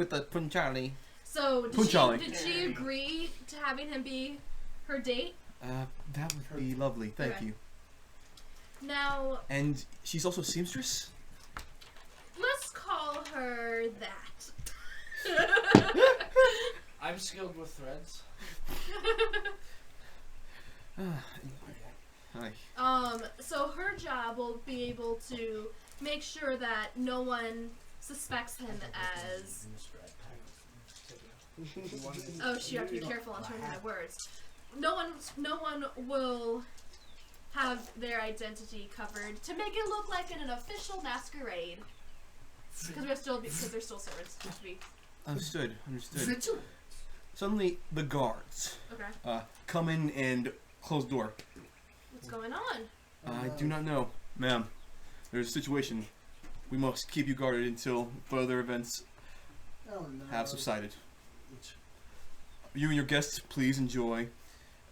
the Punchali? So Punchali. did she agree to having him be her date? That would be lovely. Thank Okay. you. Now, And she's also seamstress? let's call her that. I'm skilled with threads. Hi. So her job will be able to make sure that no one suspects him as. Oh, shoot! I have to be careful in terms of my words. No one will have their identity covered to make it look like an official masquerade. Because they're still servants. Have to be. Understood. Suddenly, the guards Okay. come in and close the door. What's going on? I do not know, ma'am. There's a situation. We must keep you guarded until further events have subsided. You and your guests, please enjoy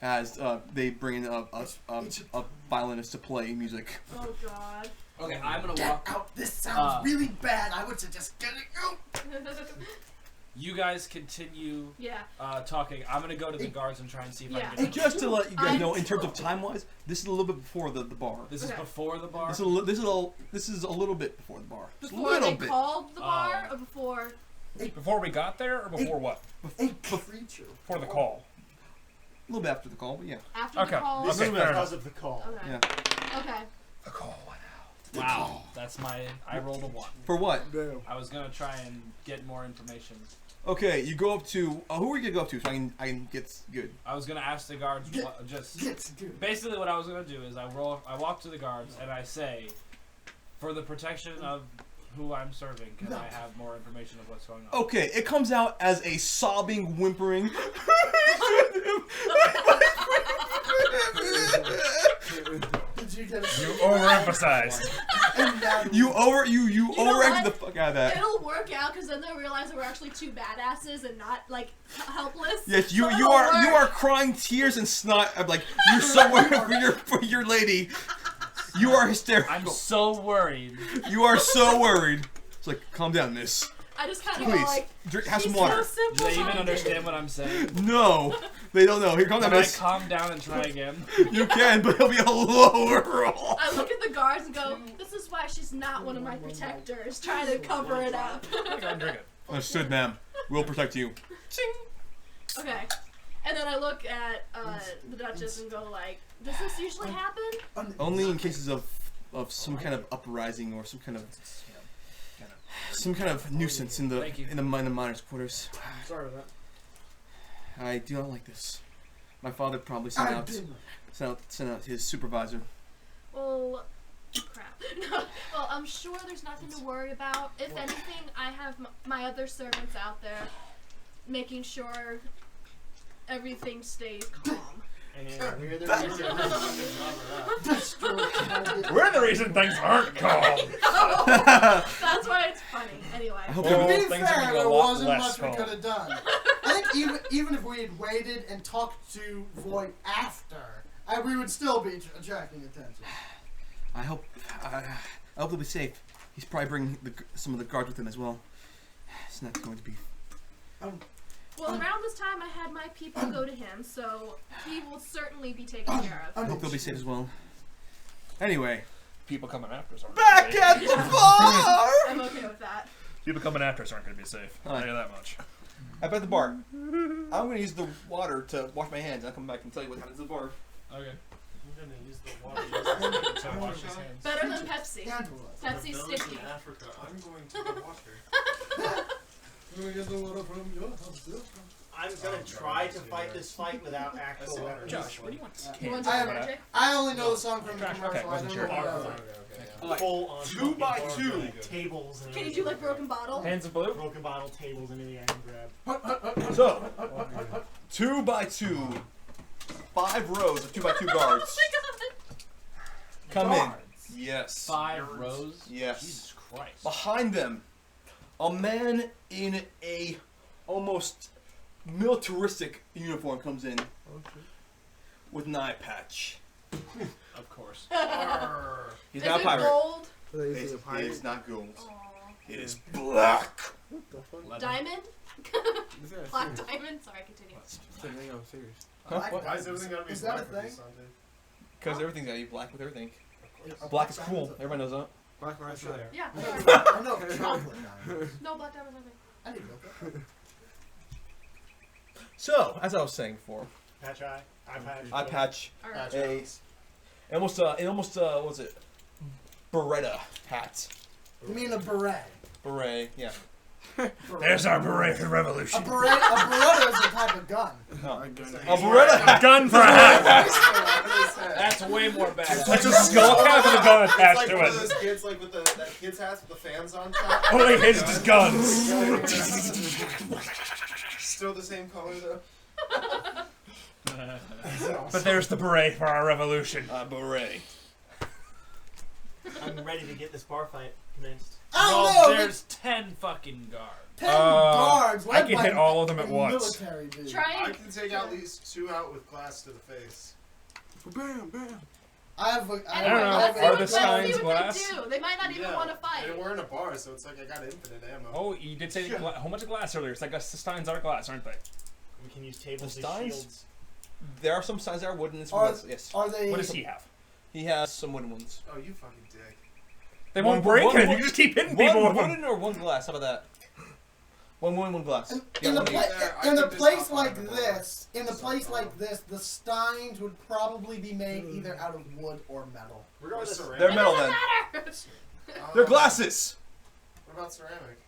as they bring in a violinist to play music. Oh God. Okay, I'm gonna Get walk. out! This sounds really bad. I would suggest getting out. You guys continue Yeah. talking. I'm gonna go to the guards and try and see if I Yeah. can And get. just to let you guys know, in terms of time-wise, this is a little bit before the bar. This is Okay. before the bar. This is a little bit before the bar. Just a Before little they bit. called the bar, or before? Before we got there, or before what? A creature. Before the call. A little bit after the call, but yeah. After Okay. the call. This Okay, is fair because of the call. Okay. Yeah. Okay. The call. Wow, that's my. I rolled a 1. For what? I was gonna try and get more information. Okay, you go up to who are you gonna go up to so I can get good. I was gonna ask the guards just Gets good. basically what I was gonna do is I walk to the guards and I say, for the protection of who I'm serving, can I have more information of what's going on? Okay, it comes out as a sobbing, whimpering. Did you get You overemphasized. you know overacted what? the fuck out of that. It'll work out because then they'll realize that we're actually two badasses and not like helpless. Yes, you So you it'll are work. crying tears and snot. I'm like you're somewhere for your lady. You are hysterical. I'm so worried. You are so worried. It's like calm down, miss. I just kind of Please go like, have she's some water. so simple. Do they even understand what I'm saying? No, they don't know. Here, calm down, Can I miss. calm down and try again? You can, but it'll be a lower roll. I look at the guards and go, this is why she's not one of my protectors, trying to cover it up. Drink it. Understood, ma'am. We'll protect you. Ching. Okay. And then I look at the Duchess and go like, does this usually happen? Only in cases of some kind of uprising or some kind of nuisance in the miners' quarters. Sorry about that. I do not like this. My father probably sent out his supervisor. Well, crap. No, well, I'm sure there's nothing to worry about. If anything, I have my other servants out there making sure everything stays calm. And we're the We're the reason things aren't calm. That's why it's funny. Anyway. I hope To Well, be things are fair, gonna go there a lot wasn't less much we calm. could have done. I think even if we had waited and talked to Void after, we would still be attracting attention. I hope they'll be safe. He's probably bringing some of the guards with him as well. It's not going to be. Well, around this time, I had my people go to him, so he will certainly be taken care of. I hope they'll be safe as well. Anyway, People coming after us aren't back gonna be at safe. the bar. I'm okay with that. People coming after us aren't going to be safe. I'll tell you that much. I'm at the bar. I'm going to use the water to wash my hands. I'll come back and tell you what happens at the bar. Okay. I'm gonna use the water So wash his hands. Better than Pepsi. Pepsi's Village sticky. in Africa. I'm going to the water. Can we get the water from your house too? I'm gonna try to fight this fight without actual weapons. Josh, what do you want? You want I to have- do magic? I only know the song from the Okay, commercial. I wasn't don't sure. know the other. Like full on 2 by 2 tables and Can you do like broken bottle? Hands of blue? broken bottle tables and anything I can grab. So, 2 by 2, 5 rows of 2 by 2 guards. Come in. Yes. 5 rows? Yes. Jesus Christ. Behind them, a man in a almost militaristic uniform comes in with an eye patch. Of course. He's Is not a it pirate. gold? It is not gold. Aw. It is black. Leather. Diamond? Is that a Platinum? Sorry, continue. I'm serious. Why is everything gotta be Is that a black with thing? Santi? Because everything's gotta be black with everything. Black is cool. Everybody knows that. Black lives matter. Yeah. I know chocolate diamonds. No black diamonds, nothing. I didn't know that. So, as I was saying before, Patch eye. Eye patch. eye patch, Alright. a almost what was it? Beretta hat. You mean a beret? Beret, yeah. There's our beret for A revolution. Beretta is a type of gun. Oh. I got it. A Beretta hat. Gun for a hat. That's way more badass. That's a skull cap with a gun It's attached like to one of it. those kids like with that kids hats with the fans on top. Only his is guns. Still the same color though. But there's the beret for our revolution. A beret. I'm ready to get this bar fight commenced. I Well, don't know. there's 10 fucking guards. 10 guards. I led can by hit all of them at a once. Military dude. Try I and can take at least 2 out with glass to the face. Bam, bam. I have a. I don't know. Let's see Are what the they- signs let's see what glass? they do. They might not even Yeah. want to fight. And we're in a bar, so it's like I got infinite ammo. Oh, you did say a whole bunch of glass earlier. It's like the steins are glass, aren't they? We can use tables The as steins? shields. There are some signs that are wooden. It's Are, wooden, yes. are they? What does he have? He has some wooden ones. Oh, you fucking dick. They won't One- break one- it. one- You just keep hitting people One with them. wooden or one glass? How about that? One wooden, one glass. In, Yeah, in, the one pla- each. I in a think this place top like line of this, in a So, place like this, the steins would probably be made either out of wood or metal. Regardless, Ceramic. They're It metal doesn't then. matter. They're glasses. What about ceramic?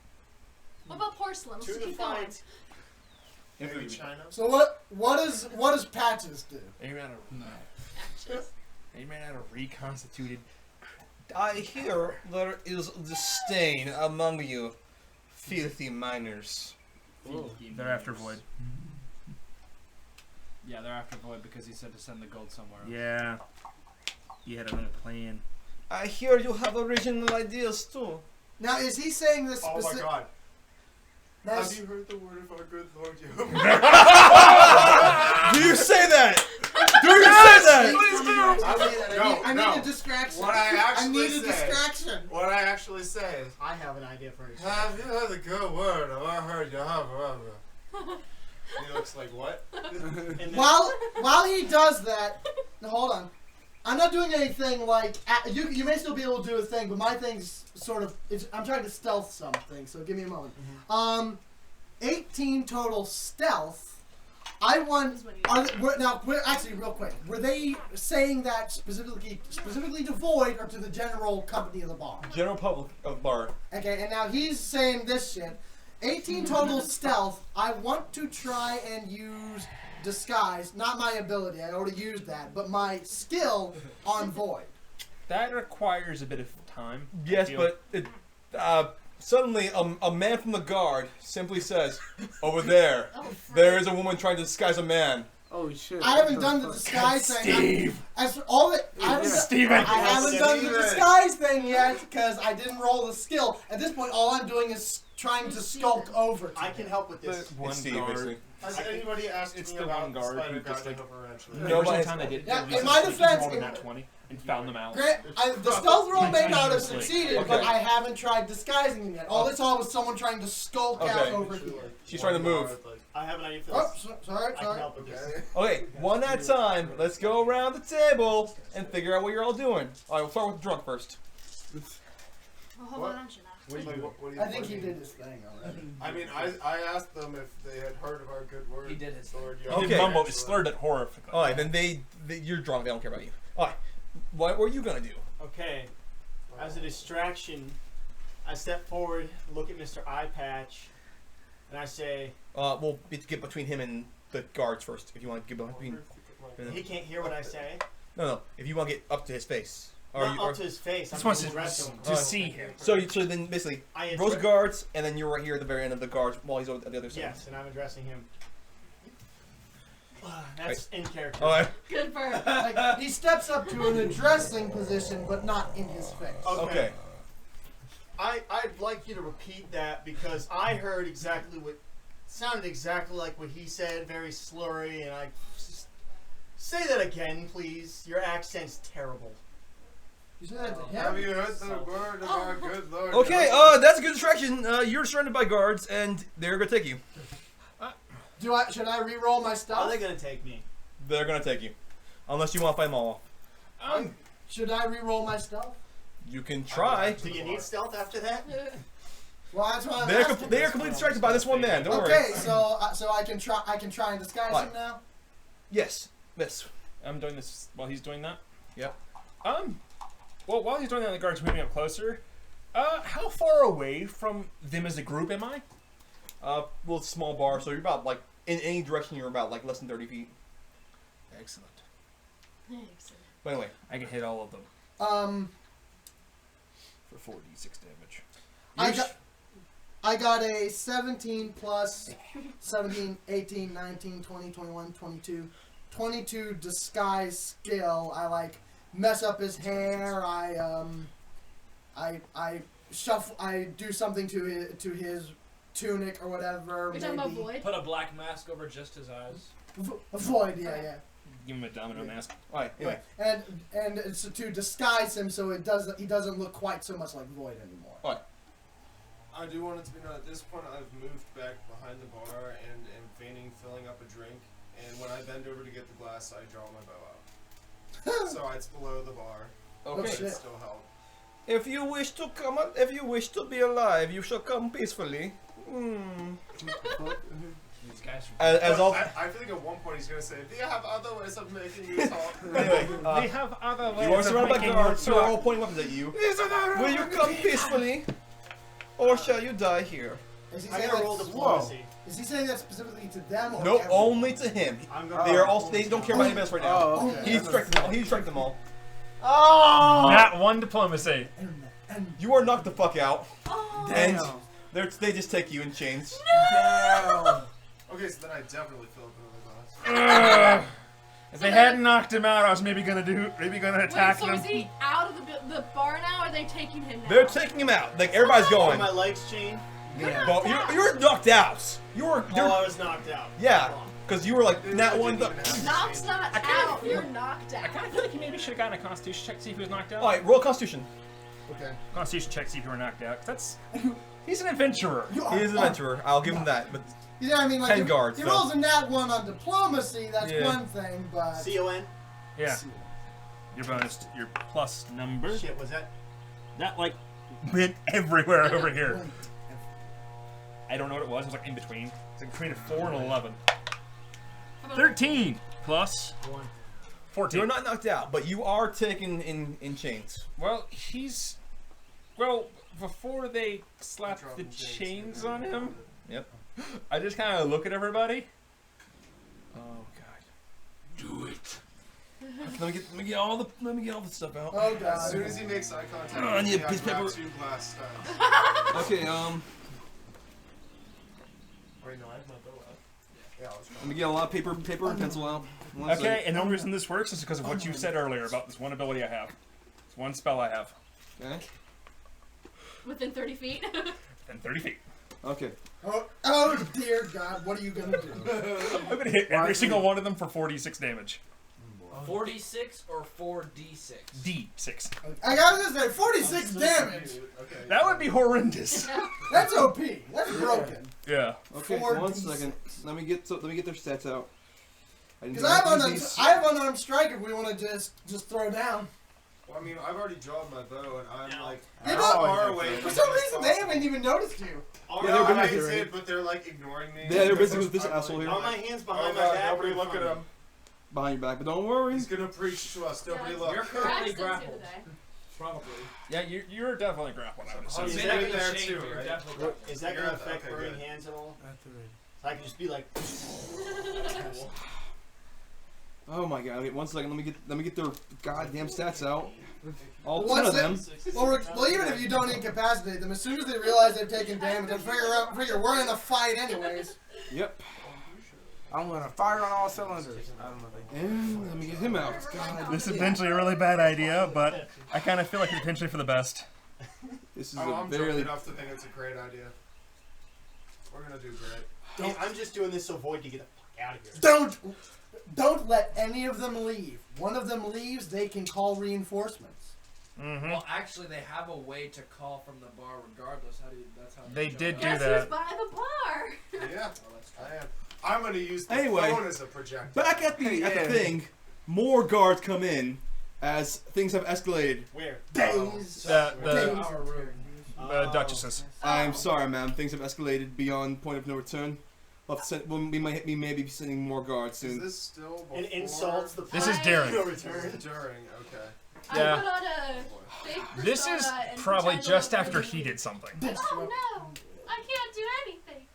What about porcelain? Let's to the keep going. fight. Maybe China? So what does patches do? Are you man out of reconstituted? I hear there is disdain among you, filthy miners. They're after Void. Yeah, they're after Void because he said to send the gold somewhere. Yeah. He had another plan. I hear you have original ideas too. Now is he saying this? Oh my god. Now, Have you heard the word of our good Lord Jehovah? Do you say that? Do you say that? I need No. a distraction. What I actually I need a say- distraction. What I actually say is, I have an idea for it. have you heard the good word of our Lord Jehovah? He looks like what? And then- While he does that, now hold on. I'm not doing anything like you may still be able to do a thing, but my thing's sort of I'm trying to stealth something. So give me a moment. 18 total stealth. I want. Actually, real quick, were they saying that specifically to Void or to the general company of the bar? General public of bar. Okay, and now he's saying this shit. 18 total stealth. I want to try and use disguise. Not my ability. I already used that, but my skill on Void. That requires a bit of time. Yes, Deal. but it, suddenly a man from the guard simply says, "Over there, there is a woman trying to disguise a man." Oh shit. I haven't done the disguise thing. Steve. As for all that, I haven't, Steven. I haven't done the Steven. disguise thing yet because I didn't roll the skill. At this point, all I'm doing is trying to skulk over to I him. can help with this. One It's Steve, guard. basically. Has anybody asked It's me the about one guard Spider who God just, like- Jehovah eventually? The Nobody original has- time they did. Yeah, it was in my just- defense, he rolled a in- nat 20 and found them out. The stealth roll may not have Continuously. succeeded, but Okay. I haven't tried disguising him yet. All I saw was someone trying to skulk out Okay. over here. She's trying to move. I have an idea for Oh, this. sorry, I can sorry. help with this. Okay, one at a time. Let's go around the table and figure out what you're all doing. All right, we'll start with the drunk first. Oh, hold What? on, should I? What do you, I think he did his thing already. I mean, I asked them if they had heard of our good word. He did his Lord He Jehovah. did mumble. He slurred it horrifically. All right, then you're drunk. They don't care about you. All right, what were you gonna do? Okay. As a distraction, I step forward, look at Mr. Eye Patch, and I say, We'll get between him and the guards first. If you want to get between. he can't hear what I say. No. If you want to get up to his face. Not up to his face. Just I'm wants just to addressing him. see him. So then basically, I those addre- guards, and then you're right here at the very end of the guards while he's on the other side. Yes, and I'm addressing him. That's in character. All right. Good for him. Like, he steps up to an addressing position, but not in his face. Okay. I'd like you to repeat that because I heard exactly what sounded exactly like what he said, very slurry, and I just say that again, please. Your accent's terrible. You said that to Have him? you heard the word of our good Lord? Okay. Jehovah? That's a good distraction. You're surrounded by guards, and they're gonna take you. Should I re-roll my Are stuff? they gonna take me? They're gonna take you, unless you want to fight them all off. Should I re-roll my stealth? You can try. Do you need stealth after that? Well, that's what I'm They asking. are completely distracted by this one man. Don't worry. Okay, so I can try and disguise What? him now. Yes. Yes. I'm doing this while he's doing that. Yep. Well, while he's doing that, the guard's moving up closer. How far away from them as a group am I? Well, it's a small bar, so you're about like in any direction. You're about like less than 30 feet. Excellent. But anyway, I can hit all of them for 4d6 damage. I got a 17 plus 17, 18, 19, 20, 21, 22. 22 disguise skill. I like mess up his hair. I shuffle. I do something to his tunic or whatever. You're talking about Void? Put a black mask over just his eyes. Void, yeah. Give him a domino mask. all right. Anyway, And it's to disguise him so he doesn't look quite so much like Void anymore. what? I do want it to be known at this point I've moved back behind the bar and am feigning filling up a drink. And when I bend over to get the glass, I draw my bow out. So it's below the bar. Okay. shit. It still help. If you wish to be alive, you shall come peacefully. These guys As all. I feel like at one point he's gonna say, "Do you have other ways of making you talk?" Anyway, They have other ways you are of surrounded by making guards you who are talk. all pointing weapons at you. Will you come peacefully, or shall you die here? Is he I saying gotta roll that, diplomacy. is he saying that specifically to them or No, everyone? only to him. I'm gonna They are all. They don't care about anybody else right now. Oh, okay. He's distracted them all. He's distracted them all. Oh! Not one diplomacy. And You are knocked the fuck out, Oh, and Damn. they just take you in chains. Damn. Okay, so then I definitely fill up another glass. If they hadn't knocked him out, I was maybe gonna attack wait, so them. is he out of the bar now, or are they taking him now? They're taking him out. Like everybody's Are going. my legs chained? Yeah. But you're knocked out. Oh, I was knocked out. Yeah, because you were like not one. Knocked not out, you're knocked I out. kind of feel like he maybe should have gotten a Constitution check to see if he was knocked out. All right, roll Constitution. okay. Constitution check to see if you were knocked out. 'Cause that's he's an adventurer. You He is an adventurer. I'll give him that. But You know what I mean? Like 10 guards, He so- rolls a nat 1 on diplomacy. That's Yeah. one thing, but CON? Yeah. Your bonus, your plus number. Shit, was that? That like went everywhere over here. I don't know what it was. It was like in between. It's like between a 4 and 11. 13 plus 14. you're not knocked out, but you are taken in chains. Well, before they slap Drop the the chains chains and on him, Yep. I just kind of look at everybody. Oh god. Do it. Let me get all the stuff out. oh As god. soon as he makes eye contact, I need a with me, piece of I grab paper. 2 glass studs. Okay. Wait, no, I have my bow out. Yeah, I was Let me get a lot of paper and pencil out. One Okay, second. and the only reason this works is because of what you said earlier about this one ability I have. This one spell I have. Okay. Within 30 feet. And 30 feet. Okay. Oh dear God, what are you gonna do? I'm gonna hit every single one of them for 46 damage. 46 or 4d6? D6. I gotta say, 46 damage. Okay. That would be horrendous. That's OP. That's broken. Yeah. Okay. 4d6. 1 second. Let me get their stats out. Because I have unarmed strike if we want to just throw down. Well, I mean, I've already drawn my bow, and I'm like They as don't- far away. For some reason, they haven't even noticed you. Oh, Yeah, no, they're I busy. did, but they're like ignoring me. Yeah, they're busy Because with this I'm asshole like, here. All my hands Oh behind my god, back. nobody really look at funny. him. behind your back, but don't worry. He's gonna preach to us. Nobody Yeah, look. You're currently Braxton's here grappled. today. Probably. Yeah, you're definitely grappled, I would Oh, assume. he's May right not be there chained, too, but you're right? definitely grappled. Is that You're gonna at the- affect okay, burning good. hands at all? At the rate. So I can just be like. Oh my god. Okay, 1 second. Let me get their goddamn stats out. All 10 What's of them. Well, even if you don't incapacitate them, as soon as they realize they've taken damage, they'll figure we're in a fight anyways. Yep. I'm gonna fire on all cylinders. I don't know. And let me get him out. God, This is potentially a really bad idea, but I kind of feel like it's potentially for the best. this is Oh, a I'm very. drunk enough to think it's a great idea. We're gonna do great. I'm just doing this so Void can get the fuck out of here. Don't let any of them leave. One of them leaves, they can call reinforcements. Mm-hmm. Well, actually, they have a way to call from the bar regardless. That's how They show did up. do Guess that. who's by the bar? Yeah, Oh, that's I am. I'm gonna use the Anyway, phone as a projector. Back at the thing, more guards come in as things have escalated. Where? Days. The Duchesses. I'm sorry, ma'am. Things have escalated beyond point of no return. We may be sending more guards Is soon. this still before? And insults the This is I- Derick. no This return. is during. Okay. Yeah. I put on a fake This is persona and probably pretend just I'm after really- he did something. Oh no! I can't do anything.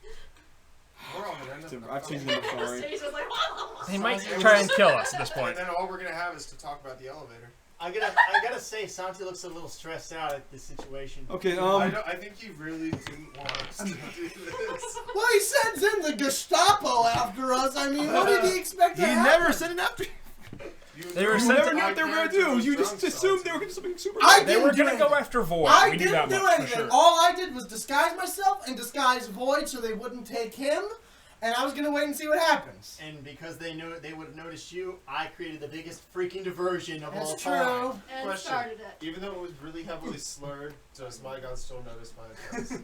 We're all gonna end up in a I've changed phone. them before. Right? Anastasia's like, He might try and kill us at this And point. then all we're gonna have is to talk about the elevator. I gotta say, Santi looks a little stressed out at this situation. Okay. I think he really didn't want us to do this. Well, he sends in the Gestapo after us. I mean, what did he expect to He happen? never sent it after. They were You sent never to- knew what they were gonna do. You just assumed they were gonna do something super. I They were didn't do gonna go anything. after Void. I We knew didn't that do much for anything. sure. All I did was disguise myself and disguise Void so they wouldn't take him, and I was gonna wait and see what happens. And because they knew they would have noticed you, I created the biggest freaking diversion of all That's time. true. and Question. started it. Even though it was really heavily slurred, does my god still notice my advice?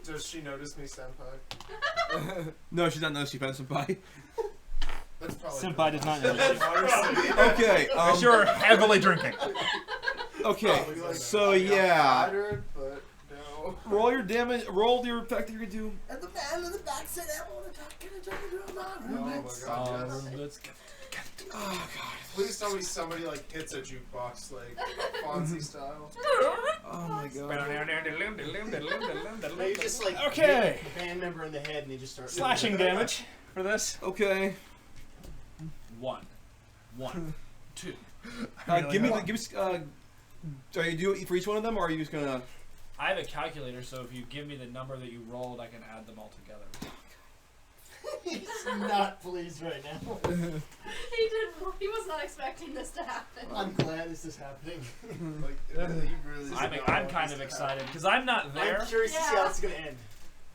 Does she notice me, senpai? No, she doesn't know she found somebody. That's probably Senpai does not notice you. Honestly. Okay. Because you're heavily drinking. Okay. Probably like- So I got yeah. flattered, but no. Roll your damage. Roll your effect that you're gonna do. And the man in the back said, "I want to talk. Can I talk to him Oh my god, yes. Let's Oh Please tell me somebody like hits a jukebox like Fonzie style. Oh my god. They just like Okay. hit the band member in the head and they just start Slashing damage for this. Okay. 1, 2. Give me. Are you do it for each one of them, or are you just gonna? I have a calculator, so if you give me the number that you rolled, I can add them all together. He's not pleased right now. He was not expecting this to happen. I'm glad this is happening. Like, he really does not I'm want kind this of to excited because I'm not there. I'm curious to see how it's gonna end.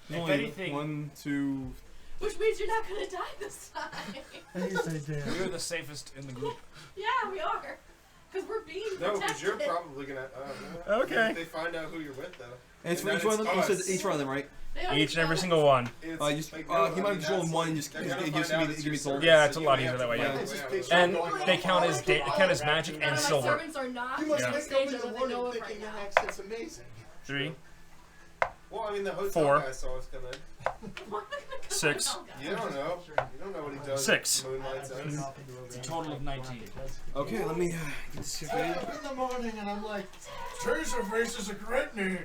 If Only anything, 1, 2. Which means you're not gonna die this time. we're the safest in the group. Yeah, we are. Because we're being No, protected. because you're probably gonna. Okay. They find out who you're with, though. And it's for And each then one of them. You it's said each one of them, right? They don't Each and every know. single one. It's, Just like, he no, might I mean, have just rolled that's one and like- just they're give gonna me find out it's give me your told. Yeah, service, it's a so lot you easier have that to way, find yeah. out This is where- picture And going they count all as the way count as back magic to- None and of my silver. servants are not You must Yeah. wake stage up in of the it. They morning know it right thinking now. the accent's amazing. 3, Well, I mean, the hotel 4. guy saw us come in. 6. You don't know. You don't know what he does. 6. Moonlight ends. It's a total of 19. Okay, let me get this I wake up in the morning and I'm like, Taserface is a great name.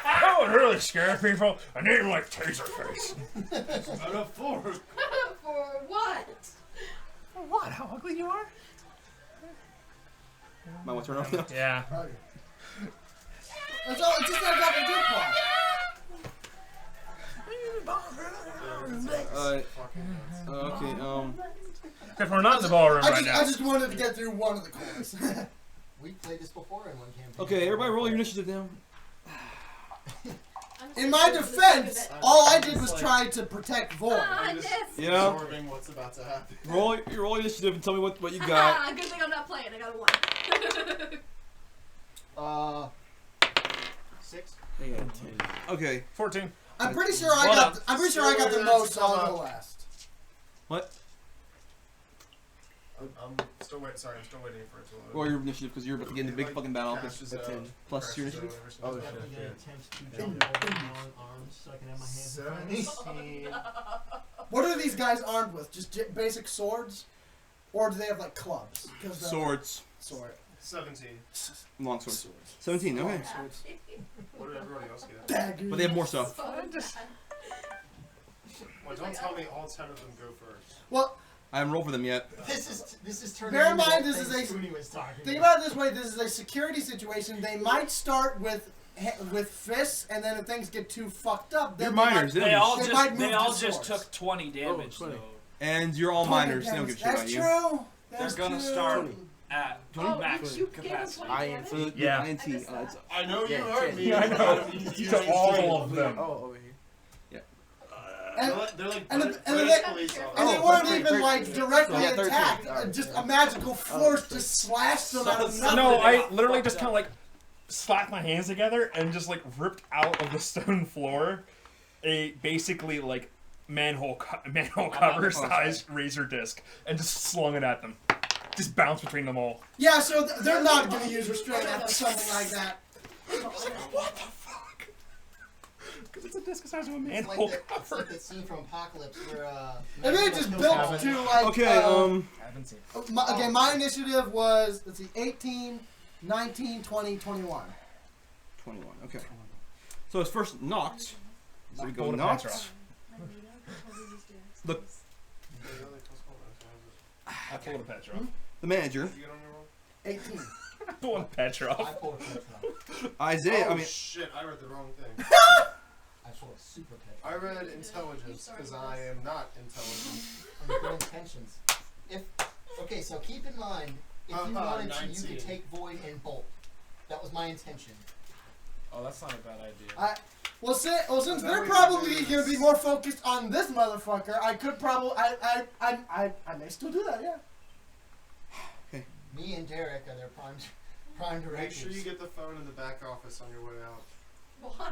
That would really scare people. A name like Taserface. Out of 4. For what? What? How ugly you are? Might want to turn off now. Yeah. That's all. It's just that I got the good part. Okay. Because we're not in the ballroom right I now. just wanted to get through one of the chorus. We played this before in one campaign. Okay, everybody, roll your initiative now. In my defense, all I did was try to protect Void. Ah, just- yes. Yeah. Absorbing what's about to happen. Roll your initiative and tell me what you got. Ah, good thing I'm not playing. I got a 1. 6. Okay. 14. I'm pretty sure I Well got. done. I'm pretty sure I got the Sure, most. that's I'll go about- last. What? I'm still waiting. Sorry, I'm still waiting for it to load. Roll your initiative because you're about to get in the big Like, fucking battle. crashes out, Plus your crashes initiative. out or Oh, something. shit. I'm gonna attempt to jump over my own arms so I can have my hands in front of me. 17. What are these guys armed with? Just basic swords, or do they have like clubs? 'Cause the- Swords. Sword. 17. Long swords. 17, okay. What did everybody else get? Daggers. But they have more stuff. Well, don't tell me all 10 of them go first. Well, I haven't rolled for them yet. This is turning Bear in into mind, that this is thing a- Spoonie was talking think about. about it this way: this is a security situation. They might start with fists, and then if things get too fucked up, then You're they minors. might- They They don't all give- They might just move they all to just swords. took 20 damage 20. though. and you're all minors. They don't give a shit about That's you. true. They're That's gonna true. start at Oh, max you gave him capacity. 20 I am damage? So, Yeah. INT, I missed that. I know Yeah, you heard 10. me. Yeah, I know. You To all of them. Oh, over here. And, They're like and, British and they, police and officers. they Oh, weren't 13, even like 13. directly Yeah, 13. attacked. Alright, Just yeah. a magical force Oh, just slashed them out of nothing. No, they I got literally fucked just kind up. of like slapped my hands together and just like ripped out of the stone floor basically like manhole not cover the size razor disc and just slung it at them. Just bounced between them all. Yeah, so they're not going to use restraint after something like that. What the fuck? Because it's a disc the size of a It's manhole like, it's cover. like that scene from Apocalypse where And they just built to like. Okay, I haven't seen it. My initiative was, let's see, 18, 19, 20, 21. 21. Okay. So it's first Noct. So we go Go to Noct. Petroph. Look, I pulled a Petroph. the manager. Did you get on your roll? 18. I pulled a Petroph. I pulled a Petroph. Isaiah, Oh I mean, shit! I read the wrong thing. I pulled a super Petroph. I read intelligence because I am not intelligent. And good intentions. Okay, so keep in mind, if you wanted to, you 19. could take Void and Bolt. That was my intention. Oh, that's not a bad idea. Since they're probably going to be more focused on this motherfucker, I could probably, I may still do that, yeah. Me and Derick are their prime Make directors. sure you get the phone in the back office on your way out. Why?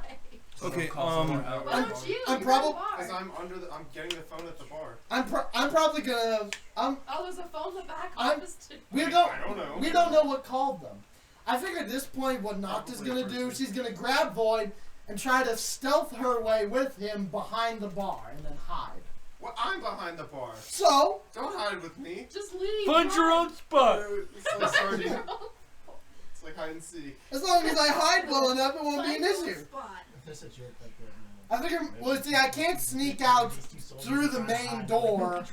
okay, Why don't you? I'm You're at the probab- bar. Because I'm getting the phone at the bar. I'm probably gonna, Oh, there's a phone in the back I'm- office too. we I don't know what called them. I figure at this point what Noct is gonna do, she's gonna grab Void and try to stealth her way with him behind the bar and then hide. Well, I'm behind the bar. So, Don't hide with me. Just leave. Find your own spot. It's like sardine. It's like hide and seek. as long as I hide well enough, it won't be an Find your issue. spot. If there's a jerk like that, I figure, well, see, I can't sneak out through the main door.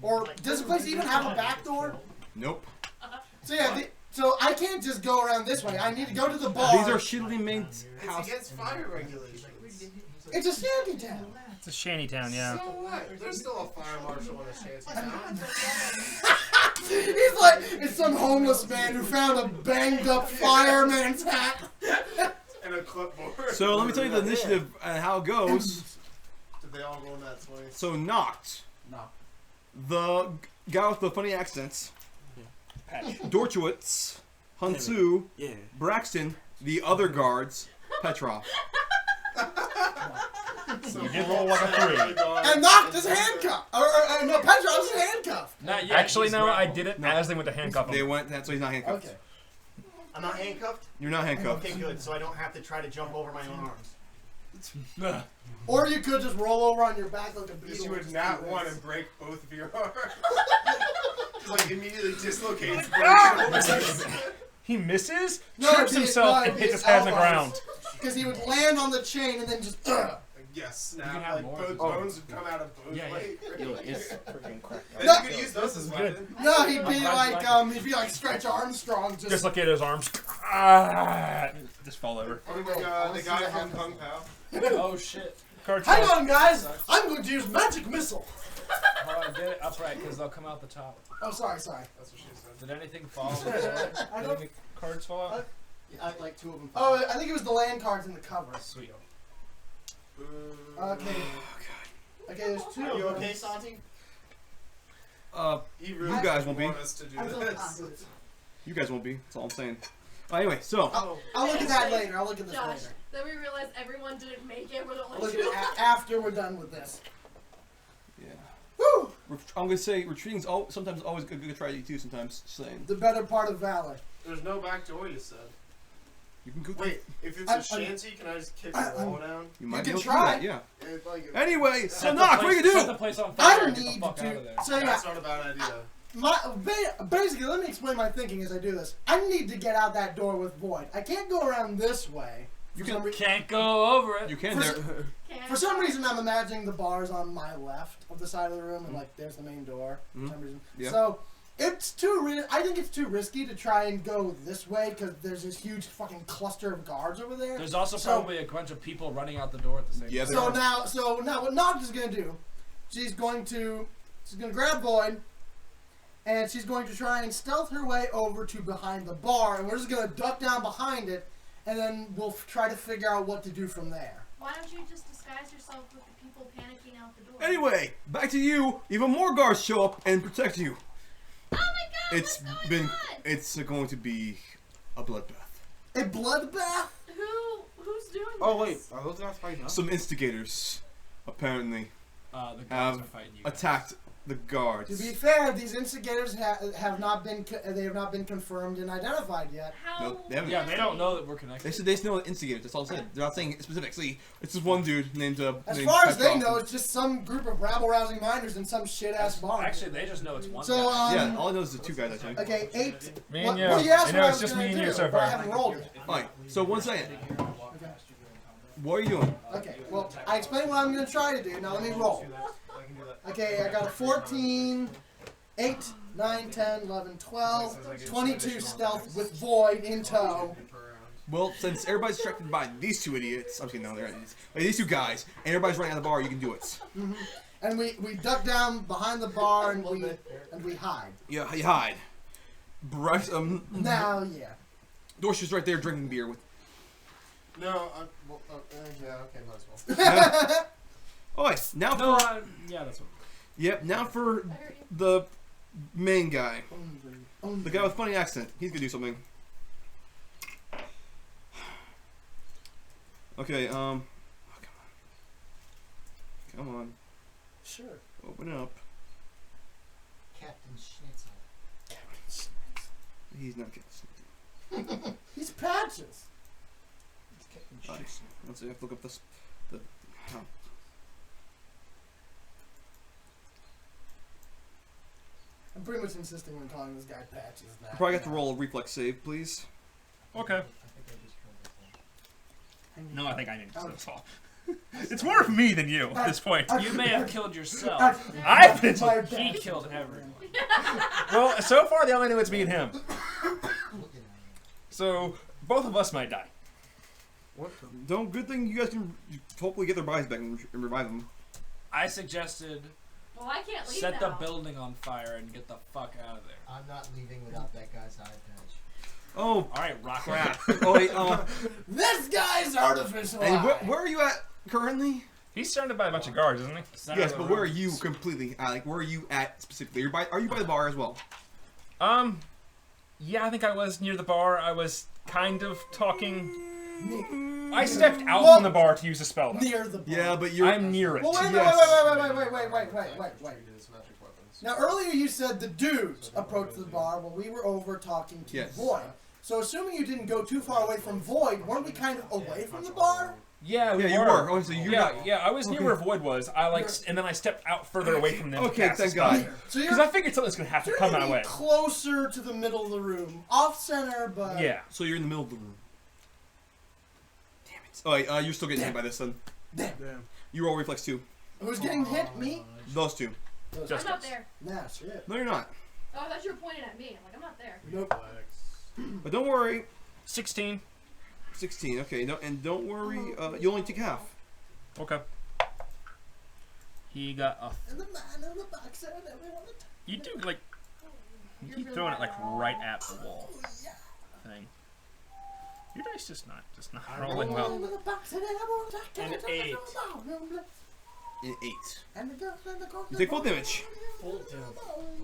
Or, does the place even have a back door? nope. So yeah, so I can't just go around this way. I need to go to the bar. These are shittily made It's house. against fire regulations. It's a shanty town. It's a shanty town, yeah. So what? There's still a fire marshal in a shanty town. He's like, it's some homeless man who found a banged up fireman's hat. And a clipboard. So let me tell you the initiative and how it goes. Did they all roll in that 20? So Noct, No. the guy with the funny accents, Dorshwits, Hun-Su, Yeah. Braxten, the other guards, Petroph. You did roll like a 3. And Noct is handcuffed. No, Petrov's handcuffed. Not yet. Actually, he's no, I grappled. did it as they went to handcuff They him. went, so he's not handcuffed. Okay. I'm not handcuffed? You're not handcuffed. Okay, good. So I don't have to try to jump over my own arms. Or you could just roll over on your back like a Because beetle. you would and not just do want this. to break both of your arms. Just like immediately dislocates. He misses, No, trips it'd be- himself, no, and it'd be hits his his head on the elbows. ground. Because he would land on the chain and then just. Yes, You can snap. have Like more. both Oh. bones would come out of both Yeah, yeah. legs. Yo, it's freaking cracked. And No. you could use those as good. weapons. No, he'd be glad you like Stretch Armstrong. Just Just look at his arms. Ah, just fall over. What about the guy from Kung Pao? Oh shit. Card hang shot. on, guys. I'm going to use magic missile. Hold on, get it upright because they'll come out the top. Oh, sorry. That's what she said. Did anything fall? I Did don't. any cards fall out? like 2 of them. Oh, I think it was the land cards in the cover. Sweet. Boo. Okay. Okay, there's 2. Are you of them. okay, Santi? He really You guys won't be. want us to do I'm so this. positive. You guys won't be. That's all I'm saying. Anyway, so I'll look at that later. I'll look at this Josh, later. then we realized everyone didn't make it. We're the I'll only look at two. it after we're done with this. yeah, Woo! I'm gonna say retreating's sometimes always a good strategy too. Sometimes just saying The better part of valor. There's no back door, you said. you can go. Wait, if it's I- a shanty, can I just kick the wall down? You might You be can able to do try. that. Yeah. It's like, Anyway, so Set the Noct, what are place- you gonna Set the do? place on fire I and get the need fuck out of there. to. So yeah, that's not a bad idea. basically, let me explain my thinking as I do this. I need to get out that door with Void. I can't go around this way. You For some can. Can't go over it. You can For there. For some reason, I'm imagining the bars on my left of the side of the room, and like there's the main door. For some reason. Yeah. So it's I think it's too risky to try and go this way because there's this huge fucking cluster of guards over there. There's also So- probably a bunch of people running out the door at the same Yeah, time. there are. So now, what Noct is gonna do? She's gonna grab Void, and she's going to try and stealth her way over to behind the bar, and we're just gonna duck down behind it, and then we'll try to figure out what to do from there. Why don't you just disguise yourself with the people panicking out the door? Anyway, back to you. Even more guards show up and protect you. Oh my god, It's what's been. going on? It's going to be a bloodbath. A bloodbath? Who's doing Oh this? wait, are those guys fighting us? Some instigators, apparently. the guards have are fighting you guys. attacked the To guards. be fair, these instigators have not been confirmed and identified yet. How? No, they haven't. Yeah, they don't know that we're They connected. said they just know instigators. That's all they said. They're not saying specific. See, it's just one dude named. As named far as they Petroph. know, it's just some group of rabble-rousing miners in some shit-ass bar. Actually, they just know it's one So, guy. Yeah, all I know is the two guys actually. Okay, 8. Me and Well, you. well, you asked I know what I it's was just me gonna and you do, so but I far. haven't rolled yet. Alright, so 1 second. Okay. What are you doing? Okay, well, I explained what I'm going to try to do. Now let me roll. Okay, I got a 14, 8, 9, 10, 11, 12, 22 stealth with Void in tow. Well, since everybody's distracted by these two idiots, I'm kidding, no, they're idiots. Like, these two guys, and everybody's running out of the bar, you can do it. And we duck down behind the bar and we hide. Yeah, you hide. Now, yeah. Dorshwits right there drinking beer with. No, yeah, okay, might as well. Alright, now No, for. yeah, that's what. Yep, now for I heard you. the main guy. The guy with funny accent. He's gonna do something. Okay, oh, come on. Sure. Open it up. Captain Schnitzel. He's not getting. He's Patches. Alright, let's see, I have to look up this. Oh. I'm pretty much insisting on calling this guy Patches now. You probably have to roll a reflex save, please. Okay. I think I just killed this one. No, I think I need to that's all. It's more of me than you at this point. You may have killed yourself. I've been. My He bad. killed everyone. Well, so far the only know it's me and him. Look at him. So both of us might die. Don't. Good thing you guys can hopefully get their bodies back and revive them. I suggested Well, I can't leave set now. the building on fire and get the fuck out of there. I'm not leaving without that guy's eye patch. Oh Alright, rock crap! Oh wait. This guy's artificial And eye. where are you at currently? He's surrounded by a bunch of guards, isn't he? Yes, but where are you completely? Like, where are you at specifically? Are you by the bar as well? Yeah, I think I was near the bar. I was kind of talking. I stepped out Well, from the bar to use a spell. Though. Near the bar. Yeah, but you're. I'm near it. Well, wait, Yes. wait. Now, earlier you said the dudes approached the bar while we were over talking to Yes. Void. So, assuming you didn't go too far away from Void, weren't we kind of away from the bar? Yeah, we Yeah, you were. Oh, so you're yeah, not. yeah. I was near Okay. where Void was. I like, and then I stepped out further away from them. Okay, thank God. So Because I figured something's gonna have to you're come gonna my be way. closer to the middle of the room, off center, but Yeah. So you're in the middle of the room. Damn it! Oh, wait, you're still getting hit by this then. Damn. You roll reflex too. Who's getting hit? Me? Those two. I'm Just not us. there. Nah, shit. No, you're not. Oh, I thought you were pointing at me. I'm like, I'm not there. Nope. But don't worry. 16. 16. Okay. No, and don't worry. You only take half. Okay. He got a. And the man in the box said everyone. You do like. You keep throwing it like right at the wall thing. Your dice just not rolling well. An 8. An 8. You take full damage.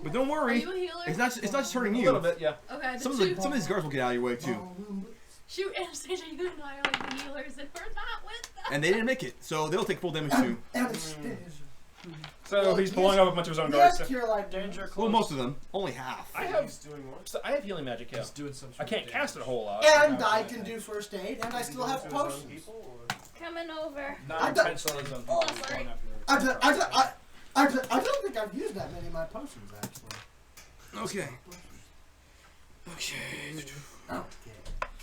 But don't Are worry. you a healer? It's not just hurting A you. little bit, yeah. Okay, Some the of these guards will get out of your way too. Shoot, Anastasia, you and I are like the healers, and we're not with them. And they didn't make it, so they'll take full damage too. So he's blowing up a bunch of his own Yes, guards. cure light Danger Well, close. most of them. Only half. I have healing magic, yeah. He's doing some I sort can't of cast it a whole lot. And I can do first aid, and I still have potions. Coming over. Not I don't- intentionally zone Oh, people, sorry. going after their- I don't think I've used that many of my potions, actually. Okay. Okay. Okay.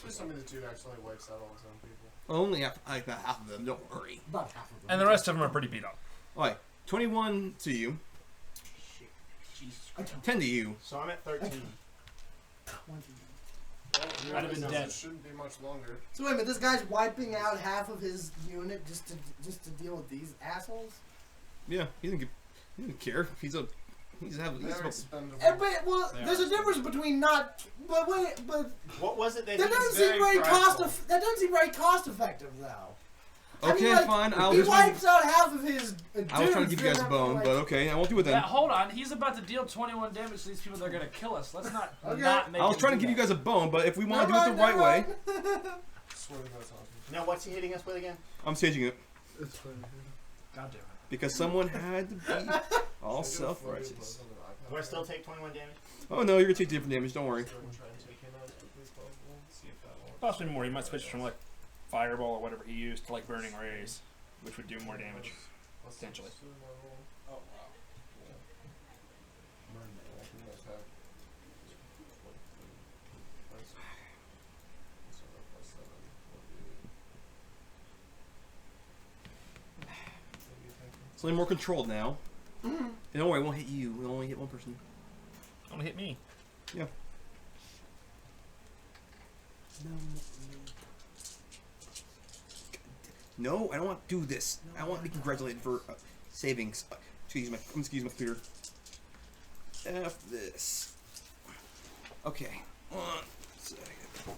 Just some of the dude actually wipes out all his own people. Only about half of them. Don't worry. About half of them. And the rest of them are pretty beat up. Alright. 21 to you. 10 to you. So I'm at 13. 20. I'd have been dead. It shouldn't be much longer. So wait a minute, this guy's wiping out half of his unit just to deal with these assholes? Yeah, he didn't care. He's They're about, expendable. But, well, They there's are a difference between not. But wait, but What was it that that he doesn't was seem very practical. that doesn't seem very cost effective though. I mean, okay, like, fine. he wipes out half of his. I was trying to give you guys a bone, but okay, I won't do it Yeah, then. hold on. He's about to deal 21 damage to these people that are going to kill us. Let's not Okay. not make I was him trying to do give you that. guys a bone, but if we want to do it the right way, Swear to God, it's awesome. Now what's he hitting us with again? I'm staging it. God damn it. Because someone had to be all self-righteous. Do I still take 21 damage? Oh no, you're gonna take different damage. Don't worry. Possibly more. He might switch from like fireball or whatever he used to like burning rays, which would do more damage potentially. Oh, wow. It's a little more controlled now. And don't worry, it won't hit you. It'll only hit one person. Only hit me. Yeah. No, I don't want to do this. I want to be congratulated for savings. Excuse my computer. F this. Okay. 1 second.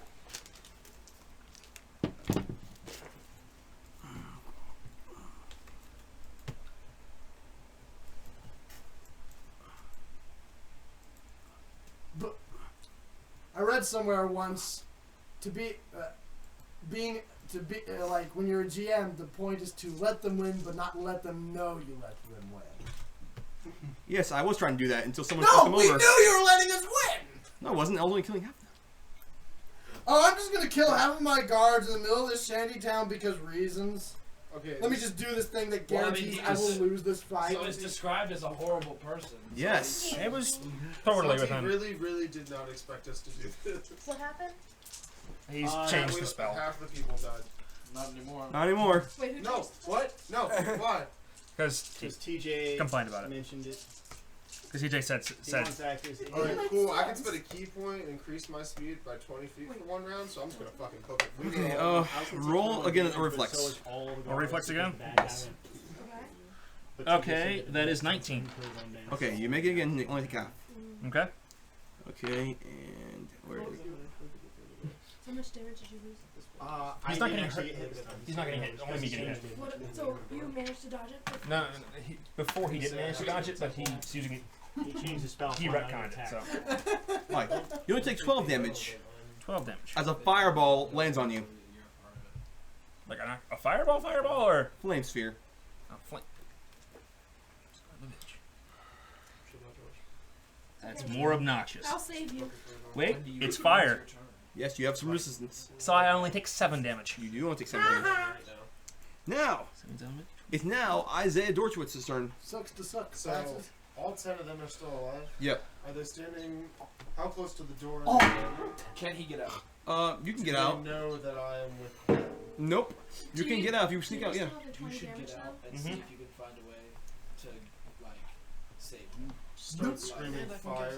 I read somewhere once to be like when you're a GM, the point is to let them win, but not let them know you let them win. Yes, I was trying to do that until someone No, took them we over. knew you were letting us win. No, I wasn't. I was only killing half of them. Oh, I'm just gonna kill half of my guards in the middle of this shanty town because reasons. Okay. Let me just do this thing that Well, I mean, guarantees he I will was- lose this fight. So it's described as a horrible person. Yes. It was totally with Santi him. really, really did not expect us to do this. What happened? He's Uh, changed We- the spell. Half the people died. Not anymore. Not anymore. Wait, who No. changed? What? No. Why? Because Because TJ complained about it. mentioned it. TJ said He wants accuracy. Alright, cool. I can spend a key point and increase my speed by 20 feet for 1 round, so I'm just gonna fucking cook it. Okay, I was gonna take roll 21 again damage, a but reflex. so is all the A guards reflex because again? of that Yes. damage. Okay. But TJ Okay, said that is doesn't 19. improve on damage. Okay, you make it again. You only take half. Okay. Okay, and where is it? How much damage did you lose? He's I not didn't getting actually hurt. get hit this time. He's not getting hit. Only me getting hit. What, so you managed to dodge it? No, before he didn't manage to dodge it, but he's using it. He changed the spell. He for another retconned it. attack. So Like, you only take 12 damage 12 damage. as a fireball lands on you. Like a fireball, or Flame sphere. a flame. That's more obnoxious. I'll save you. Wait, it's fire. Yes, you have some resistance. So I only take 7 damage. You do only take 7 damage. Now, 7 damage. it's now Isaiah Dorshwits' turn. Sucks to suck. So, Taxes. all 10 of them are still alive? Yep. Are they standing... How close to the door? Oh. Can he get out? You can get Do out. they know that I am with them? Nope. You Do can you- get out if you sneak out, Do yeah. still have the You 20 should damage get out though? and see if you can find a way to, like, save him. Start screaming fire.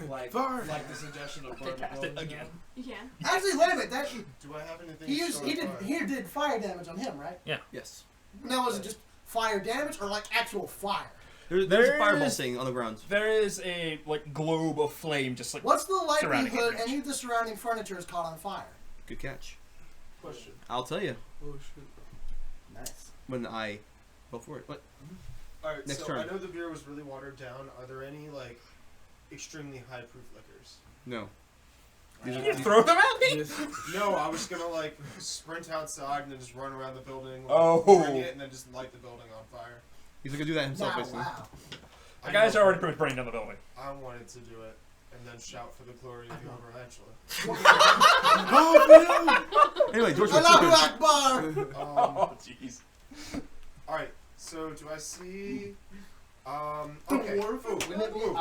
Like the suggestion of burn Cast it buildings. again. You can. Actually, wait a minute. That Do I have anything he to used. start He did. fire? He did fire damage on him, right? Yes. Now was it just fire damage or like actual fire? There's a There fireball is- thing on the ground. There is a like globe of flame, just like What's the Surrounding it, likelihood Rich. any of the surrounding furniture is caught on fire? Good catch. Question. I'll tell you Oh shit. Nice. when I go for it. But Alright, Next so turn. I know the beer was really watered down. Are there any, like, extremely high-proof liquors? no. you just throw them at me. No, I was gonna, like, sprint outside and then just run around the building, like, Oh. pouring it, and then just light the building on fire. He's gonna do that himself, Wow, basically. wow. The guys are already pretty much burning down the building. I wanted to do it, and then shout for the glory of Jehovah eventually. Anyway, Dorshwits, Allahu your turn. Akbar! Oh jeez. Alright, so do I see... okay. Dwarf? Ooh, Wouldn't it be- ooh,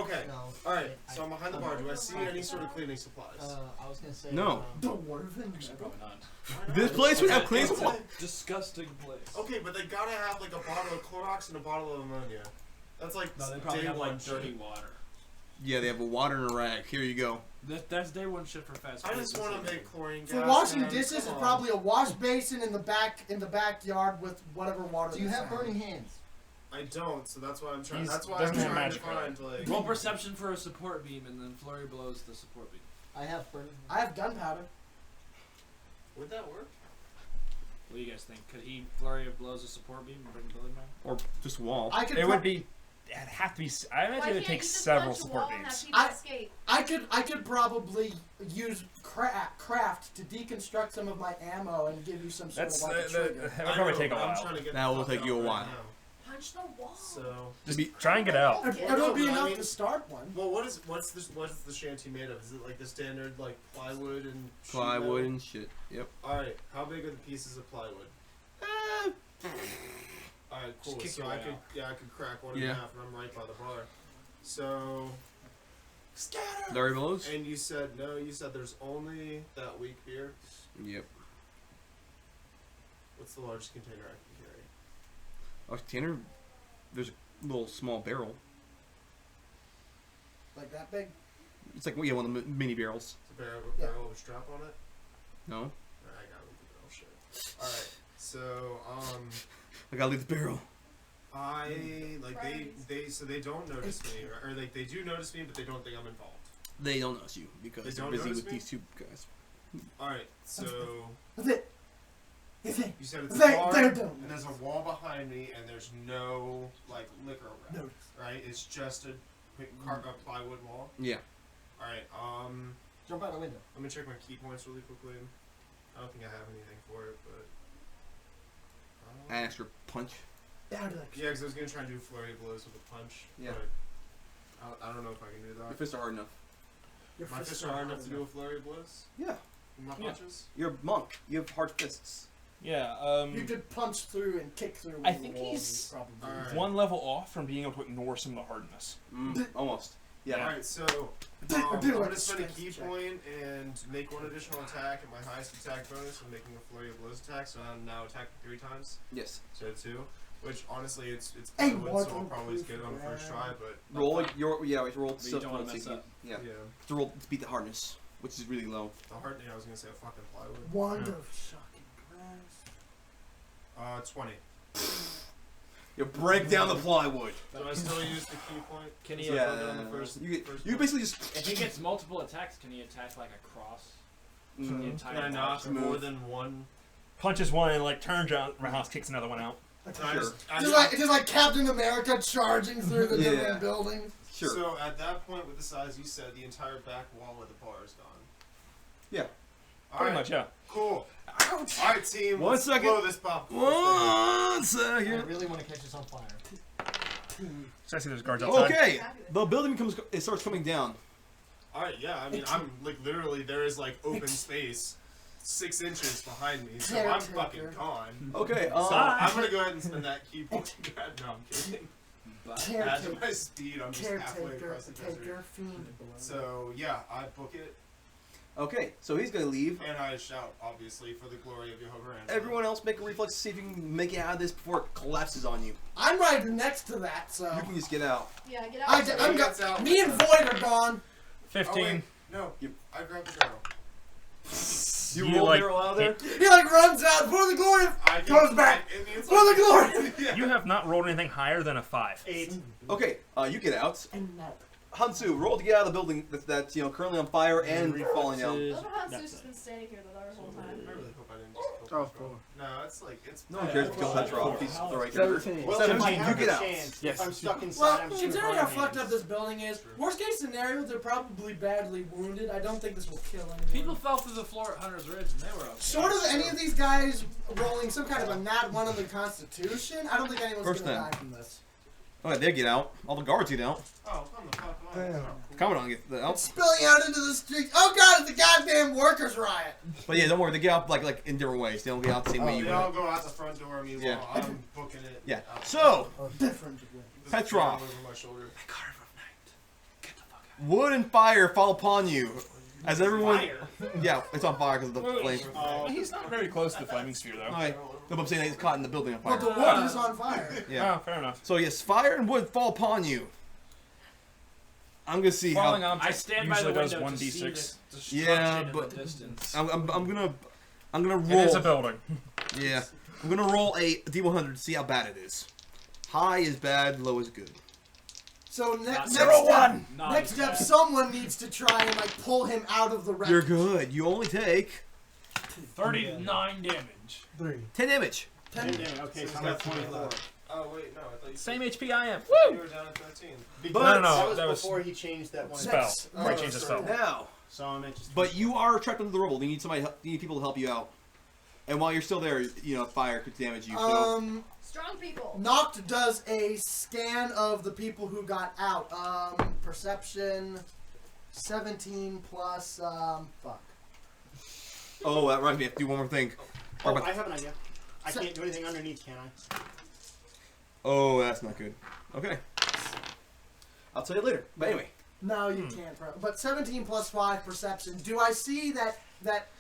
okay. No. Alright, so I'm behind the bar. Do I see any sort of cleaning supplies? I was gonna say. No. Dwarven. Probably not. This place would have clean It's supply. a disgusting place. Okay, but they gotta have like a bottle of Clorox and a bottle of ammonia. That's like No, they probably day have one like dirty shit. water. Yeah, they have a water and a rag. Here you go. That's day one shit for fast I food. just want to make chlorine gas. For washing man. dishes, it's Come on. probably a wash basin in the backyard with whatever water. Do you they have found. burning hands? I don't, so that's why I'm trying. He's- That's why I'm doesn't have trying to magic, find like. Roll perception for a support beam, and then flurry blows the support beam. I have burning. I have gunpowder. Would that work? What do you guys think? Could he flurry of blows a support beam and bring the building down? Or just a wall. I could. It would be. It'd have to be. I imagine Why it would can't take you just several punch a support wall and have beams. people I- escape? I could probably use craft to deconstruct some of my ammo and give you some sort That's of like a trigger. that would probably take a I'm while. trying to get That the will fuck take out you a right while. now. punch the wall. So. Just try and get out. It'll be I enough mean- to start one. Well, what's the shanty made of? Is it like the standard like plywood and sheet Plywood metal? and shit. Yep. All right. How big are the pieces of plywood? All right, cool. kick So your I way could, out. I could crack one in Yeah. half, and I'm right by the bar. So, scatter. Larry blows. And you said no. You said there's only that weak beer. Yep. What's the largest container I can carry? Oh, Tanner, there's a little small barrel. Like that big? It's like one of the mini barrels. It's a barrel, Yeah. barrel with a strap on it. No, I gotta leave the barrel shit. All right. So, I gotta leave the barrel. I like Priorities. they don't notice me, or like they do notice me, but they don't think I'm involved. They don't notice you because They they're don't busy notice with me? these two guys. All right. So That's it. That's it. you said it's a They bar, don't. and there's a wall behind me, and there's no like liquor around. Notice. Right? It's just a plywood wall. Yeah. All right. Jump out the window. Let me check my key points really quickly. I don't think I have anything for it, but. Extra punch. Yeah, I'd be like, Yeah, because I was gonna try and do flurry of blows with a punch. Yeah. But I don't know if I can do Your that. fists are hard enough. your My fists are not hard hard enough to do a flurry of blows. Yeah. With my Yeah. punches. You're a monk. You have hard fists. Yeah. You could punch through and kick through. I with think the wall, he's probably. Alright. one level off from being able to ignore some of the hardness. Almost. Yeah. All right, so I do I'm like gonna spend a strength key check. point and make one additional attack at my highest attack bonus. I'm making a flurry of blows attack, so I'm now attacking 3 times Yes. instead of 2. Which honestly, it's Hey, plywood, so I'll what? probably just get it on the first try. But Roll. We roll. But you don't wanna mess up. Yeah. yeah, To roll to beat the hardness, which is really low. the hard. Yeah, I was gonna say a fucking plywood. Wand Yeah. of shocking grass. 20. You break down the plywood. Do I still use the key point? Can he? So I put it on the first, You first you one? basically just. If he gets multiple attacks, can he attack like across? The entire Can I knock attack? more than one? Punches one and like turns around, roundhouse kicks another one out. Can I Sure. Just like Captain America charging through the Yeah. different buildings. Sure. So at that point, with the size you said, the entire back wall of the bar is gone. Yeah. All Pretty right, much, yeah. cool. Ouch. All right, team. One let's second. blow this pop. One I second. really want to catch this on fire. So I see there's guards outside. Okay. The building starts coming down. All right, yeah. I mean, I'm like literally there is like open space, 6 inches behind me, so I'm fucking gone. Okay. So I'm gonna go ahead and spend that key point. No, I'm kidding. Add to Caretaker, my speed, I'm just halfway caretaker, across the desert. taker, fiend. So yeah, I book it Okay. So he's gonna leave. and I shout, obviously, for the glory of Jehovah. And Everyone else make a reflex to see if you can make it out of this before it collapses on you. I'm right next to that, so You can just get out. Yeah, get out. I, of there. I'm Gets go- out. me and Void are gone. 15. Oh, wait, no, You- I grabbed the barrel. You You roll like- barrel out of there. He like runs out for the glory of I Goes back. It means for the glory. yeah. You have not rolled anything higher than a 5. 8. Okay. You get out. And that. Hun-Su, roll to get out of the building that's currently on fire and falling down. Look at how Zeus has been standing here the whole time. I really hope I didn't just kill Oh, Petroph. 4. No, it's like it's. No one cares if you kill Petroph. He's the right character. 17. Well, if I 17, have you get a out. chance, Yes. if I'm stuck inside, Well, I'm shooting considering how hard fucked hands. up this building is, worst case scenario, they're probably badly wounded. I don't think this will kill anyone. People fell through the floor at Hunter's Ridge and they were okay. Short of any of these guys rolling some kind of a nat 1 on the Constitution, I don't think anyone's First gonna nat. die from this. Alright, they get out. All the guards get out. Oh, come the fuck on. That's not cool. Come on, get the out. Spilling out into the streets. Oh god, it's a goddamn workers' riot. But yeah, don't worry, they get out like in different ways. They don't get out the same way you They would. all go out the front door. Meanwhile, Yeah. I'm booking it. Yeah. out. So, Different. This is Petroph. all over my shoulder. wood and fire fall upon you. As everyone. Fire. Yeah, it's on fire because of the flame. He's not very close to the flaming sphere, though. Alright. No, but I'm saying that he's caught in the building on But the fire. wood is on fire. Yeah. Oh, fair enough. So yes, fire and wood fall upon you. I'm gonna see Falling how. object I stand by the usually does window to see 1d6. the destruction Yeah, in but- the distance. I'm gonna It is a roll. building. Yeah. I'm gonna roll a D100 to see how bad it is. High is bad, low is good. So next Zero step, one. Not next as step, bad. someone needs to try and like pull him out of the wreck. You're good. You only take 39 damage. 10 damage. 10 Okay, so He's I'm got at 24. left. Oh wait, no, I thought you Same said HP I am. you were down at 13. Because No, no, that was that was before he changed that one. spell. Next- Before I changed the spell. Now, So I'm at just. but you are trapped under the rubble. You need somebody. You need people to help you out. And while you're still there, you know, fire could damage you. So Strong people. Noct does a scan of the people who got out. Perception 17 plus fuck. oh, that reminds me. I have to do one more thing. Oh, I have an idea. I can't do anything underneath, can I? Oh, that's not good. Okay. I'll tell you later. But anyway. No, you can't. But 17 plus 5 perception. Do I see that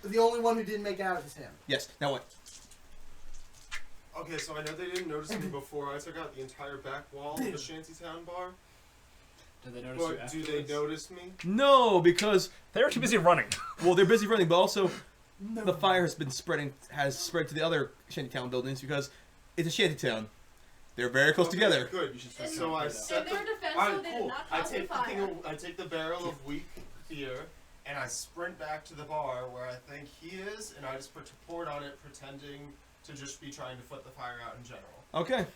the only one who didn't make it out is him? Yes. Now what? Okay, so I know they didn't notice me before I took out the entire back wall of the Shantytown bar. Did they notice you But do they notice me? No, because They were too busy running. well, they're busy running, but also the fire has spread to the other shantytown buildings because it's a shantytown. They're very close together. Good. So I set In their defense, Alright, though, they did cool. not I cause the take the fire. I take the barrel of weak beer and I sprint back to the bar where I think he is, and I just pour it on it, pretending to just be trying to put the fire out in general. Okay.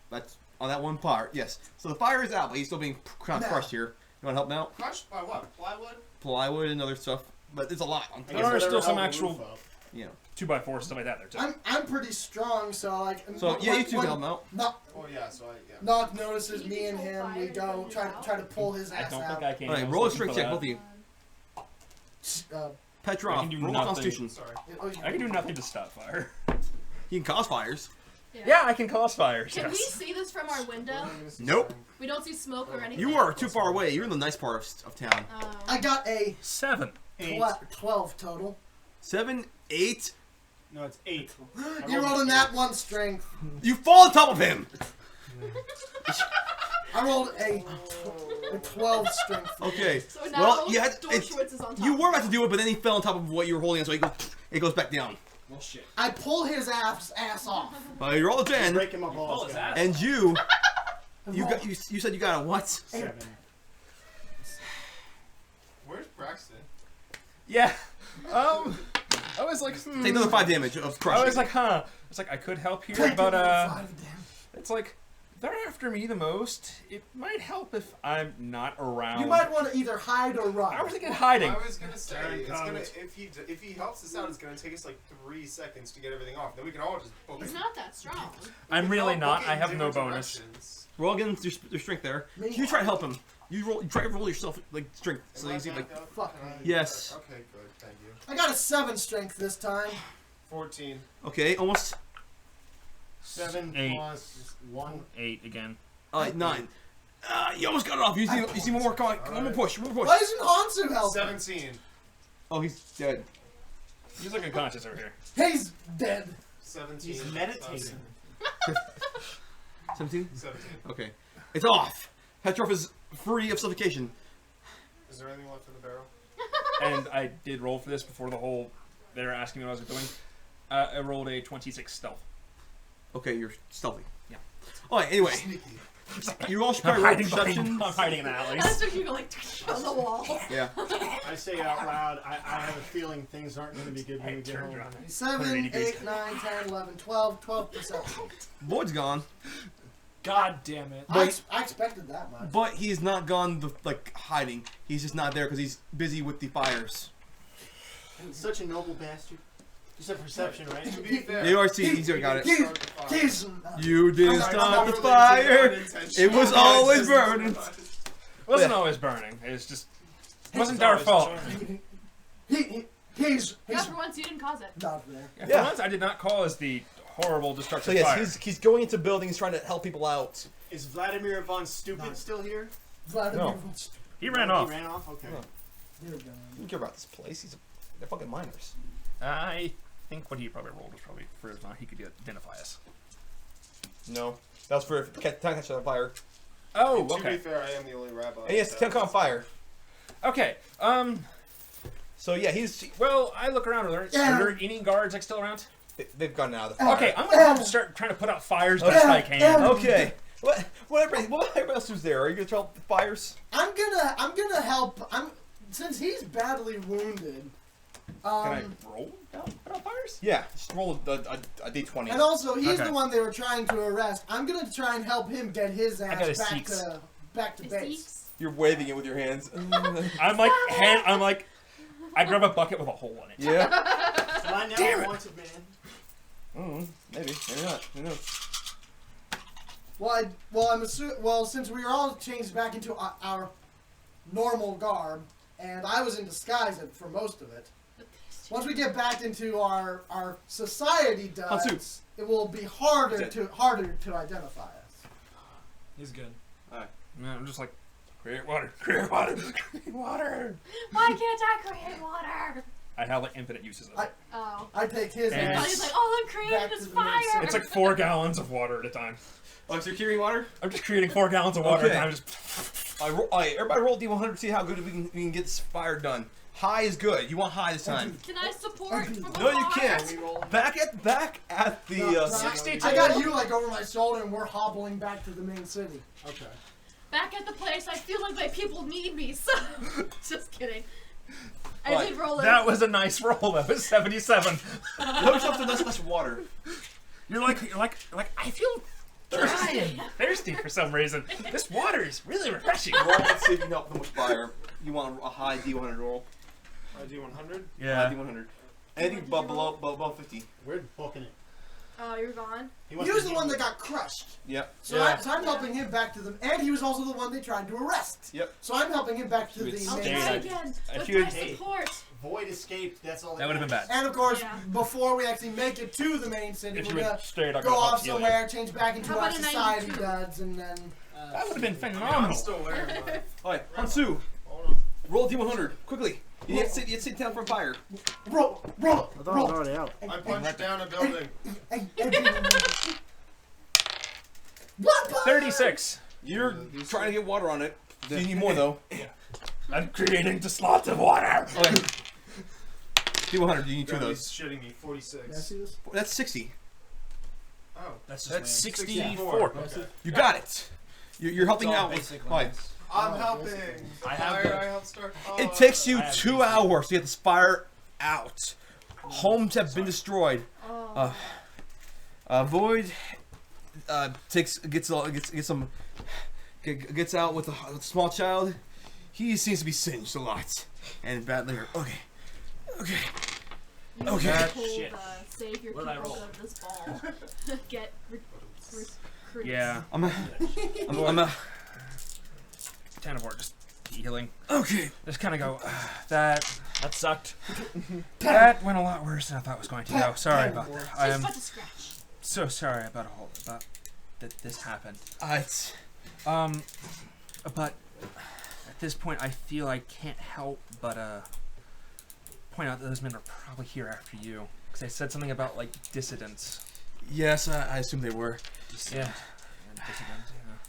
That's on that one part. Yes. So the fire is out, but he's still being kind of crushed here. You want to help him out? Crushed by what? Plywood? Plywood and other stuff, but there's a lot. On I guess there's still some whatever held the actual roof up. you know. 2x4 stuff like that there too. I'm pretty strong, so like. So yeah, you two can help him out. Oh yeah, so I Noct notices Can me you and control him. fire We to go bring try you out? to pull his I ass don't out. think I can. All right, I was roll a looking strength for check, that. both of you. I Petroph, can do roll nothing. Constitution. sorry. I can do nothing to stop fire. You can cause fires. Yeah, I can cause fires. Can we Yes. see this from our window? Nope. We don't see smoke or anything. You are too far away. You're in the nice part of town. I got a 7. 12 total. 7, 8. No, it's 8. You rolled a nat 1 strength. You fall on top of him. I rolled a 12 strength. Okay. So now Well, you had Dorshwits is on top. you were about to do it, but then he fell on top of what you were holding, so it goes back down. Well, shit. I pull his ass off. You roll a 10, Breaking my balls, his guys. ass. and you said you got a what? 7. Where's Braxton? Yeah. I was like, Take another 5 damage of crush. I was like, huh. It's like I could help here, but it's like they're after me the most. It might help if I'm not around. You might want to either hide or run. I was thinking hiding. I was gonna say Darren it's gonna comes. if he helps us out, it's gonna take us like 3 seconds to get everything off. Then we can all just book He's it. not that strong. I'm We can really all not. book it I in have no different bonus. directions. roll again your strength there. You try to help him. You try to roll yourself like strength, so Am I you see like. back up? Fuck. Yes. Okay, good. Thank you. I got a 7 strength this time. 14. Okay, almost 7 8. plus 1. 8 again. 9. You almost got it off. You see one more one more push. Why isn't Hun-Su helping? 17. Oh, he's dead. He's looking conscious over here. He's dead. 17. He's meditating. 17. 17. Okay, it's off. Petroph is free of suffocation. Is there anything left in the barrel? And I did roll for this before the whole. They were asking me what I was doing. I rolled a 26 stealth. Okay, you're stealthy. Yeah. All right. Anyway, you all should probably roll perception. I'm hiding in the alleys. That's what you go like on the wall. Yeah. I say out loud, I have a feeling things aren't going to be good when we get Turned home. around. 7, 180 8, degrees. 9, 10, 11, 12. 12 perception. Lloyd's gone, God damn it. I expected that much. but he's not gone like hiding. He's just not there because he's busy with the fires. Such a noble bastard. You said perception, right? To be fair, You are seeing. He's got it. start the fire. He's You didn't Sorry, start the it's not fire. related to unintentional. It was always burning. It wasn't Yeah. always burning. It was just. It wasn't our fault. he's Yeah, for once you didn't cause it. not there. Yeah, Yeah. For once, I did not cause the horrible So destructive yes, fire. he's going into buildings trying to help people out. Is Vladimir von Stupid No. still here? Vladimir No. von St- He ran off. He ran off? Okay. No. You're done. I don't care about this place. They're fucking miners. I think what he probably rolled was probably for as long he could identify us. No, that was for town catch on fire. Oh, To be okay. fair, I am the only rabbi. And yes, town caught on fire. Okay. So yeah, he's Well, I look around. Are there any guards like still around? they've gone out of the fire. Okay, I'm gonna help start trying to put out fires best I can. Okay. What everybody else who's there? Are you gonna help the fires? I'm gonna help. Since he's badly wounded. Can I roll down put out fires? Yeah, just roll a d20. And also, he's Okay. the one they were trying to arrest. I'm gonna try and help him get his got ass his back seeks. to base. You're waving it with your hands. I'm like, I grab a bucket with a hole in it. Yeah. My now wanted man. Maybe not. Who knows? Well, since we are all changed back into our normal garb, and I was in disguise for most of it. Once we get back into our society duds, Hun-Su. it will be harder to identify us. He's good. Alright. Man, I'm just like, create water, create water, create water. Why can't I create water? I have like infinite uses of it. Oh. I take his And and Oh, he's like, all I'm back creating to is the main fire. city. It's like 4 gallons of water at a time. Oh, so you're carrying water? I'm just creating 4 gallons of water Okay. at a time. Just Everybody roll D100 to see how good we can get this fire done. High is good. You want high this time. Can I support from No, afar? you can't. Back at the. No, 62. I got you like over my shoulder, and we're hobbling back to the main city. Okay. Back at the place, I feel like my people need me. So, just kidding. I What? did roll it. That was a nice roll. That was 77. Help yourself to less water. You're like I feel thirsty for some reason. This water is really refreshing. Roll and see if you can help them with fire. You want a high D100 roll. I do 100. High D100. Anything below 50. We're booking it. Oh, you're gone? He was the one that got crushed. Yep. So, I'm helping him back to them, and he was also the one they tried to arrest. Yep. So I'm helping him back to the Sweet. I'll main Stay try city. again. If With you my had- support. Void escaped. That's all. That would have been bad. And of course, Yeah. before we actually make it to the main city, If we're you gonna had stayed, I go could off help heal you. somewhere, change back into How our about a society 92? duds, and then. That would have been I'm phenomenal. still wearing mine. Alright, Hun-Su. Hold on. Roll D100 quickly. You need to sit down from fire. Roll! I thought it was already out. I punched down a building. What? 36. You're trying to get water on it. You need more though. I'm creating just lots of water. Okay. D100. You need 2 of God, those. he's shitting me. 46. Can I see this? That's 60. Oh. That's just That's land. 64. Okay. You got it. You're helping It's all out with. basic Fine. lands. I'm helping. I have Fire, the- I help start fire. It takes you I have 2 these. hours to get this fire out. Homes have been destroyed. Oh. Void gets out with a small child. He seems to be singed a lot and badly hurt. Okay. You okay. were told, Shit. save your What did I people roll? of this ball. Get recruits. Yeah. I'm a. Tanavor just healing. Okay. Just kind of go. That sucked. That went a lot worse than I thought it was going to go. Sorry about that. I Just am about to scratch. so sorry about that this happened. It's. But at this point, I feel I can't help but point out that those men are probably here after you, because I said something about like dissidents. Yes, I assume they were. Yeah.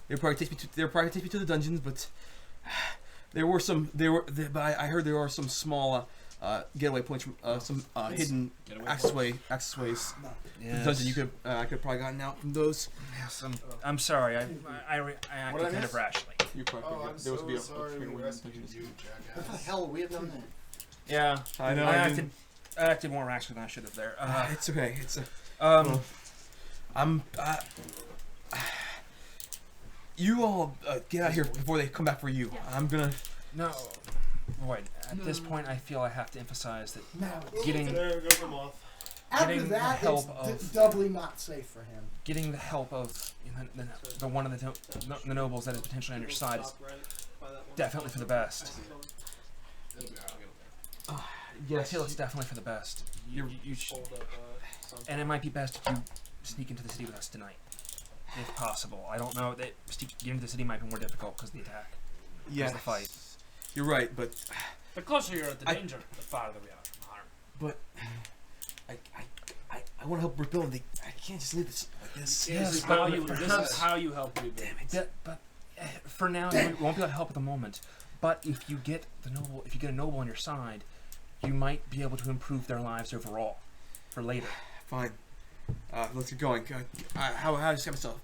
They'll probably take me to the dungeons, but there were some. But I heard there are some small getaway points from some hidden accessways. Yes. The dungeon you could I could have probably gotten out from those. Yes, I'm sorry. I acted kind of rashly. You probably Oh, I'm so sorry we rescued you, What the jackass. hell? We have done that. Yeah. I know. I acted more rashly than I should have there. It's okay. It's Um. you all get out of here before they come back for you. I'm gonna. No. Wait. At this point, I feel I have to emphasize that Now, getting There goes the moth. after getting the that, help it's of- doubly not safe for him. getting the help of the one of the nobles that is potentially on your side is definitely for the best. I feel it's definitely for the best. You should, and it might be best if you sneak into the city with us tonight, if possible. I don't know that getting into the city might be more difficult because of the attack. Yeah. The fight. You're right, but The closer you're at the I- danger, the farther we are from harm. but I want to help rebuild. I can't just leave this like this. Yes, This is but how you. This is how you help rebuild. But for now, you won't be able to help at the moment. But if you get a noble on your side, you might be able to improve their lives overall for later. Fine. Let's get going. How does she have myself?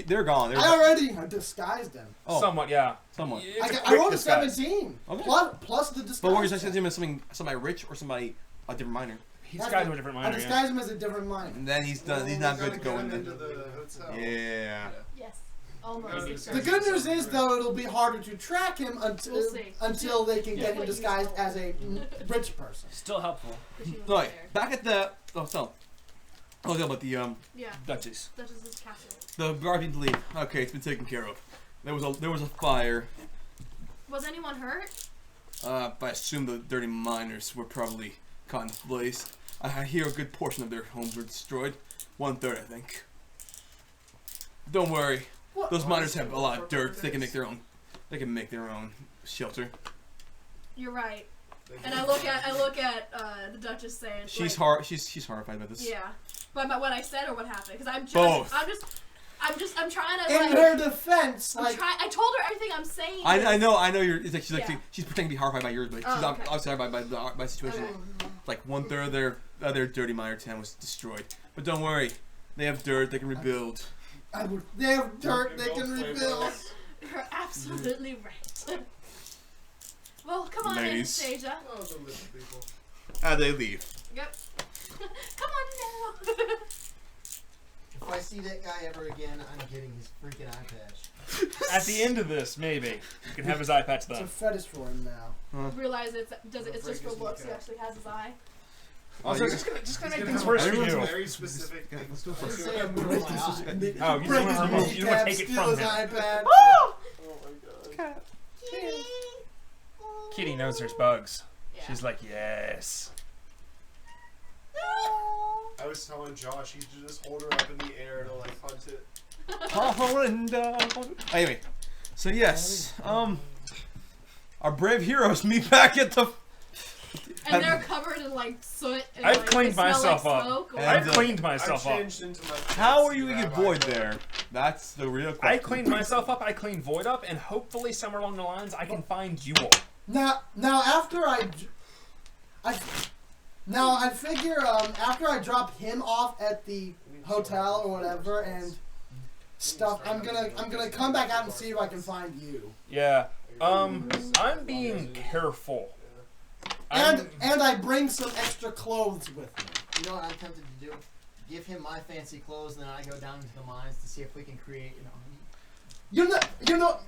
They're gone. I already disguised him. Oh. Somewhat, yeah. Someone. I rolled a 17. Okay. Plus the disguise. But what were you check. saying him as somebody rich or somebody a different minor? He's got to a different I minor. Yeah. disguised him as a different minor. And then he's done. He's not good to go into in. the hotel. Yeah. Yes. Almost. The good news is, though, it'll be harder to track him until We'll see. they can get him Quite disguised useful. as a rich person. Still helpful. But she wasn't Right, there. back at the. Oh, so. Oh, yeah, but the Yeah. Duchess. Duchess's castle. the guardian leave. Okay, it's been taken care of. There was a fire. Was anyone hurt? I assume the dirty miners were probably caught in the blaze. I hear a good portion of their homes were destroyed. 1/3, I think. Don't worry. What? Those miners have a lot of dirt. They can make their own. They can make their own shelter. You're right. And I look at the Duchess saying. She's like, she's horrified by this. Yeah. But what I said or what happened? Because I'm Both. I'm trying to. In like, her defense, I'm like I told her everything I'm saying. I know. You're. It's like Yeah. she's pretending to be horrified by yours, but Oh, she's okay. obviously horrified by the situation. Okay. Like 1/3 of their other dirty miner town was destroyed. But don't worry, they have dirt. They can rebuild. they have dirt they can rebuild. You're absolutely right. Well, come on, Ladies. Anastasia. Oh, the little people. They leave. Yep. Come on now. If I see that guy ever again, I'm getting his freaking eye patch. At the end of this, maybe you can have his eye patch It's a then. fetish for him now. Realize it's just for looks. He actually has his eye. Also, you- just gonna make things worse for you. Very specific Yeah, things. let's go I for didn't it. say I'm moving my eye. Oh, you Break don't his wanna remove- you don't wanna kneecap, take it steal from his him. iPad. Oh my god. Kitty knows there's bugs. Yeah. She's like, yes. I was telling Josh he should just hold her up in the air to like hunt it. Anyway, so yes, our brave heroes meet back at the. And they're covered in like soot. And, I've like, cleaned they smell myself like up. smoke, or- And, I've cleaned myself I up. changed into my How are you fancy gonna get rabbi Void clothes. there? That's the real question. I cleaned myself up. I cleaned Void up, and hopefully somewhere along the lines I can find you all. Now after I figure after I drop him off at the hotel or whatever and stuff, I'm gonna come back out and see if I can find you. Yeah. I'm being careful. And I'm- I bring some extra clothes with me. You know what I'm tempted to do? Give him my fancy clothes, and then I go down into the mines to see if we can create, You know.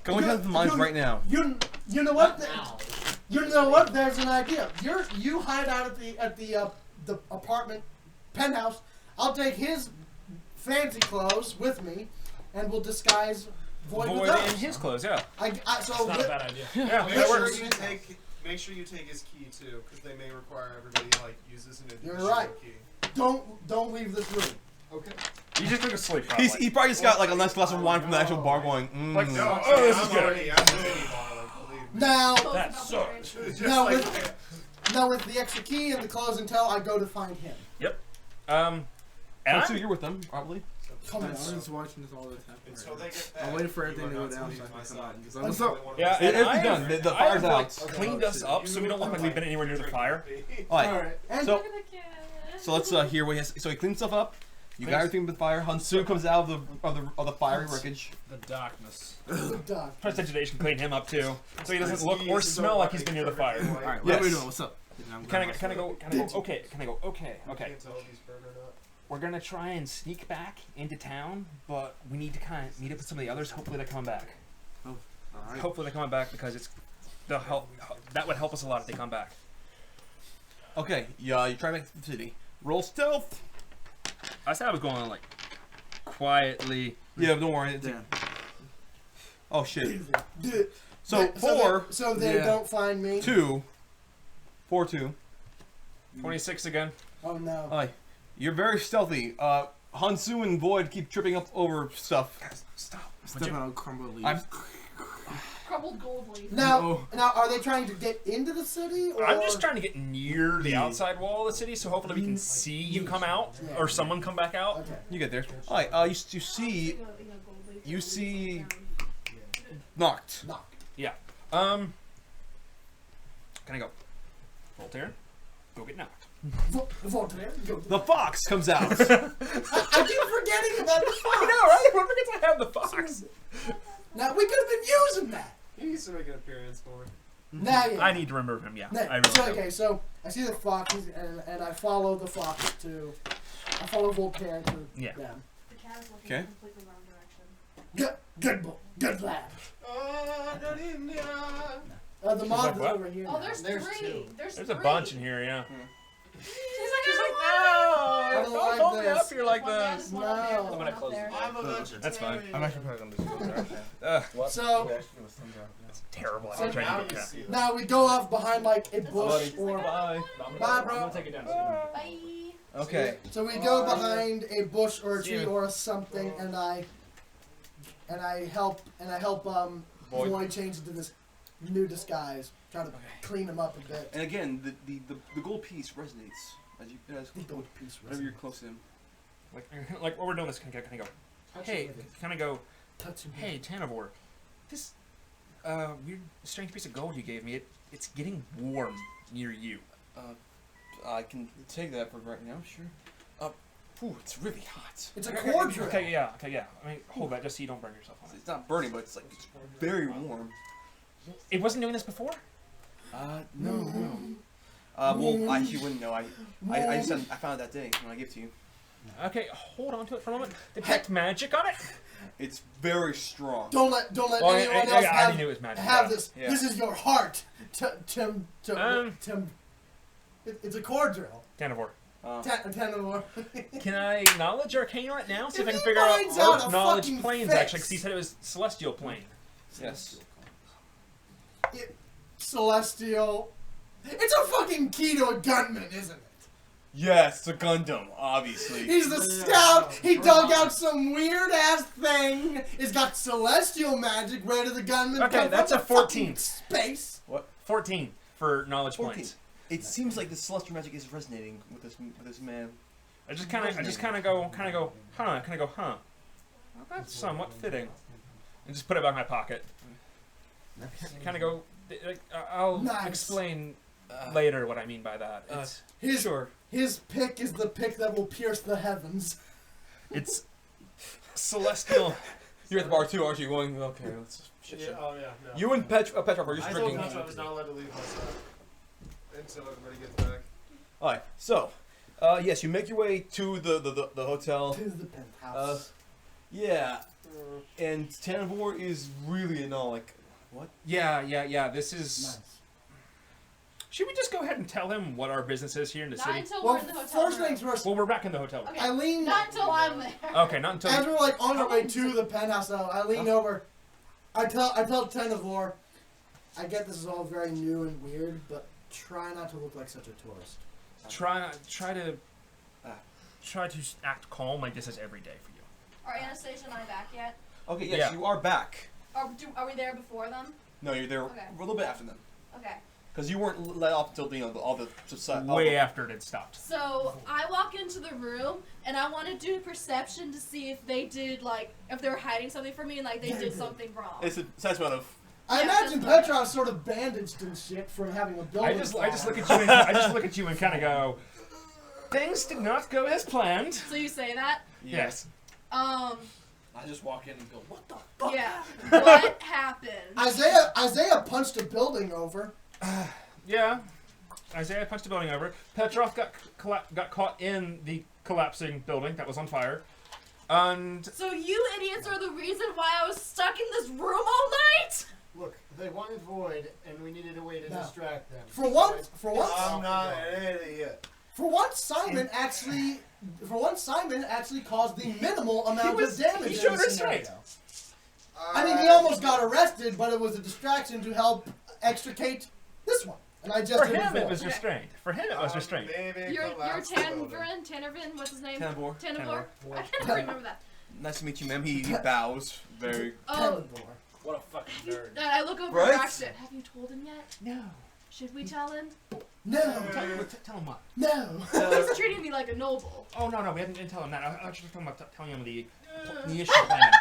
Go into the mines right now. You know what? now. You know what? There's an idea. You hide out at the apartment penthouse. I'll take his fancy clothes with me, and we'll disguise Void with Void those. in his clothes, yeah. So It's not a bad idea. Yeah, Make that sure works. you take. Make sure you take his key too, because they may require everybody to like use this You're individual right. key. don't leave this room. Okay. You just took a sleep, probably. He probably just got like a nice glass of wine from the actual bar going, Like, mm. no. Oh, this is I'm good. already at the mini bar, like, believe me. Now, Close That about sucks. the Just No, like with- now with the extra key and the clothes and tow, I go to find him. And Hun-Su, I'm, you're with them, probably. Come on. I'm just watching this all the time. until they get back. I'm waiting for you everything are to go not down leave so I can my come side. out and just What's what's up? up? yeah, It- and it's I done. have- The I fire's have, like, out. cleaned us up so we don't look like we've been anywhere near the fire. Alright, And so Look at the kid. so let's hear what he has. So he cleans stuff up. You got Cleans- everything with fire. Hun-Su comes out of the fiery wreckage. The darkness. the duck. Prestidigitation cleaned him up too, so he doesn't His look keys or is smell all like he's been near the fire. perfectly white. Alright, Yes. what are we doing? What's up? Can I go? Okay. Can I go? Okay. You Okay. can't tell if he's burned or not. We're gonna try and sneak back into town, but we need to kind of meet up with some of the others. Hopefully they come back. Alright. Hopefully they come back because it's the help. That would help us a lot if they come back. Okay, yeah, you try back to the city. Roll stealth. I said I was going on like quietly. Yeah, don't worry. It's Yeah. oh shit. D- So th- 4, So they Yeah. don't find me. 2, 4, 2. 26 again. Oh no. Hi. You're very stealthy. Hun-Su and Void keep tripping up over stuff. Stop. Step on crumble leaves. I'm- Crumbled gold leaf. Now, are they trying to get into the city? Or? I'm just trying to get near the outside wall of the city, so hopefully we can see you come out Yeah. or someone come back out. Okay. You get there. Alright, you see you see Noct. Knock. Can I go? Voltaire, go get knocked. Voltaire, go. The fox comes out. I keep forgetting about the fox. I know, right? Who forgets I have the fox? Now we could have been using that. He needs to make an appearance more. Now, yeah. I need to remove him. Yeah, Now, I really so, do. okay, so I see the fox and I follow the fox to. I follow Voltaire to Yeah. them. The cat is looking Okay. in a completely wrong direction. Good lad. The She's mob like, is what? over here. Oh, now. there's There's three. two. There's There's a three. bunch in here, yeah. She's like, I No! don't Don't like hold me this. up here like one down, this. one up there, No. one I'm gonna up close there. the I'm a vegetarian. That's fine. I'm actually probably gonna just go there. So It's terrible. So I'm trying now to you get cat. see now we go off behind like a bush She's or. like, "Oh, Bye, bro. I'm gonna take it down. Bye. Okay. So we go behind a bush or a See tree you. or something, and I help Void change into this new disguise. Try to clean him up a bit. And again, the gold piece resonates as The gold piece whenever you're close to him. Like what we're doing this kind of go. Hey, kind of go. Touch him. Hey, Tanivore, this weird strange piece of gold you gave me. It's getting warm near you. I can take that for right now, sure. Ooh, it's really hot. It's a cord drill. Okay, yeah. I mean, hold that just so you don't burn yourself on it. It's not burning, but it's like it's very warm. It wasn't doing this before. No. Well, I actually wouldn't know. I just I found it that day when I gave it to you. Okay, hold on to it for a moment. Detect magic on it. It's very strong. Don't let Well, anyone else I already knew it was magic. have yeah. this. Yeah. This is your heart. It's a cord drill. Tanivore. Tanivore. Can I knowledge arcane right now? See if I If can he figure out finds out Earth a knowledge fucking planes fix. actually, because he said it was celestial plane. Yes. Celestial. It's a fucking key to a gunman, isn't it? Yes, it's a Gundam, obviously. He's the scout. He dug out some weird ass thing. It's got celestial magic. Where did the gunman Okay, come that's from? a The fucking 14. Space. 14 for knowledge 14. planes. It seems like the celestial magic is resonating with this man. I just kind of go, huh. Well, that's somewhat fitting. And just put it back in my pocket. Kind of go. I'll Nice. explain later what I mean by that. It's His pick is the pick that will pierce the heavens. it's celestial. You're at the bar too, aren't you? Going, okay, let's shit. Oh yeah. No. You and Petroph are just I told drinking. Hun-Su I was not allowed to leave my side. Until everybody gets back. Alright, so, yes, you make your way to the hotel. To the penthouse. Yeah, and Tanivore is really in awe, like, what? Yeah. This is. Nice. Should we just go ahead and tell him what our business is here in the Not city? until Well, we're in the hotel first room. things first. Well, we're back in the hotel. Okay. I lean. Not until I'm there. Okay, not until. As we're like on our way to the penthouse, though, I lean over. I tell Tanivore, I get this is all very new and weird, but try not to look like such a tourist. Try to act calm like this is every day for you. Are Anastaysia and I back yet? Okay, yes, Yeah. you are back. Are we there before them? No, you're there Okay. a little bit after them. Okay. Because you weren't let off until, all the Way after it had stopped. So I walk into the room and I want to do perception to see if they did if they were hiding something from me and they did something wrong. It's a assessment of. I Yeah, imagine that's right. Petrov's sort of bandaged and shit from having a building. I just look at you and kind of go, things did not go as planned. So you say that? Yes. I just walk in and go, what the fuck? Yeah. What happened? Isaiah punched a building over. Yeah. Isaiah punched a building over. Petroph got caught in the collapsing building that was on fire. And So you idiots are the reason why I was stuck in this room all night? Look, they wanted Void, and we needed a way to No. distract them. For once, I'm not an idiot. For once, Simon actually caused the minimal amount of damage. he in showed the restraint. scenario. I mean, he almost got arrested, but it was a distraction to help extricate this one. And I just for did him, before. it was restrained. For him, it was restrained. You're Tannervin, what's his name? Tanivore. Tanivore? I can't remember that. Nice to meet you, ma'am. He bows. Very. Oh, What a fucking nerd. I look over Right? at Braxten. Have you told him yet? No. Should we tell him? No, Tell him what? no. He's treating me like a noble. Oh, no, we didn't tell him that. I was just talking about telling him the initial plan.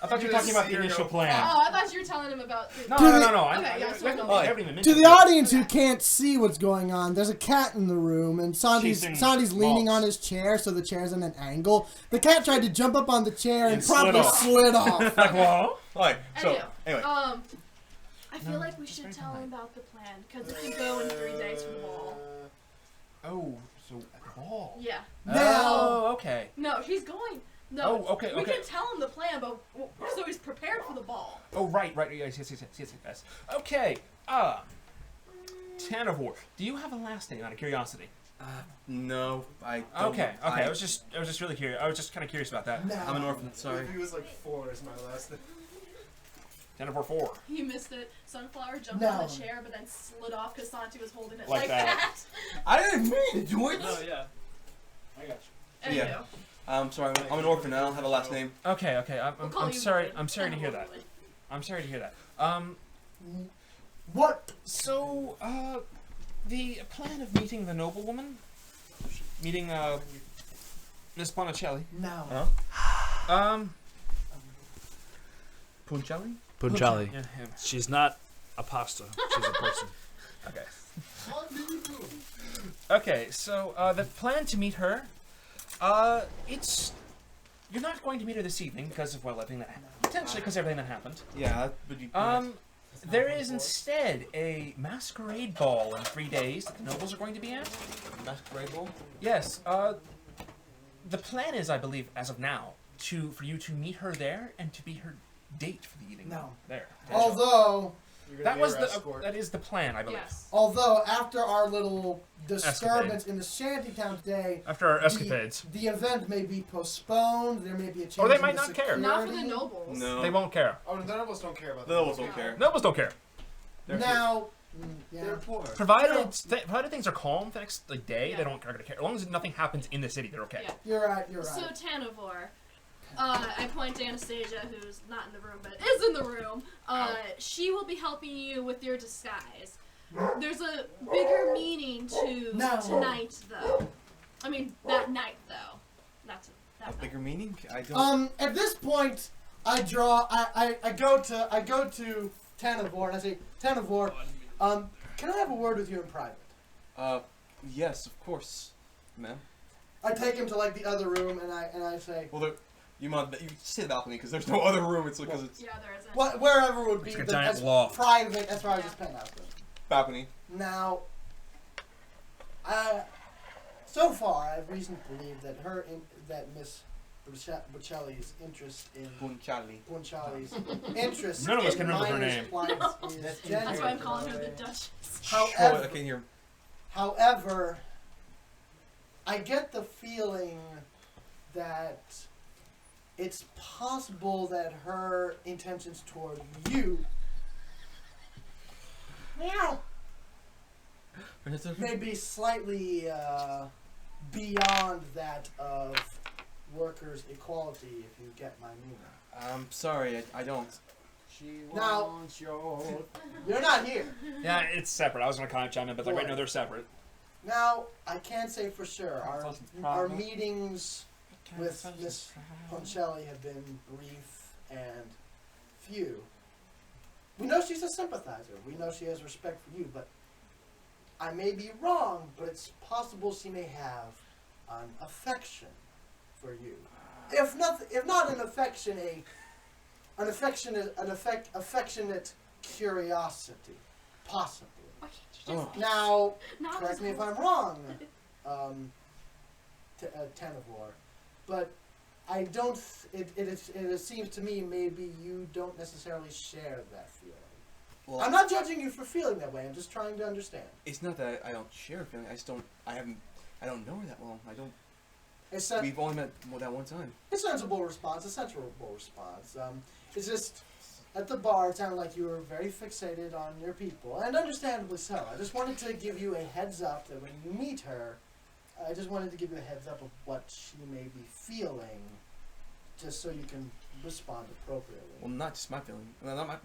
I thought you were talking about the initial plan. Oh, I thought you were telling him about. No. Okay, yeah, so no. I haven't even To mentioned the it. audience who can't see what's going on, there's a cat in the room, and Santi's Chasing leaning moths. on his chair, so the chair's in an angle. The cat tried to jump up on the chair and And slid promptly off. slid off. Like, whoa. Alright, so, Anyway, anyway. I feel like we should tell him about the plan because it could go in 3 days from the ball. Oh, so at the ball. Yeah. Oh, okay. No, he's going. No. Oh, okay, We okay. can tell him the plan, but so he's prepared for the ball. Oh, right. Yes. Okay. Tanivore, do you have a last name out of curiosity? No, I don't. Okay. I was just really curious. I was just kind of curious about that. I'm an orphan, sorry. If he was like 4 is my last name. Tanivore 4. He missed it. Sunflower jumped No. on the chair, but then slid off because Santi was holding it Like like that. that. I didn't mean to do it! No, yeah. I got you. Anywho, Yeah. Sorry, I'm an orphan, I don't have a last name. Okay. we'll call I'm you sorry. Wood. I'm sorry to hear that. Wood. I'm sorry to hear that. What? So, the plan of meeting the noblewoman, meeting Miss Bonicelli. No. Punchali? Punchali. Yeah, him. She's not a pasta. She's a person. Okay. Okay, so the plan to meet her, it's you're not going to meet her this evening because of everything that potentially because everything that happened. Yeah, that would be. There is instead a masquerade ball in 3 days that the nobles are going to be at. Masquerade ball? Yes. The plan is, I believe, as of now, for you to meet her there and to be her date for the evening. No. There. Although That is the plan, I believe. Yes. Although, after our little disturbance in the shantytown today, After our escapades. the event may be postponed. There may be a change. Or they in might the not care. Not for the security. nobles. No. They won't care. Oh, the nobles don't care about The nobles don't care. Nobles don't care. Now, They're yeah. poor. Provided things are calm the next day, Yeah. they don't care. As long as nothing happens in the city, they're okay. Yeah. You're right. You're So right. Tanivore, I point to Anastaysia, who's not in the room but is in the room. She will be helping you with your disguise. There's a bigger meaning to No. tonight, though. I mean, that night, though. Not to that A night. bigger meaning? I don't. At this point, I go to Tanivore and I say, Tanivore, can I have a word with you in private? Yes, of course, ma'am. I take him to like the other room and I say, Well, you say the balcony because there's no other room. It's because it's Yeah, there isn't. wherever would be It's like a the giant as loft. private as far as this penthouse goes. balcony. Now, so far I've reason to believe that Miss Bocelli's interest in Punchali. Punchali's interest None of us in can remember her minors' name. plights is That's genuine. why I'm calling her the Duchess. Oh, However, I can hear. However, I get the feeling that it's possible that her intentions toward you may be slightly beyond that of workers' equality, if you get my meaning. I'm sorry, I don't. She Now- wants your... You're not here. Yeah, it's separate. I was gonna kind of chime in, but right now they're separate. Now, I can't say for sure. Our Problem. meetings with Miss Poncelli have been brief and few. We know she's a sympathizer. We know she has respect for you, but I may be wrong, but it's possible she may have an affection for you. If not an affection, affectionate curiosity, possibly. Why can't you just Now, not correct me if I'm just- wrong, Tanivore, but I don't. It seems to me maybe you don't necessarily share that feeling. Well, I'm not judging you for feeling that way. I'm just trying to understand. It's not that I don't share a feeling. I just don't. I don't know her that well. I don't. It's a We've only met that one time. sensible response. A sensible response. It's just at the bar. It sounded like you were very fixated on your people, and understandably so. I just wanted to give you a heads up that when you meet her, I just wanted to give you a heads up of what she may be feeling, just so you can respond appropriately. Well, not just my feeling.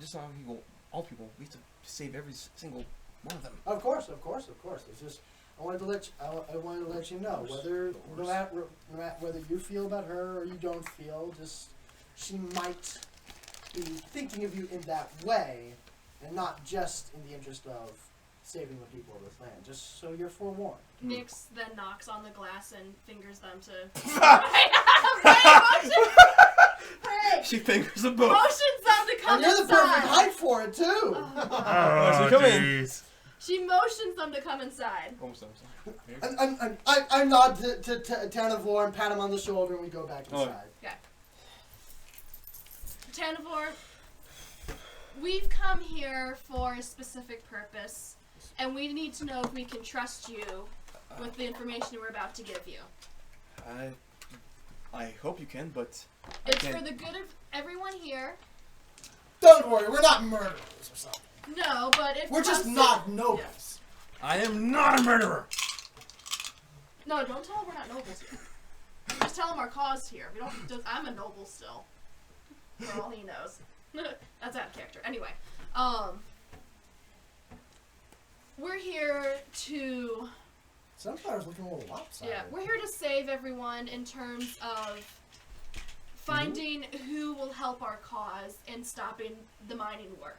Just all people. All people. We have to save every single one of them. Of course. It's just I wanted to let you know whether you feel about her or you don't feel. Just she might be thinking of you in that way, and not just in the interest of saving the people of this land. Just so you're forewarned. Nyx then knocks on the glass and fingers them to. She fingers a book. Motions them to come And you're the inside. perfect height for it too. Oh, come in. jeez. She motions them to come inside. Almost done. I nod to Tanavor and pat him on the shoulder, and we go back inside. Okay. Tanavor, we've come here for a specific purpose, and we need to know if we can trust you with the information we're about to give you. I hope you can, but It's for the good of everyone here. Don't worry, we're not murderers or something. No, but if We're just not nobles. I am not a murderer. No, don't tell him we're not nobles here. Just tell him our cause here. We don't. I'm a noble still, for all he knows. That's out of character. Anyway, we're here to. Sunflower's looking a little lopsided. Yeah, we're here to save everyone in terms of finding who will help our cause in stopping the mining work.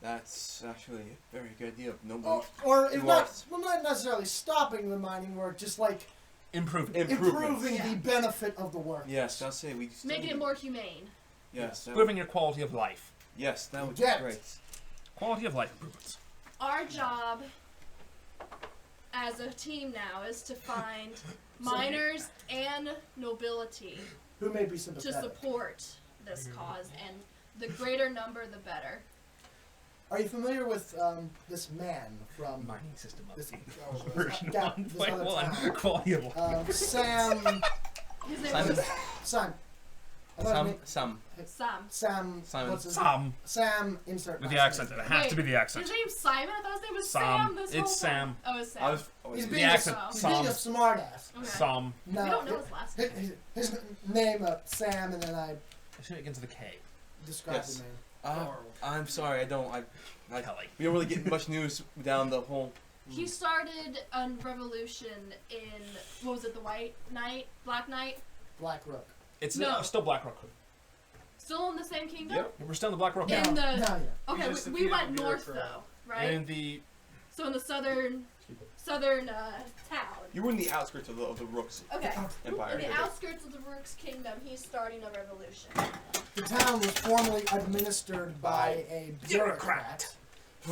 that's actually a very good idea. Nobody. Or if not necessarily stopping the mining work, just like Improving. improving Yeah. the benefit of the work. Yes, I'll say we. Still Making need- it more humane. Yes, that Improving your quality of life. yes, that would be Yes. great. Quality of life improvements. Our job as a team now is to find miners and nobility Who may be to sympathetic. support this cause, and the greater number, the better. Are you familiar with this man from Mining system this, update. Version yeah, 1.1. this other Quality of life. town? Sam. His name Simon. was Sam. I thought his Sam. name- Sam. Sam. Simon. What's his Sam. name? Sam. Insert. With the last accent. name. It has to be the accent. His name's Simon. I thought his name was Sam. Sam this whole It's time. Sam. Oh, it's Sam. I was. He's The being a, accent. he's being a Sam. smartass. Okay. Sam. No, We don't know his last name. his name Sam, and then I I should begins with a K. described Yes. the name. I'm sorry. I don't. Kelly. We don't really get much news down the whole. He started a revolution in, what was it, the White Knight? Black Knight? Black Rook. It's No. still Black Rock. Still in the same kingdom? Yep. We're still in the Black Rock. In No, the- no, yeah. Okay, just we defeated went the north bureaucrat. though, right? And the So in the southern town. You were in the outskirts of the Rooks Okay. Empire. In the outskirts of the Rook's kingdom, he's starting a revolution. The town was formerly administered by a bureaucrat.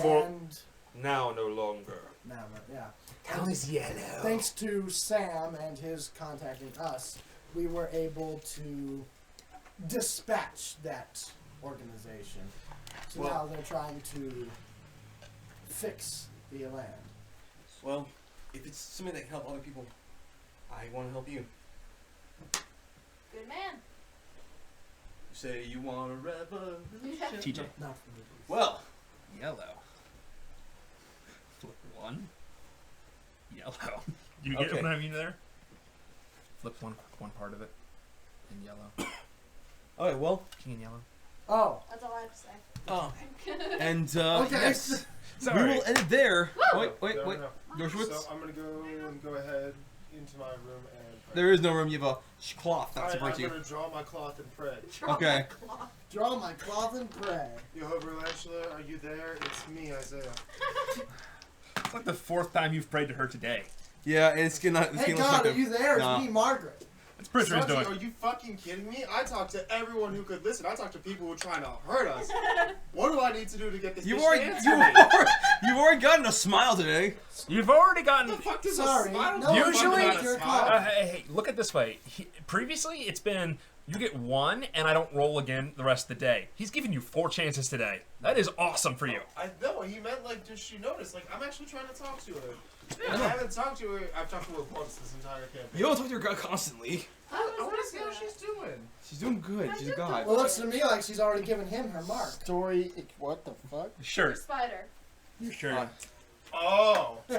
And Now no longer. now, yeah. town is yellow. Thanks to Sam and his contacting us, we were able to dispatch that organization. So Well- now they're trying to fix the land. Well, if it's something that can help other people, I want to help you. Good man. You say you want a revolution. TJ. Not for me. Well, Yellow. Flip one. Yellow. You get Okay. what I mean there? Flip one part of it. In yellow. okay. Well, King in yellow. Oh, That's all I have to say. and Okay. yes, we Sorry. will end it there. Woo! Wait. No. Dorshwits? So I'm gonna go ahead into my room and pray. There is no room. You have a cloth that I'm supports you. gonna draw my cloth and pray. Okay. draw my cloth and pray. Jehovah Lachla, are you there? It's me, Isaiah. It's like the 4th time you've prayed to her today. Yeah, and it's gonna. It's Hey gonna God, look are you there? Nah. It's me, Margaret. It's pretty sure he's Santi, doing. are you fucking kidding me? I talked to everyone who could listen. I talked to people who are trying to hurt us. What do I need to do to get this You've bitch already, to you've, answer me? already, you've already gotten a smile today. You've already gotten. What the fuck does Sorry. a smile No, do? Usually- Fuck Your a smile. call. Hey, look at it this way. Previously, it's been you get 1 and I don't roll again the rest of the day. He's giving you 4 chances today. That is awesome for you. I know, he meant like, does she notice? Like, I'm actually trying to talk to her. I haven't talked to her. I've talked to her once this entire campaign. You don't talk to her constantly. I want to see how she's doing. She's doing good. She's a god. Well, it looks to me like she's already given him her mark. Story. What the fuck? Sure. Spider. Sure. Fine. Oh. Oh,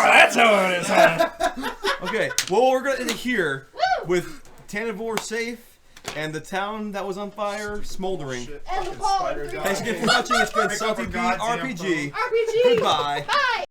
that's how it is, huh? Okay, well, we're gonna end it here Woo! with Tanavor safe and the town that was on fire smoldering. Shit, And the fucking ball. spider guy. Thanks again for watching. It's been Pick up Santi a B goddamn RPG. RPG. Goodbye. Bye.